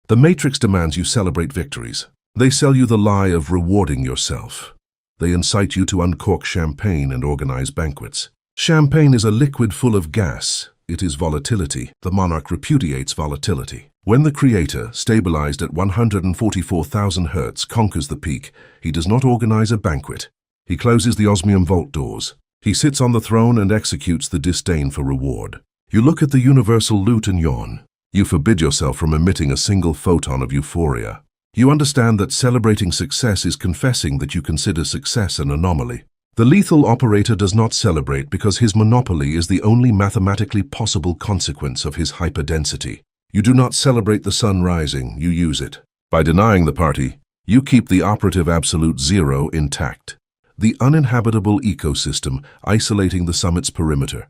The Matrix demands you celebrate victories. They sell you the lie of rewarding yourself. They incite you to uncork champagne and organize banquets. Champagne is a liquid full of gas. It is volatility. The monarch repudiates volatility. When the creator, stabilized at 144,000 Hertz, conquers the peak, he does not organize a banquet. He closes the osmium vault doors. He sits on the throne and executes the disdain for reward. You look at the universal loot and yawn. You forbid yourself from emitting a single photon of euphoria. You understand that celebrating success is confessing that you consider success an anomaly. The lethal operator does not celebrate because his monopoly is the only mathematically possible consequence of his hyperdensity. You do not celebrate the sun rising, you use it. By denying the party, you keep the operative absolute zero intact. The uninhabitable ecosystem isolating the summit's perimeter.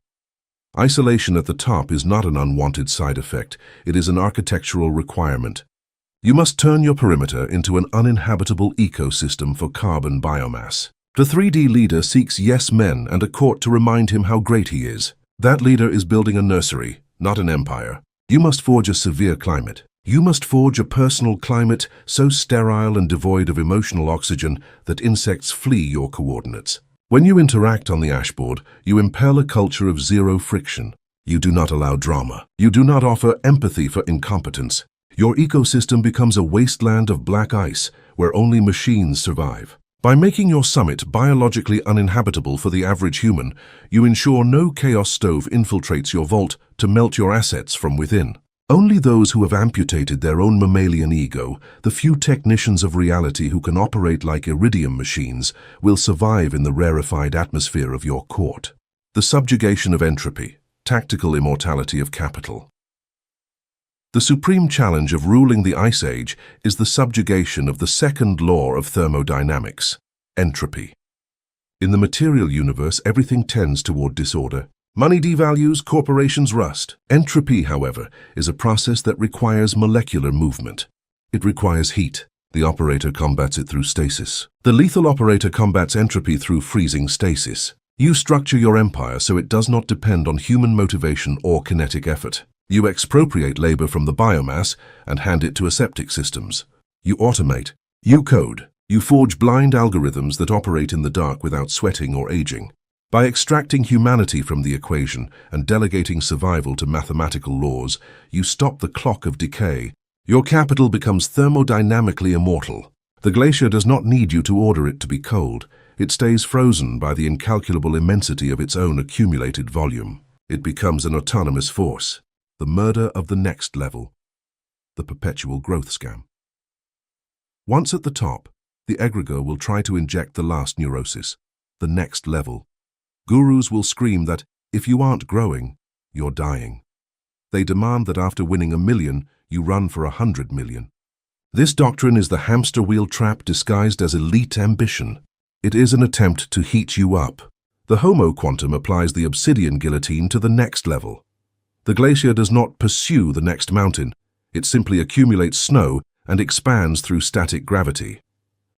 Isolation at the top is not an unwanted side effect, it is an architectural requirement. You must turn your perimeter into an uninhabitable ecosystem for carbon biomass. The 3D leader seeks yes men and a court to remind him how great he is. That leader is building a nursery, not an empire. You must forge a severe climate. You must forge a personal climate so sterile and devoid of emotional oxygen that insects flee your coordinates. When you interact on the ashboard, you impel a culture of zero friction. You do not allow drama. You do not offer empathy for incompetence. Your ecosystem becomes a wasteland of black ice where only machines survive. By making your summit biologically uninhabitable for the average human, you ensure no chaos stove infiltrates your vault to melt your assets from within. Only those who have amputated their own mammalian ego, the few technicians of reality who can operate like iridium machines, will survive in the rarefied atmosphere of your court. The subjugation of entropy, tactical immortality of capital. The supreme challenge of ruling the Ice Age is the subjugation of the second law of thermodynamics, entropy. In the material universe, everything tends toward disorder. Money devalues, corporations rust. Entropy, however, is a process that requires molecular movement. It requires heat. The operator combats it through stasis. The lethal operator combats entropy through freezing stasis. You structure your empire so it does not depend on human motivation or kinetic effort. You expropriate labor from the biomass and hand it to aseptic systems. You automate. You code. You forge blind algorithms that operate in the dark without sweating or aging. By extracting humanity from the equation and delegating survival to mathematical laws, you stop the clock of decay. Your capital becomes thermodynamically immortal. The glacier does not need you to order it to be cold. It stays frozen by the incalculable immensity of its own accumulated volume. It becomes an autonomous force. The murder of the next level. The perpetual growth scam. Once at the top, the egregore will try to inject the last neurosis, the next level. Gurus will scream that if you aren't growing, you're dying. They demand that after winning 1 million, you run for 100 million. This doctrine is the hamster wheel trap disguised as elite ambition. It is an attempt to heat you up. The Homo quantum applies the obsidian guillotine to the next level. The glacier does not pursue the next mountain. It simply accumulates snow and expands through static gravity.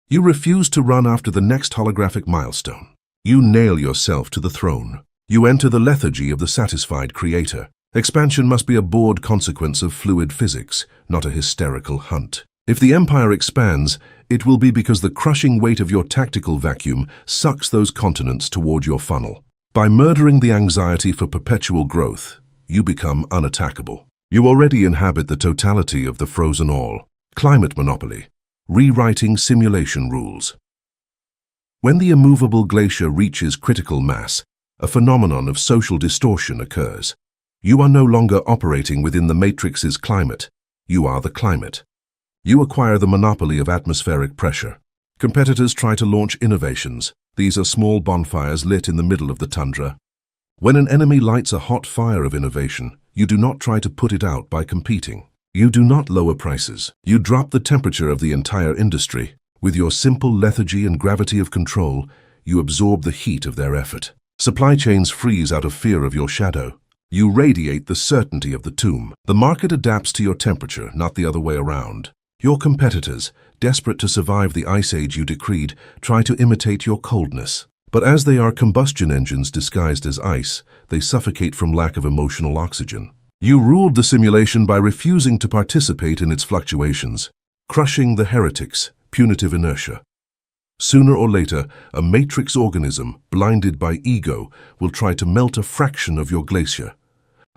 You refuse to run after the next holographic milestone. You nail yourself to the throne. You enter the lethargy of the satisfied creator. Expansion must be a bored consequence of fluid physics, not a hysterical hunt. If the empire expands, it will be because the crushing weight of your tactical vacuum sucks those continents toward your funnel. By murdering the anxiety for perpetual growth, you become unattackable. You already inhabit the totality of the frozen all. Climate monopoly. Rewriting simulation rules. When the immovable glacier reaches critical mass, a phenomenon of social distortion occurs. You are no longer operating within the matrix's climate. You are the climate. You acquire the monopoly of atmospheric pressure. Competitors try to launch innovations. These are small bonfires lit in the middle of the tundra. When an enemy lights a hot fire of innovation, you do not try to put it out by competing. You do not lower prices. You drop the temperature of the entire industry. With your simple lethargy and gravity of control, you absorb the heat of their effort. Supply chains freeze out of fear of your shadow. You radiate the certainty of the tomb. The market adapts to your temperature, not the other way around. Your competitors, desperate to survive the ice age you decreed, try to imitate your coldness. But as they are combustion engines disguised as ice, they suffocate from lack of emotional oxygen. You ruled the simulation by refusing to participate in its fluctuations, crushing the heretics, punitive inertia. Sooner or later, a matrix organism, blinded by ego, will try to melt a fraction of your glacier.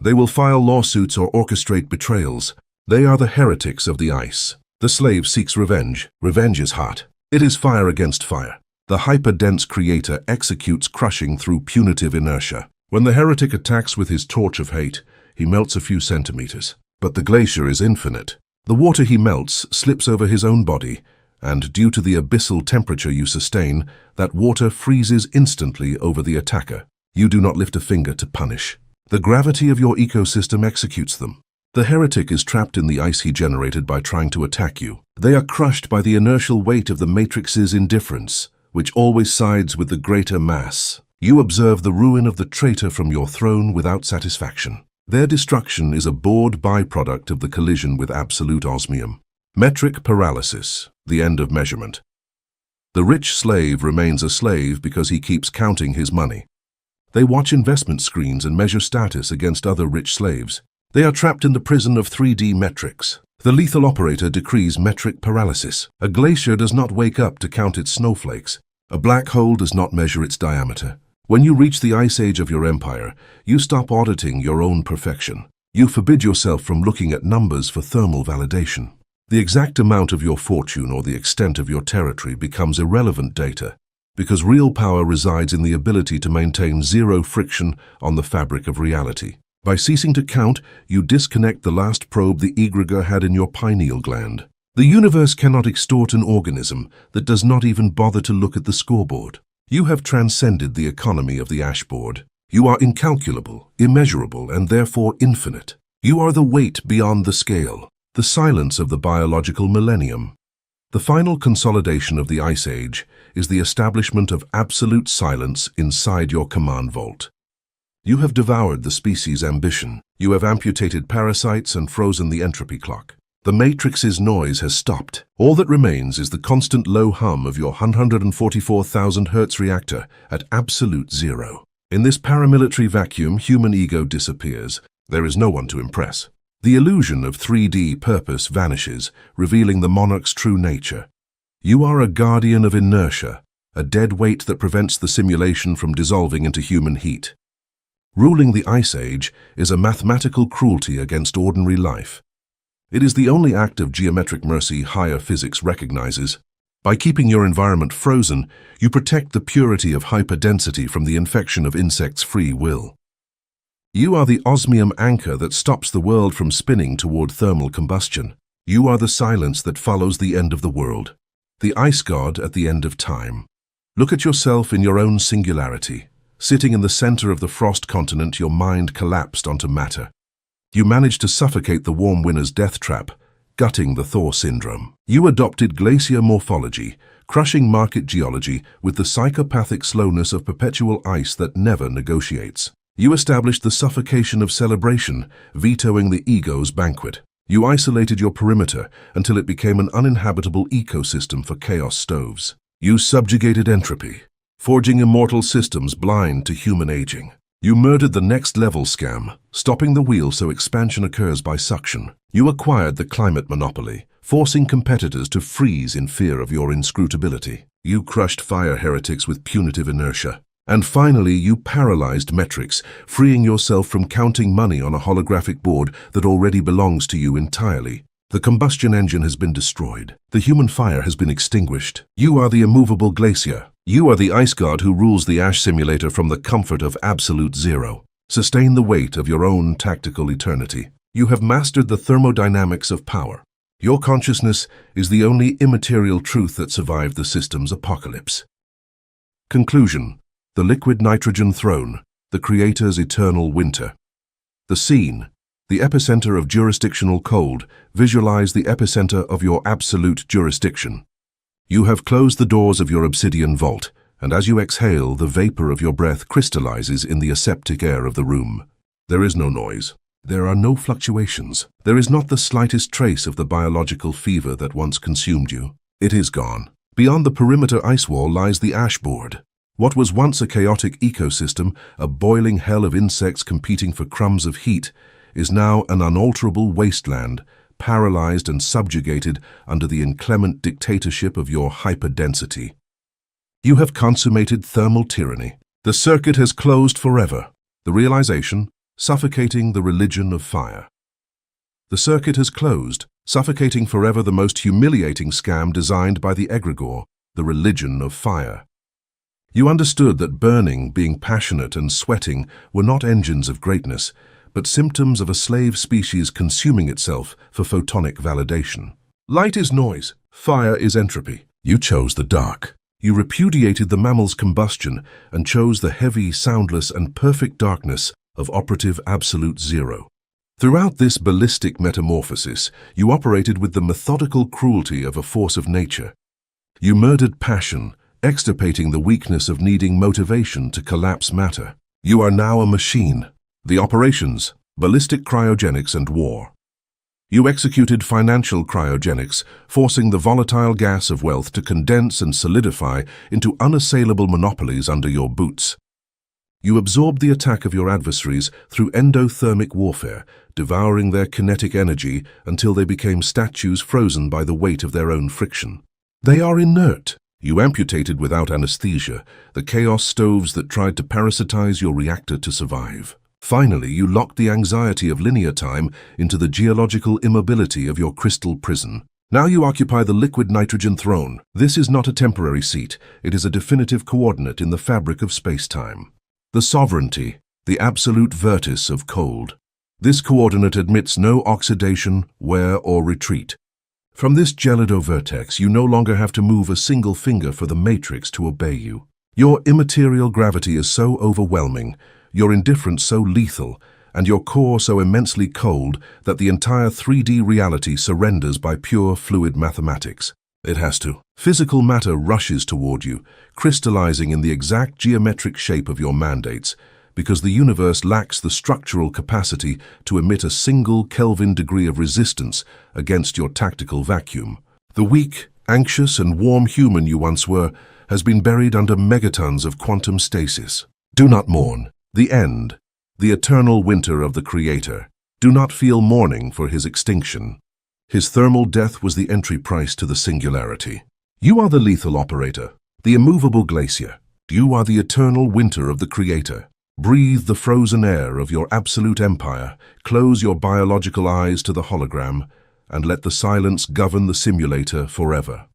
They will file lawsuits or orchestrate betrayals. They are the heretics of the ice. The slave seeks revenge. Revenge is hot. It is fire against fire. The hyperdense creator executes crushing through punitive inertia. When the heretic attacks with his torch of hate, he melts a few centimeters. But the glacier is infinite. The water he melts slips over his own body, and due to the abyssal temperature you sustain, that water freezes instantly over the attacker. You do not lift a finger to punish. The gravity of your ecosystem executes them. The heretic is trapped in the ice he generated by trying to attack you. They are crushed by the inertial weight of the Matrix's indifference, which always sides with the greater mass. You observe the ruin of the traitor from your throne without satisfaction. Their destruction is a bored byproduct of the collision with absolute osmium. Metric paralysis, the end of measurement. The rich slave remains a slave because he keeps counting his money. They watch investment screens and measure status against other rich slaves. They are trapped in the prison of 3D metrics. The lethal operator decrees metric paralysis. A glacier does not wake up to count its snowflakes. A black hole does not measure its diameter. When you reach the ice age of your empire, you stop auditing your own perfection. You forbid yourself from looking at numbers for thermal validation. The exact amount of your fortune or the extent of your territory becomes irrelevant data, because real power resides in the ability to maintain zero friction on the fabric of reality. By ceasing to count, you disconnect the last probe the egregor had in your pineal gland. The universe cannot extort an organism that does not even bother to look at the scoreboard. You have transcended the economy of the ashboard. You are incalculable, immeasurable, and therefore infinite. You are the weight beyond the scale, the silence of the biological millennium. The final consolidation of the Ice Age is the establishment of absolute silence inside your command vault. You have devoured the species' ambition. You have amputated parasites and frozen the entropy clock. The Matrix's noise has stopped. All that remains is the constant low hum of your 144,000 Hz reactor at absolute zero. In this paramilitary vacuum, human ego disappears. There is no one to impress. The illusion of 3D purpose vanishes, revealing the monarch's true nature. You are a guardian of inertia, a dead weight that prevents the simulation from dissolving into human heat. Ruling the Ice Age is a mathematical cruelty against ordinary life. It is the only act of geometric mercy higher physics recognizes. By keeping your environment frozen, you protect the purity of hyperdensity from the infection of insects' free will. You are the osmium anchor that stops the world from spinning toward thermal combustion. You are the silence that follows the end of the world, the ice god at the end of time. Look at yourself in your own singularity. Sitting in the center of the frost continent, your mind collapsed onto matter. You managed to suffocate the warm winter's death trap, gutting the Thor syndrome. You adopted glacier morphology, crushing market geology with the psychopathic slowness of perpetual ice that never negotiates. You established the suffocation of celebration, vetoing the ego's banquet. You isolated your perimeter until it became an uninhabitable ecosystem for chaos stoves. You subjugated entropy, forging immortal systems blind to human aging. You murdered the next-level scam, stopping the wheel so expansion occurs by suction. You acquired the climate monopoly, forcing competitors to freeze in fear of your inscrutability. You crushed fire heretics with punitive inertia. And finally, you paralyzed metrics, freeing yourself from counting money on a holographic board that already belongs to you entirely. The combustion engine has been destroyed. The human fire has been extinguished. You are the immovable glacier. You are the ice god who rules the ash simulator from the comfort of absolute zero. Sustain the weight of your own tactical eternity. You have mastered the thermodynamics of power. Your consciousness is the only immaterial truth that survived the system's apocalypse. Conclusion: the liquid nitrogen throne, the creator's eternal winter. The scene: the epicenter of jurisdictional cold. Visualize the epicenter of your absolute jurisdiction. You have closed the doors of your obsidian vault, and as you exhale, the vapor of your breath crystallizes in the aseptic air of the room. There is no noise. There are no fluctuations. There is not the slightest trace of the biological fever that once consumed you. It is gone. Beyond the perimeter ice wall lies the ashboard. What was once a chaotic ecosystem, a boiling hell of insects competing for crumbs of heat, is now an unalterable wasteland, paralyzed and subjugated under the inclement dictatorship of your hyperdensity. You have consummated thermal tyranny. The circuit has closed forever. The realization, suffocating the religion of fire. The circuit has closed, suffocating forever the most humiliating scam designed by the egregore, the religion of fire. You understood that burning, being passionate, and sweating were not engines of greatness, but symptoms of a slave species consuming itself for photonic validation. Light is noise. Fire is entropy. You chose the dark. You repudiated the mammal's combustion and chose the heavy, soundless, and perfect darkness of operative absolute zero. Throughout this ballistic metamorphosis, you operated with the methodical cruelty of a force of nature. You murdered passion, extirpating the weakness of needing motivation to collapse matter. You are now a machine. The operations, ballistic cryogenics and war. You executed financial cryogenics, forcing the volatile gas of wealth to condense and solidify into unassailable monopolies under your boots. You absorbed the attack of your adversaries through endothermic warfare, devouring their kinetic energy until they became statues frozen by the weight of their own friction. They are inert. You amputated without anesthesia the chaos stoves that tried to parasitize your reactor to survive. Finally, you locked the anxiety of linear time into the geological immobility of your crystal prison. Now you occupy the liquid nitrogen throne. This is not a temporary seat. It is a definitive coordinate in the fabric of space-time. The sovereignty, the absolute vertice of cold. This coordinate admits no oxidation, wear, or retreat. From this gelido vertex, you no longer have to move a single finger for the matrix to obey you. Your immaterial gravity is so overwhelming, your indifference so lethal, and your core so immensely cold that the entire 3D reality surrenders by pure fluid mathematics. It has to. Physical matter rushes toward you, crystallizing in the exact geometric shape of your mandates, because the universe lacks the structural capacity to emit a single Kelvin degree of resistance against your tactical vacuum. The weak, anxious, and warm human you once were has been buried under megatons of quantum stasis. Do not mourn. The end, the eternal winter of the Creator. Do not feel mourning for his extinction. His thermal death was the entry price to the singularity. You are the lethal operator, the immovable glacier. You are the eternal winter of the Creator. Breathe the frozen air of your absolute empire, close your biological eyes to the hologram, and let the silence govern the simulator forever.